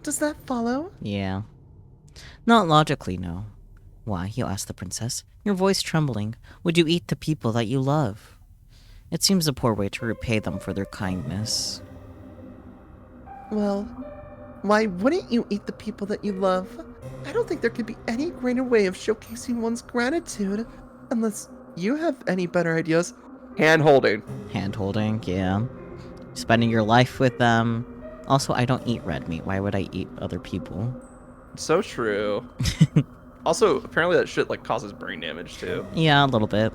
Speaker 3: Does that follow?
Speaker 1: Yeah. Not logically, no. Why, you asked the princess, your voice trembling, would you eat the people that you love? It seems a poor way to repay them for their kindness.
Speaker 3: Well, why wouldn't you eat the people that you love? I don't think there could be any greater way of showcasing one's gratitude, unless you have any better ideas.
Speaker 2: Hand holding.
Speaker 1: Hand-holding, yeah. Spending your life with them. Also, I don't eat red meat. Why would I eat other people?
Speaker 2: So true. Also, apparently that shit like causes brain damage too.
Speaker 1: Yeah, a little bit.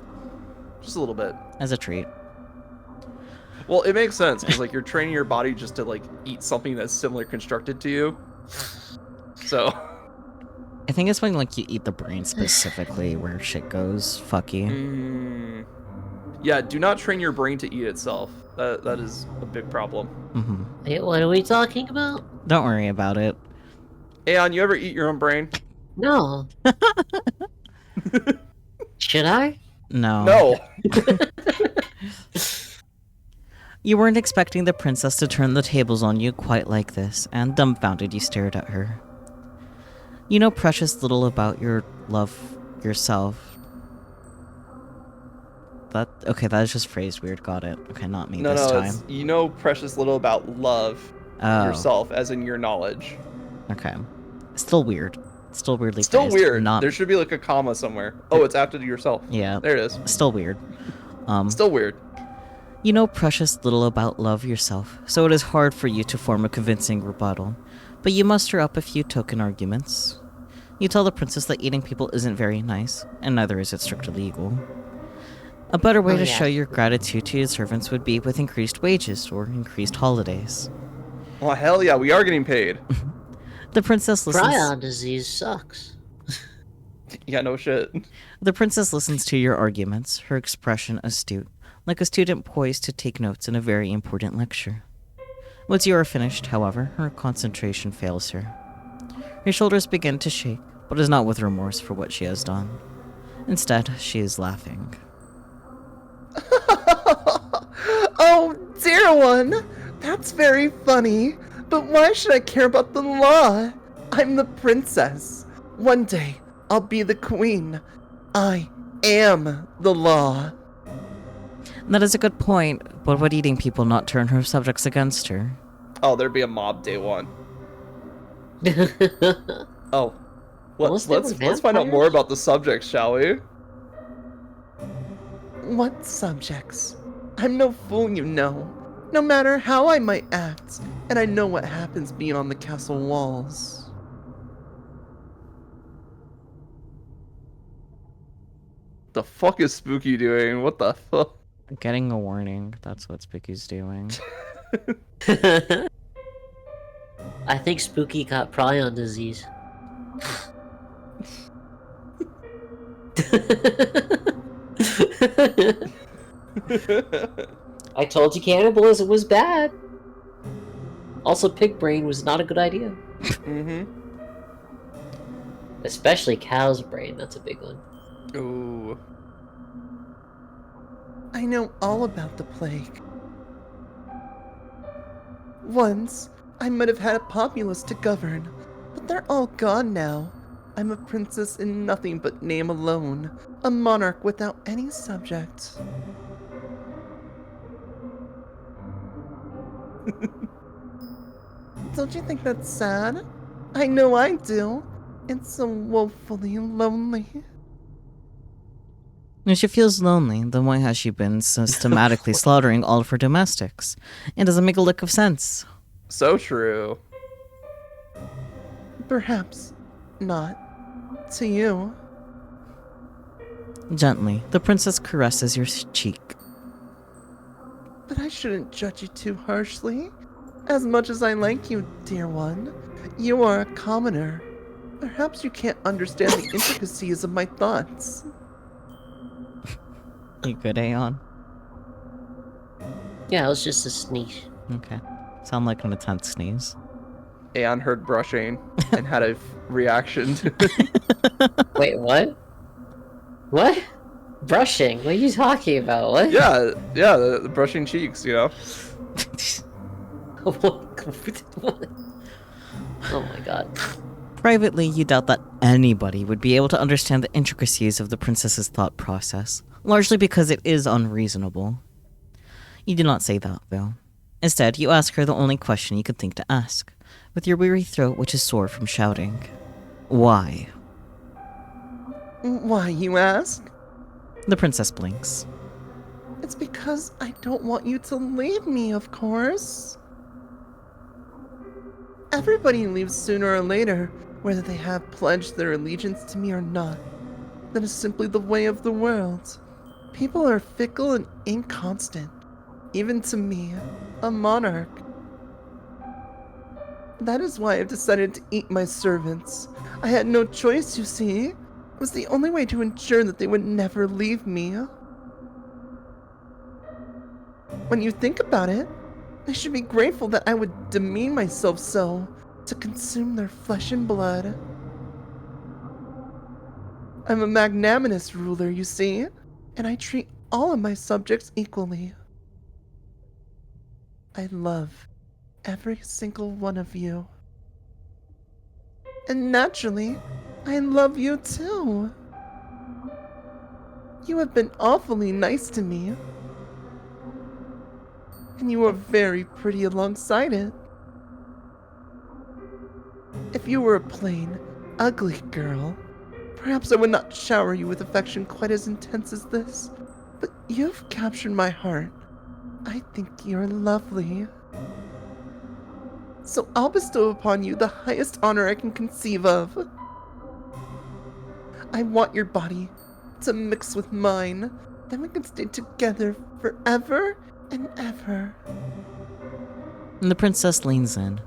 Speaker 2: Just a little bit.
Speaker 1: As a treat.
Speaker 2: Well, it makes sense because like you're training your body just to like eat something that's similar constructed to you. So
Speaker 1: I think it's when like you eat the brain specifically where shit goes fucky.
Speaker 2: Yeah, do not train your brain to eat itself. That is a big problem.
Speaker 1: Mm-hmm.
Speaker 5: Wait, what are we talking about?
Speaker 1: Don't worry about it.
Speaker 2: Aeon, you ever eat your own brain?
Speaker 5: No. Should I?
Speaker 1: No.
Speaker 2: No.
Speaker 1: You weren't expecting the princess to turn the tables on you quite like this, and dumbfounded you stared at her. You know precious little about your love yourself. Okay, that is just phrased weird, got it. Okay, not me this time.
Speaker 2: You know precious little about love yourself, as in your knowledge.
Speaker 1: Okay. Still weird. Still weirdly
Speaker 2: Still
Speaker 1: phrased.
Speaker 2: weird.
Speaker 1: Not...
Speaker 2: There should be like a comma somewhere. Oh, it's after yourself.
Speaker 1: Yeah.
Speaker 2: There it is.
Speaker 1: Still weird.
Speaker 2: Still weird.
Speaker 1: You know precious little about love yourself, so it is hard for you to form a convincing rebuttal, but you muster up a few token arguments. You tell the princess that eating people isn't very nice, and neither is it strictly legal. A better way to show your gratitude to your servants would be with increased wages or increased holidays.
Speaker 2: Well, hell yeah, we are getting paid.
Speaker 1: The princess listens...
Speaker 5: Prion disease sucks.
Speaker 2: Yeah, no shit.
Speaker 1: The princess listens to your arguments, her expression astute, like a student poised to take notes in a very important lecture. Once you are finished, however, her concentration fails her. Her shoulders begin to shake, but is not with remorse for what she has done. Instead, she is laughing.
Speaker 3: Oh, dear one! That's very funny, but why should I care about the law? I'm the princess. One day, I'll be the queen. I am the law.
Speaker 1: That is a good point, but would eating people not turn her subjects against her?
Speaker 2: Oh, there'd be a mob day one. Oh,
Speaker 5: Unless they were
Speaker 2: let's find out more
Speaker 5: vampires?
Speaker 2: about the subjects, shall we?
Speaker 3: What subjects? I'm no fool, you know. No matter how I might act, and I know what happens beyond the castle walls.
Speaker 2: The fuck is Spooky doing? What the fuck?
Speaker 1: Getting a warning, that's what Spooky's doing.
Speaker 5: I think Spooky got prion disease. I told you cannibalism was bad. Also, pig brain was not a good idea.
Speaker 2: Mm-hmm.
Speaker 5: Especially cow's brain, that's a big one.
Speaker 2: Ooh.
Speaker 3: I know all about the plague. Once, I might have had a populace to govern, but they're all gone now. I'm a princess in nothing but name alone, a monarch without any subject. Don't you think that's sad? I know I do. It's so woefully lonely.
Speaker 1: If she feels lonely, then why has she been systematically slaughtering all of her domestics? It doesn't make a lick of sense.
Speaker 2: So true.
Speaker 3: Perhaps not. To you.
Speaker 1: Gently, the princess caresses your cheek.
Speaker 3: But I shouldn't judge you too harshly. As much as I like you, dear one, you are a commoner. Perhaps you can't understand the intricacies of my thoughts.
Speaker 1: You good, Aeon?
Speaker 5: Yeah, it was just a sneeze.
Speaker 1: Okay. Sound like an intense sneeze.
Speaker 2: Aeon heard brushing and had a reaction.
Speaker 5: Wait, what? What? Brushing? What are you talking about? What?
Speaker 2: yeah, the brushing cheeks, you know.
Speaker 5: What? Oh my god.
Speaker 1: Privately, you doubt that anybody would be able to understand the intricacies of the princess's thought process, largely because it is unreasonable. You do not say that, though. Instead, you ask her the only question you could think to ask, with your weary throat which is sore from shouting. Why?
Speaker 3: Why, you ask?
Speaker 1: The princess blinks.
Speaker 3: It's because I don't want you to leave me, of course. Everybody leaves sooner or later, whether they have pledged their allegiance to me or not. That is simply the way of the world. People are fickle and inconstant, even to me, a monarch. That is why I've decided to eat my servants. I had no choice, you see. It was the only way to ensure that they would never leave me. When you think about it, they should be grateful that I would demean myself so to consume their flesh and blood. I'm a magnanimous ruler, you see, and I treat all of my subjects equally. I love every single one of you. And naturally, I love you too. You have been awfully nice to me. And you are very pretty alongside it. If you were a plain, ugly girl, perhaps I would not shower you with affection quite as intense as this. But you've captured my heart. I think you're lovely. So I'll bestow upon you the highest honor I can conceive of. I want your body to mix with mine. Then we can stay together forever and ever.
Speaker 1: And the princess leans in.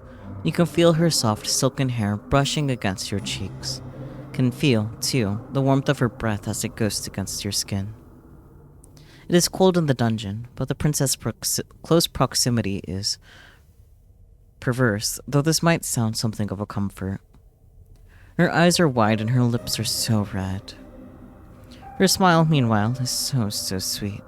Speaker 1: You can feel her soft silken hair brushing against your cheeks. Can feel, too, the warmth of her breath as it goes against your skin. It is cold in the dungeon, but the princess' close proximity is perverse, though this might sound something of a comfort. Her eyes are wide and her lips are so red. Her smile, meanwhile, is so sweet.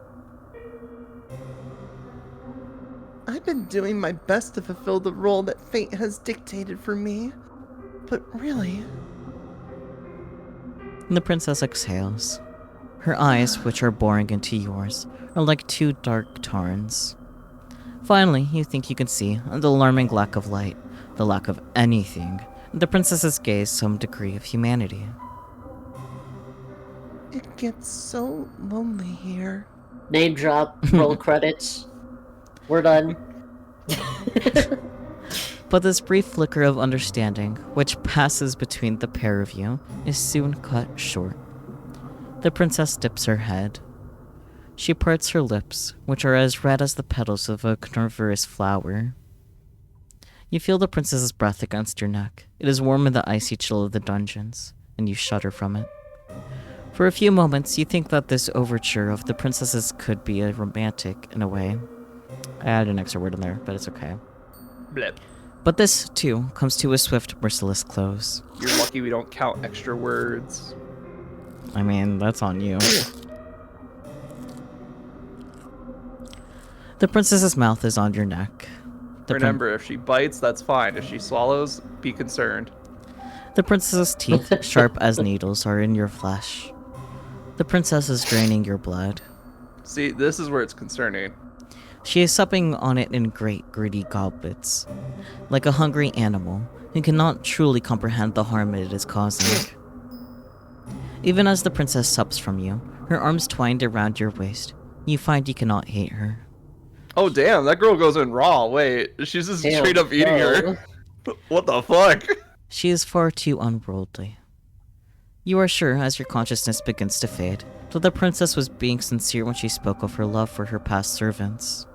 Speaker 3: I've been doing my best to fulfill the role that fate has dictated for me. But really,
Speaker 1: The princess exhales. Her eyes, which are boring into yours, are like two dark tarns. Finally, you think you can see the alarming lack of light, the lack of anything, in the princess's gaze some degree of humanity.
Speaker 3: it gets so lonely here.
Speaker 5: Name drop, roll credits. We're done.
Speaker 1: But this brief flicker of understanding, which passes between the pair of you, is soon cut short. The princess dips her head. She parts her lips, which are as red as the petals of a carnivorous flower. You feel the princess's breath against your neck. It is warm in the icy chill of the dungeons, and you shudder from it. For a few moments, you think that this overture of the princess's could be a romantic in a way. I added an extra word in there, but it's okay.
Speaker 2: Blip.
Speaker 1: But this, too, comes to a swift, merciless close.
Speaker 2: You're lucky we don't count extra words.
Speaker 1: I mean, that's on you. The princess's mouth is on your neck.
Speaker 2: Remember, if she bites, that's fine. If she swallows, be concerned.
Speaker 1: The princess's teeth, sharp as needles, are in your flesh. The princess is draining your blood.
Speaker 2: See, this is where it's concerning.
Speaker 1: She is supping on it in great, greedy goblets, like a hungry animal who cannot truly comprehend the harm it is causing. Even as the princess sups from you, her arms twined around your waist, you find you cannot hate her.
Speaker 2: Oh, damn, that girl goes in raw. Wait, she's just
Speaker 5: Damn,
Speaker 2: straight up eating
Speaker 5: bro.
Speaker 2: her. What the fuck?
Speaker 1: She is far too unworldly. You are sure, as your consciousness begins to fade, that the princess was being sincere when she spoke of her love for her past servants.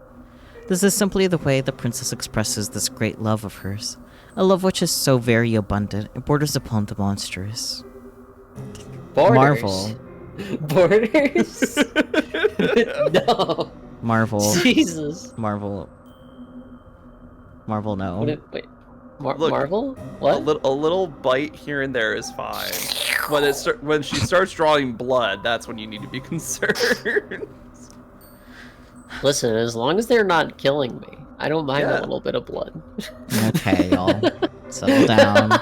Speaker 1: This is simply the way the princess expresses this great love of hers, a love which is so very abundant it borders upon the monstrous.
Speaker 5: Borders.
Speaker 1: Marvel.
Speaker 5: Borders? No.
Speaker 1: Marvel.
Speaker 5: Jesus.
Speaker 1: Marvel. Marvel, no.
Speaker 5: Wait.
Speaker 2: Look,
Speaker 5: Marvel? What?
Speaker 2: A little bite here and there is fine. When she starts drawing blood, that's when you need to be concerned.
Speaker 5: Listen, as long as they're not killing me, I don't mind
Speaker 2: Yeah.
Speaker 5: a little bit of blood.
Speaker 1: Okay, y'all. Settle down.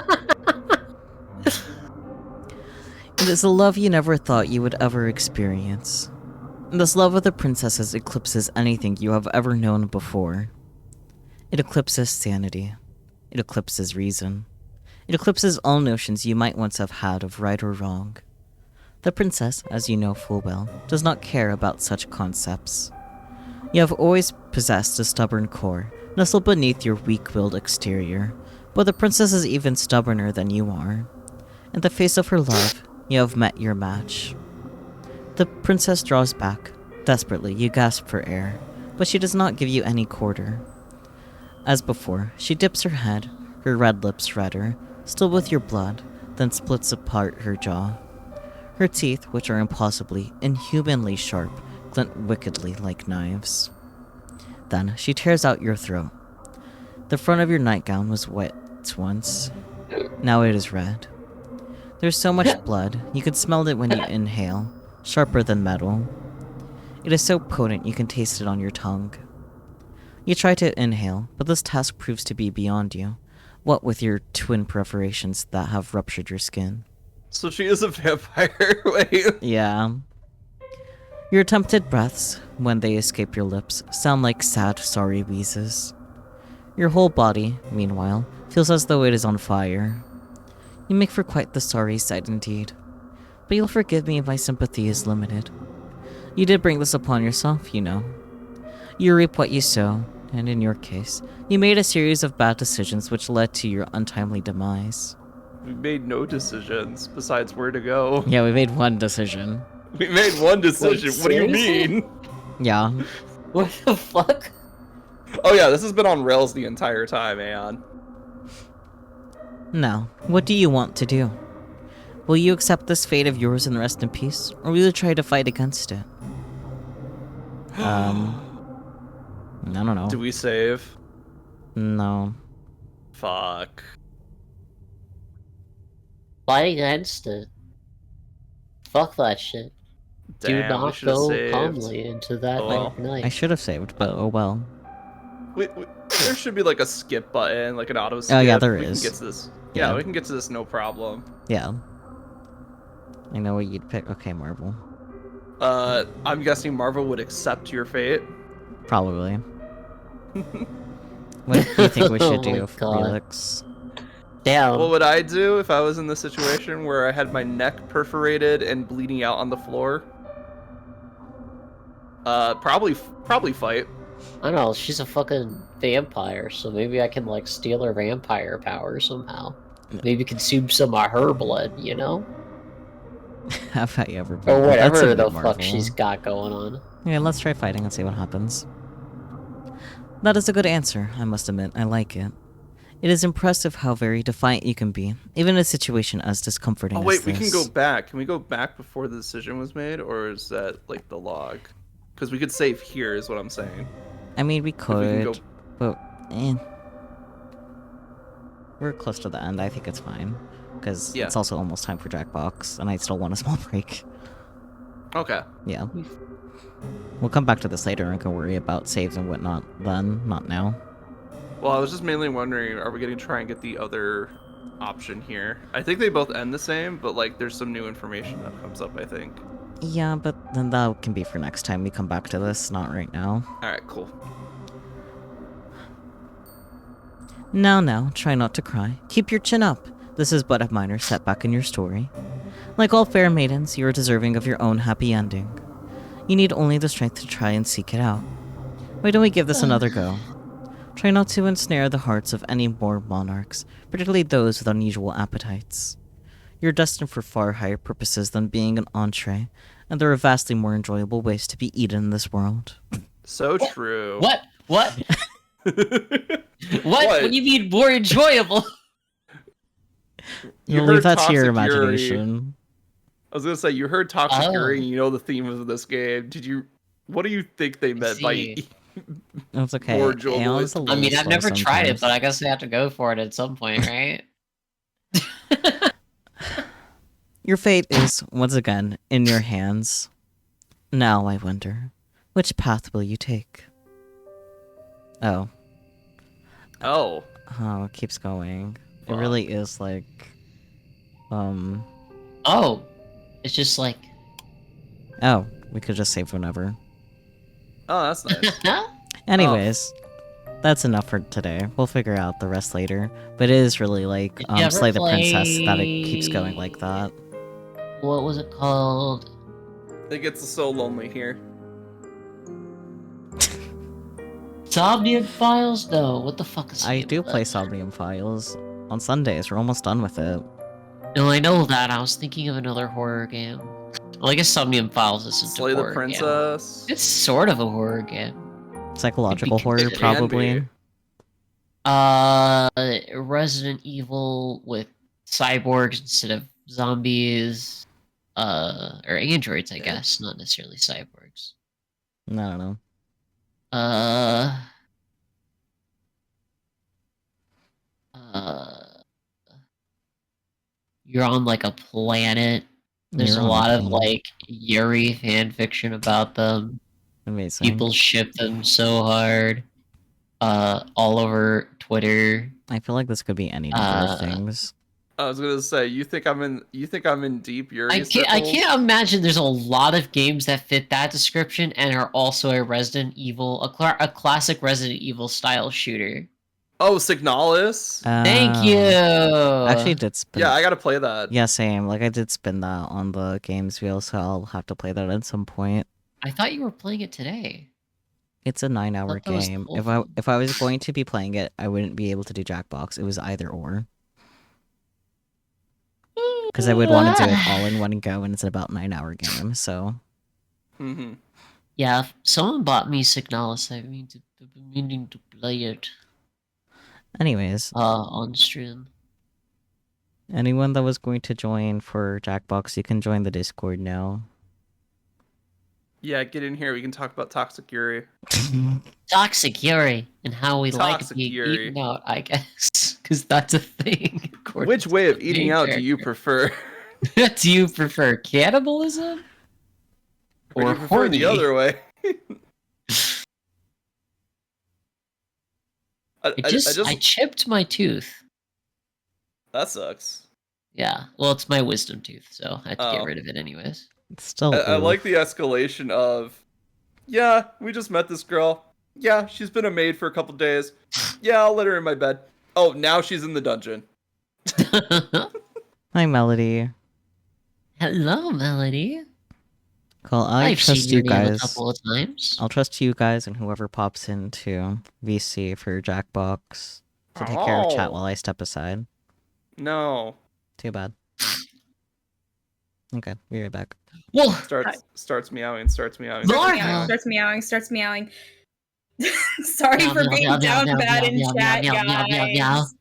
Speaker 1: It is a love you never thought you would ever experience. This love of the princesses eclipses anything you have ever known before. It eclipses sanity. It eclipses reason. It eclipses all notions you might once have had of right or wrong. The princess, as you know full well, does not care about such concepts. You have always possessed a stubborn core, nestled beneath your weak-willed exterior, but the princess is even stubborner than you are. In the face of her love, you have met your match. The princess draws back. Desperately, you gasp for air, but she does not give you any quarter. As before, she dips her head, her red lips redder, still with your blood, then splits apart her jaw. Her teeth, which are impossibly, inhumanly sharp, glint wickedly like knives. Then she tears out your throat. The front of your nightgown was wet once. Now it is red. There's so much blood, you can smell it when you inhale, sharper than metal. It is so potent you can taste it on your tongue. You try to inhale, but this task proves to be beyond you, what with your twin perforations that have ruptured your skin.
Speaker 2: So she is a vampire. Wait.
Speaker 1: Yeah. Your attempted breaths, when they escape your lips, sound like sad, sorry wheezes. Your whole body, meanwhile, feels as though it is on fire. You make for quite the sorry sight indeed. But you'll forgive me if my sympathy is limited. You did bring this upon yourself, you know. You reap what you sow, and in your case, you made a series of bad decisions which led to your untimely demise.
Speaker 2: We made no decisions besides where to go.
Speaker 1: Yeah, we made one decision.
Speaker 2: We made one decision.
Speaker 5: Wait,
Speaker 2: What do you
Speaker 5: seriously?
Speaker 2: mean?
Speaker 1: Yeah.
Speaker 5: What the fuck?
Speaker 2: Oh yeah, this has been on rails the entire time, Aeon.
Speaker 1: Now, what do you want to do? Will you accept this fate of yours and rest in peace, or will you try to fight against it? I don't know.
Speaker 2: Do we save?
Speaker 1: No.
Speaker 2: Fuck.
Speaker 5: Fight against it. Fuck that shit. Do
Speaker 2: Damn, we
Speaker 5: not
Speaker 2: should've
Speaker 5: go
Speaker 2: saved.
Speaker 5: calmly into that
Speaker 2: Oh, well.
Speaker 5: night.
Speaker 1: I should have saved, but oh well.
Speaker 2: There should be like a skip button, like an auto skip.
Speaker 1: Oh yeah, there
Speaker 2: we
Speaker 1: is.
Speaker 2: can get to this.
Speaker 1: Yeah.
Speaker 2: Yeah, we can get to this no problem.
Speaker 1: Yeah. I know what you'd pick. Okay, Marvel.
Speaker 2: I'm guessing Marvel would accept your fate.
Speaker 1: Probably. What do you think we should
Speaker 5: Oh my
Speaker 1: do,
Speaker 5: God.
Speaker 1: Felix?
Speaker 5: Damn.
Speaker 2: What would I do if I was in the situation where I had my neck perforated and bleeding out on the floor? Probably fight.
Speaker 5: I don't know, she's a fucking vampire, so maybe I can, like, steal her vampire power somehow. Maybe consume some of her blood, you know?
Speaker 1: Have I ever been?
Speaker 5: Or
Speaker 1: That's a
Speaker 5: whatever the
Speaker 1: bit
Speaker 5: fuck
Speaker 1: Marvel.
Speaker 5: she's got going on.
Speaker 1: Yeah, let's try fighting and see what happens. That is a good answer, I must admit. I like it. It is impressive how very defiant you can be, even in a situation as discomforting
Speaker 2: Oh
Speaker 1: as
Speaker 2: wait,
Speaker 1: this.
Speaker 2: we can go back. Can we go back before the decision was made, or is that like the log? Because we could save here, is what I'm saying.
Speaker 1: I mean, we
Speaker 2: If we can
Speaker 1: could,
Speaker 2: go-
Speaker 1: but eh. We're close to the end. I think it's fine, because
Speaker 2: Yeah.
Speaker 1: it's also almost time for Jackbox, and I still want a small break.
Speaker 2: Okay.
Speaker 1: Yeah. We'll come back to this later and can worry about saves and whatnot then, not now.
Speaker 2: Well, I was just mainly wondering, are we going to try and get the other option here? I think they both end the same, but like there's some new information that comes up, I think.
Speaker 1: Yeah, but then that can be for next time we come back to this, not right now.
Speaker 2: Alright, cool.
Speaker 1: Now, try not to cry. Keep your chin up. This is but a minor setback in your story. Like all fair maidens, you are deserving of your own happy ending. You need only the strength to try and seek it out. Why don't we give this another go? Try not to ensnare the hearts of any more monarchs, particularly those with unusual appetites. You're destined for far higher purposes than being an entree, and there are vastly more enjoyable ways to be eaten in this world.
Speaker 2: So true.
Speaker 5: What? What?
Speaker 2: What?
Speaker 5: What do you mean more enjoyable?
Speaker 1: You'll
Speaker 2: heard
Speaker 1: leave that to your
Speaker 2: Toxic Yuri.
Speaker 1: imagination.
Speaker 2: I was gonna say, you heard Toxic
Speaker 5: Oh.
Speaker 2: Yuri, and you know the theme of this game. What do you think they meant by
Speaker 5: See.
Speaker 1: It's okay.
Speaker 2: More enjoyable
Speaker 1: Aeon
Speaker 2: ways
Speaker 1: is a
Speaker 2: to-
Speaker 5: I mean,
Speaker 1: little
Speaker 5: I've
Speaker 1: slow
Speaker 5: never tried it,
Speaker 1: sometimes.
Speaker 5: but I guess I have to go for it at some point, right?
Speaker 1: Your fate is, once again, in your hands. Now, I wonder, which path will you take? Oh.
Speaker 2: Oh.
Speaker 1: Oh, it keeps going. It
Speaker 2: Fuck.
Speaker 1: really is like...
Speaker 5: Oh, it's just like,
Speaker 1: Oh, we could just save whenever.
Speaker 2: Oh, that's nice.
Speaker 1: Anyways, that's enough for today. We'll figure out the rest later. But it is really like,
Speaker 5: Did you ever
Speaker 1: Slay the Princess that it keeps
Speaker 5: play-
Speaker 1: going like that.
Speaker 5: what was it called?
Speaker 2: It gets so lonely here.
Speaker 5: Somnium Files? No, what the fuck is the
Speaker 1: I
Speaker 5: name
Speaker 1: do
Speaker 5: of that?
Speaker 1: play Somnium Files on Sundays. We're almost done with it.
Speaker 5: No, I know that. I was thinking of another horror game. Well, I guess Somnium Files isn't
Speaker 2: Slay
Speaker 5: a
Speaker 2: the
Speaker 5: horror game.
Speaker 2: Princess.
Speaker 5: It's sort of a horror game.
Speaker 1: Psychological horror,
Speaker 5: considered.
Speaker 1: probably.
Speaker 5: Resident Evil with cyborgs instead of zombies. Or androids, I guess, not necessarily cyborgs.
Speaker 1: I don't know.
Speaker 5: Uh, you're on like a planet. There's
Speaker 1: You're
Speaker 5: a
Speaker 1: on
Speaker 5: lot of
Speaker 1: planet.
Speaker 5: like Yuri fan fiction about them.
Speaker 1: Amazing.
Speaker 5: People ship them so hard. All over Twitter.
Speaker 1: I feel like this could be any number of things.
Speaker 2: I was gonna say, you think I'm in deep Yuri
Speaker 5: I
Speaker 2: circles?
Speaker 5: can't imagine there's a lot of games that fit that description and are also a Resident Evil, a classic Resident Evil style shooter.
Speaker 2: Oh, Signalis.
Speaker 5: Thank you.
Speaker 1: I actually did spin.
Speaker 2: Yeah, I gotta play that.
Speaker 1: Yeah, same. Like I did spin that on the games wheel, so I'll have to play that at some point.
Speaker 5: I thought you were playing it today.
Speaker 1: It's a 9-hour
Speaker 5: thought that was the
Speaker 1: game.
Speaker 5: whole
Speaker 1: If I was going to be playing it, I wouldn't be able to do Jackbox. It was either or. Because I would want to do it all in one go, and it's about 9-hour game. So
Speaker 2: Mm-hmm.
Speaker 5: Yeah, if someone bought me Signalis, I've been meaning to play it
Speaker 1: anyways,
Speaker 5: on stream.
Speaker 1: anyone that was going to join for Jackbox, you can join the Discord now.
Speaker 2: Yeah, get in here. We can talk about Toxic Yuri.
Speaker 5: Toxic Yuri and how we like
Speaker 2: Toxic
Speaker 5: to be
Speaker 2: Yuri.
Speaker 5: eaten out, I guess, because that's a thing. according
Speaker 2: Which
Speaker 5: to
Speaker 2: way of
Speaker 5: the
Speaker 2: eating
Speaker 5: main
Speaker 2: out do you prefer?
Speaker 5: character. Do you prefer cannibalism
Speaker 2: Or do
Speaker 5: or
Speaker 2: you prefer
Speaker 5: horny?
Speaker 2: the other way?
Speaker 5: I chipped my tooth.
Speaker 2: That sucks.
Speaker 5: Yeah. Well, it's my wisdom tooth, so I had to get
Speaker 2: Oh.
Speaker 5: rid of it anyways.
Speaker 1: It's still.
Speaker 2: I like
Speaker 1: oof.
Speaker 2: the escalation of, yeah, we just met this girl. Yeah, she's been a maid for a couple days. Yeah, I'll let her in my bed. Oh, now she's in the dungeon.
Speaker 1: Hi, Melody.
Speaker 5: Hello, Melody.
Speaker 1: Cool. I
Speaker 5: I've
Speaker 1: trust
Speaker 5: seen
Speaker 1: you
Speaker 5: your name a
Speaker 1: guys.
Speaker 5: couple of times.
Speaker 1: I'll trust you guys and whoever pops into VC for Jackbox to take care of chat
Speaker 2: Oh.
Speaker 1: while I step aside.
Speaker 2: No.
Speaker 1: Too bad. Okay, be right back.
Speaker 5: Whoa!
Speaker 2: Starts meowing.
Speaker 6: Starts meowing. Sorry for being down bad in chat, guys.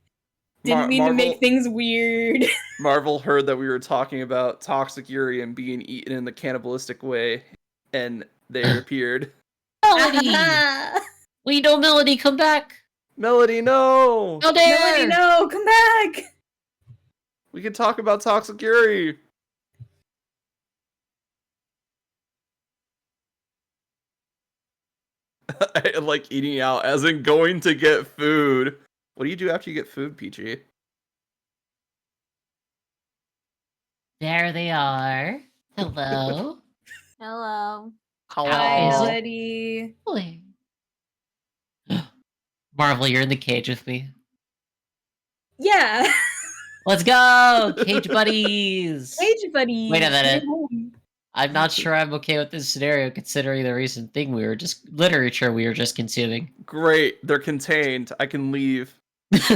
Speaker 6: Didn't mean to make things weird.
Speaker 2: Marvel heard that we were talking about toxic Yuri and being eaten in the cannibalistic way, and they appeared.
Speaker 5: Melody! Wait, no, Melody, come back!
Speaker 2: Melody, no!
Speaker 5: How dare!
Speaker 6: Melody, no, come back!
Speaker 2: We can talk about toxic Yuri. I like eating out, as in going to get food. What do you do after you get food, Peachy?
Speaker 5: There they are. Hello.
Speaker 7: Hello.
Speaker 6: Hi,
Speaker 5: Is it-
Speaker 6: Melody.
Speaker 5: Marvel, you're in the cage with me.
Speaker 6: Yeah.
Speaker 5: Let's go! Cage buddies!
Speaker 6: Cage buddy.
Speaker 5: Wait a minute. I'm not sure I'm okay with this scenario considering the recent thing literature we were just consuming.
Speaker 2: Great, they're contained. I can leave.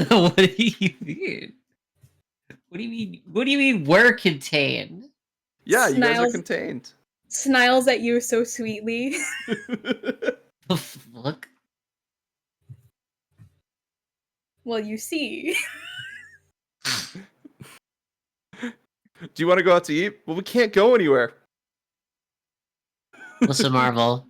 Speaker 5: What do you mean? What do you mean? What do you mean we're contained?
Speaker 2: Yeah, you guys are
Speaker 6: Sniles.
Speaker 2: contained.
Speaker 6: Smiles at you so sweetly.
Speaker 5: Look.
Speaker 6: Well, you see.
Speaker 2: Do you want to go out to eat? Well, we can't go anywhere.
Speaker 5: Listen, Marvel.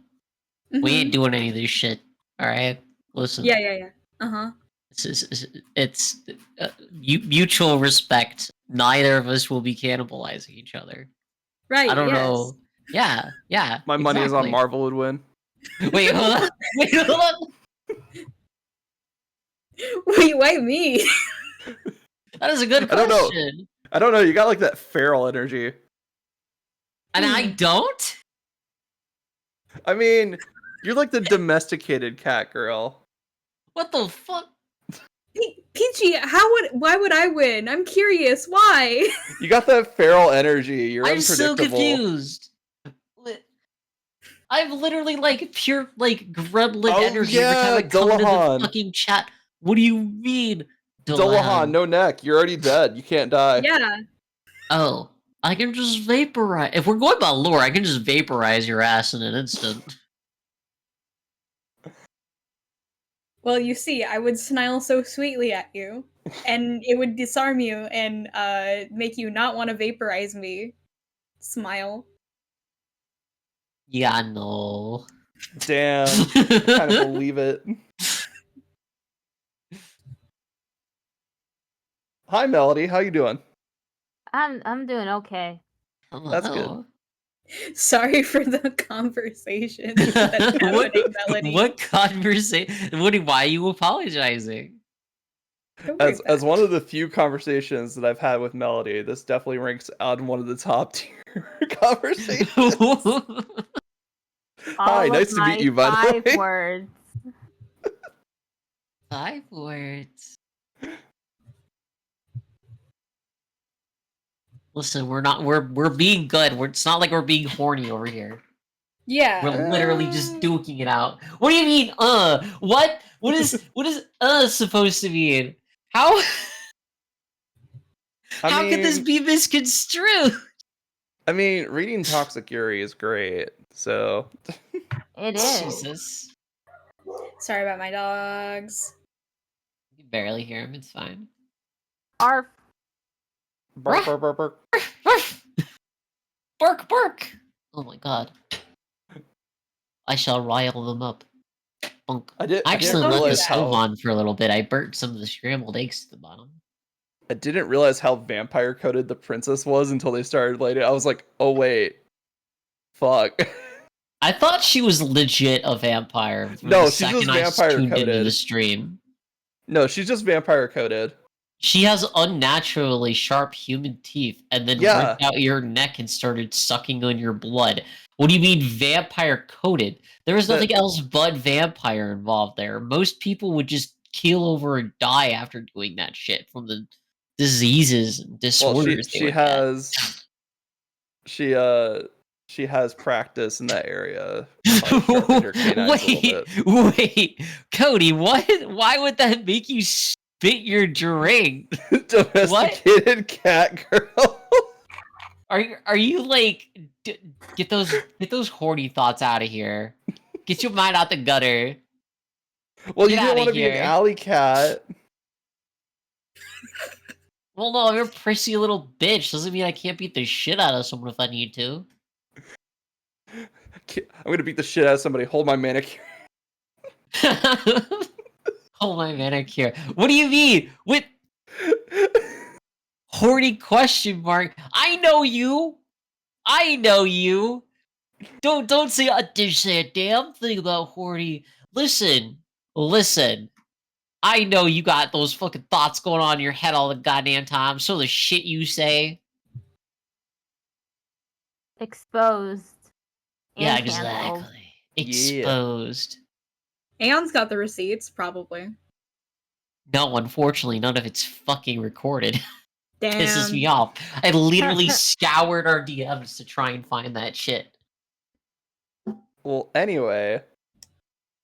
Speaker 5: We
Speaker 6: Mhm.
Speaker 5: ain't doing any of this shit. Alright? Listen.
Speaker 6: Yeah. Uh-huh.
Speaker 5: It's mutual respect. Neither of us will be cannibalizing each other.
Speaker 6: Right,
Speaker 5: I don't
Speaker 6: yes.
Speaker 5: know. Yeah.
Speaker 2: My money is on
Speaker 5: exactly.
Speaker 2: Marvel would win.
Speaker 5: Wait, hold on. Wait, hold on.
Speaker 6: Wait, why me?
Speaker 5: That is a good
Speaker 2: I don't know.
Speaker 5: question.
Speaker 2: I don't know. You got like that feral energy.
Speaker 5: And I don't?
Speaker 2: I mean, you're like the domesticated cat girl.
Speaker 5: What the fuck?
Speaker 6: Peachy, why would I win? I'm curious, why?
Speaker 2: You got that feral energy. You're
Speaker 5: I'm so
Speaker 2: unpredictable.
Speaker 5: confused. I've literally like pure like gremlin
Speaker 2: Oh,
Speaker 5: energy every time
Speaker 2: yeah,
Speaker 5: I come into
Speaker 2: Dullahan.
Speaker 5: the fucking chat. What do you mean?
Speaker 2: Dullahan, no neck. You're already dead. You can't die.
Speaker 6: Yeah.
Speaker 5: Oh, I can just vaporize. If we're going by lore, I can just vaporize your ass in an instant.
Speaker 6: Well, you see, I would smile so sweetly at you, and it would disarm you and make you not want to vaporize me. Smile.
Speaker 5: Yeah, no.
Speaker 2: Damn. Kind of believe it. Hi, Melody. How you doing?
Speaker 7: I'm doing okay.
Speaker 2: That's good.
Speaker 6: Sorry for the conversation that's happening, Melody.
Speaker 5: What conversation? Why are you apologizing?
Speaker 6: Don't worry
Speaker 2: As
Speaker 6: about
Speaker 2: one of the few conversations that I've had with Melody, this definitely ranks on one of the top tier conversations. Hi,
Speaker 7: All
Speaker 2: nice
Speaker 7: of
Speaker 2: to meet
Speaker 7: my
Speaker 2: you, by the
Speaker 7: 5
Speaker 2: way.
Speaker 7: words.
Speaker 5: 5 words. Listen, we're being good. It's not like we're being horny over here.
Speaker 6: Yeah.
Speaker 5: We're literally just duking it out. What do you mean, What? What is supposed to mean? How how could this be misconstrued?
Speaker 2: I mean, reading Toxic Yuri is great, so...
Speaker 7: It is.
Speaker 5: Jesus.
Speaker 6: Sorry about my dogs.
Speaker 5: You can barely hear him, it's fine.
Speaker 7: Arf.
Speaker 2: Bark, bark, bark, bark.
Speaker 5: Bark, bark! Oh my god. I shall rile them up. Bunk.
Speaker 2: I didn't
Speaker 5: Actually, let
Speaker 2: realize
Speaker 5: this stove
Speaker 2: how...
Speaker 5: on for a little bit. I burnt some of the scrambled eggs to the bottom.
Speaker 2: I didn't realize how vampire-coded the princess was until they started lighting. I was like, oh wait. Fuck.
Speaker 5: I thought she was legit a vampire. From
Speaker 2: No,
Speaker 5: the
Speaker 2: she's
Speaker 5: second
Speaker 2: just
Speaker 5: I
Speaker 2: vampire
Speaker 5: tuned into
Speaker 2: coded.
Speaker 5: the stream.
Speaker 2: No, she's just vampire coated.
Speaker 5: She has unnaturally sharp human teeth and then
Speaker 2: Yeah.
Speaker 5: ripped out your neck and started sucking on your blood. What do you mean vampire coated? There was nothing else but vampire involved there. Most people would just keel over and die after doing that shit from the diseases and
Speaker 2: Well,
Speaker 5: disorders they
Speaker 2: she
Speaker 5: would get.
Speaker 2: she has practice in that area. Probably sharpened her canines a little bit.
Speaker 5: Wait, Cody, what? Why would that make you spit your drink?
Speaker 2: Domesticated cat girl.
Speaker 5: Are you like get those horny thoughts out of here? Get your mind out the gutter.
Speaker 2: Well,
Speaker 5: Get
Speaker 2: you didn't
Speaker 5: outta
Speaker 2: want to be an
Speaker 5: here.
Speaker 2: alley cat.
Speaker 5: Well, no, you're a prissy little bitch. Doesn't mean I can't beat the shit out of someone if I need to.
Speaker 2: I'm gonna beat the shit out of somebody. Hold my manicure.
Speaker 5: Oh my manicure. What do you mean? What horny question mark? I know you. I know you. Don't say I didn't say a damn thing about horny. Listen. I know you got those fucking thoughts going on in your head all the goddamn time. So the shit you say.
Speaker 7: Exposed.
Speaker 5: Yeah,
Speaker 7: And canceled.
Speaker 5: exactly. Exposed.
Speaker 6: Aeon's got the receipts, probably.
Speaker 5: No, unfortunately, none of it's fucking recorded. Pisses me
Speaker 6: Damn.
Speaker 5: off. I literally scoured our DMs to try and find that shit.
Speaker 2: Well, anyway,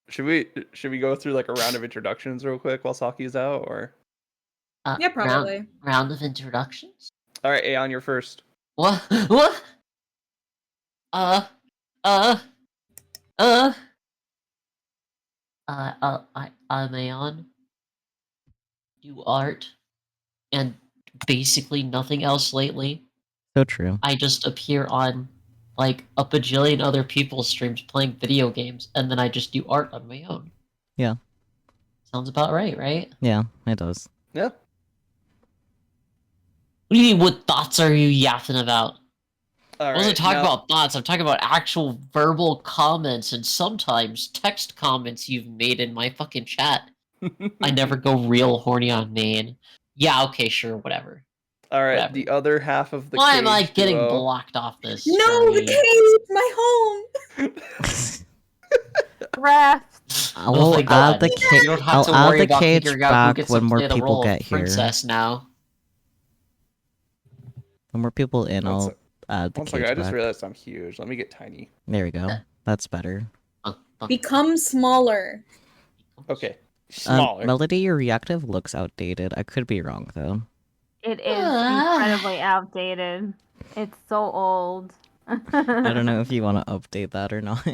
Speaker 2: should we go through like a round of introductions real quick while Saki's out, or?
Speaker 6: Yeah, probably.
Speaker 5: Round of introductions?
Speaker 2: All right, Aeon, you're first.
Speaker 5: What? What? I'm Aeon. Do art. And basically nothing else lately.
Speaker 1: So true.
Speaker 5: I just appear on, like, a bajillion other people's streams playing video games, and then I just do art on my own.
Speaker 1: Yeah.
Speaker 5: Sounds about right?
Speaker 1: Yeah, it does.
Speaker 2: Yeah.
Speaker 5: What do you mean, what thoughts are you yapping about? I wasn't talking about thoughts, I'm talking about actual verbal comments and sometimes text comments you've made in my fucking chat. I never go real horny on Nain. Yeah, okay, sure, whatever.
Speaker 2: All right,
Speaker 5: Whatever.
Speaker 2: the other half of the
Speaker 5: Why am I
Speaker 2: cage
Speaker 5: getting
Speaker 2: duo.
Speaker 5: blocked off this?
Speaker 6: No, the
Speaker 5: stream?
Speaker 6: cage! My home!
Speaker 7: Rest.
Speaker 1: I will
Speaker 5: my
Speaker 1: add the
Speaker 5: You don't have
Speaker 1: I'll
Speaker 5: to
Speaker 1: add
Speaker 5: worry
Speaker 1: the
Speaker 5: about
Speaker 1: cage
Speaker 5: figuring out who
Speaker 1: back
Speaker 5: gets
Speaker 1: when
Speaker 5: to
Speaker 1: more
Speaker 5: play the
Speaker 1: people
Speaker 5: role
Speaker 1: get
Speaker 5: of
Speaker 1: here.
Speaker 5: princess now.
Speaker 1: When more people in,
Speaker 2: One
Speaker 1: I'll
Speaker 2: sec-
Speaker 1: add the
Speaker 2: One
Speaker 1: cage
Speaker 2: second, I just
Speaker 1: back.
Speaker 2: realized I'm huge. Let me get tiny.
Speaker 1: There we go. That's better.
Speaker 6: Become smaller.
Speaker 2: Okay, smaller.
Speaker 1: Melody, your reactive looks outdated. I could be wrong though.
Speaker 7: It is incredibly outdated. It's so old.
Speaker 1: I don't know if you want to update that or not.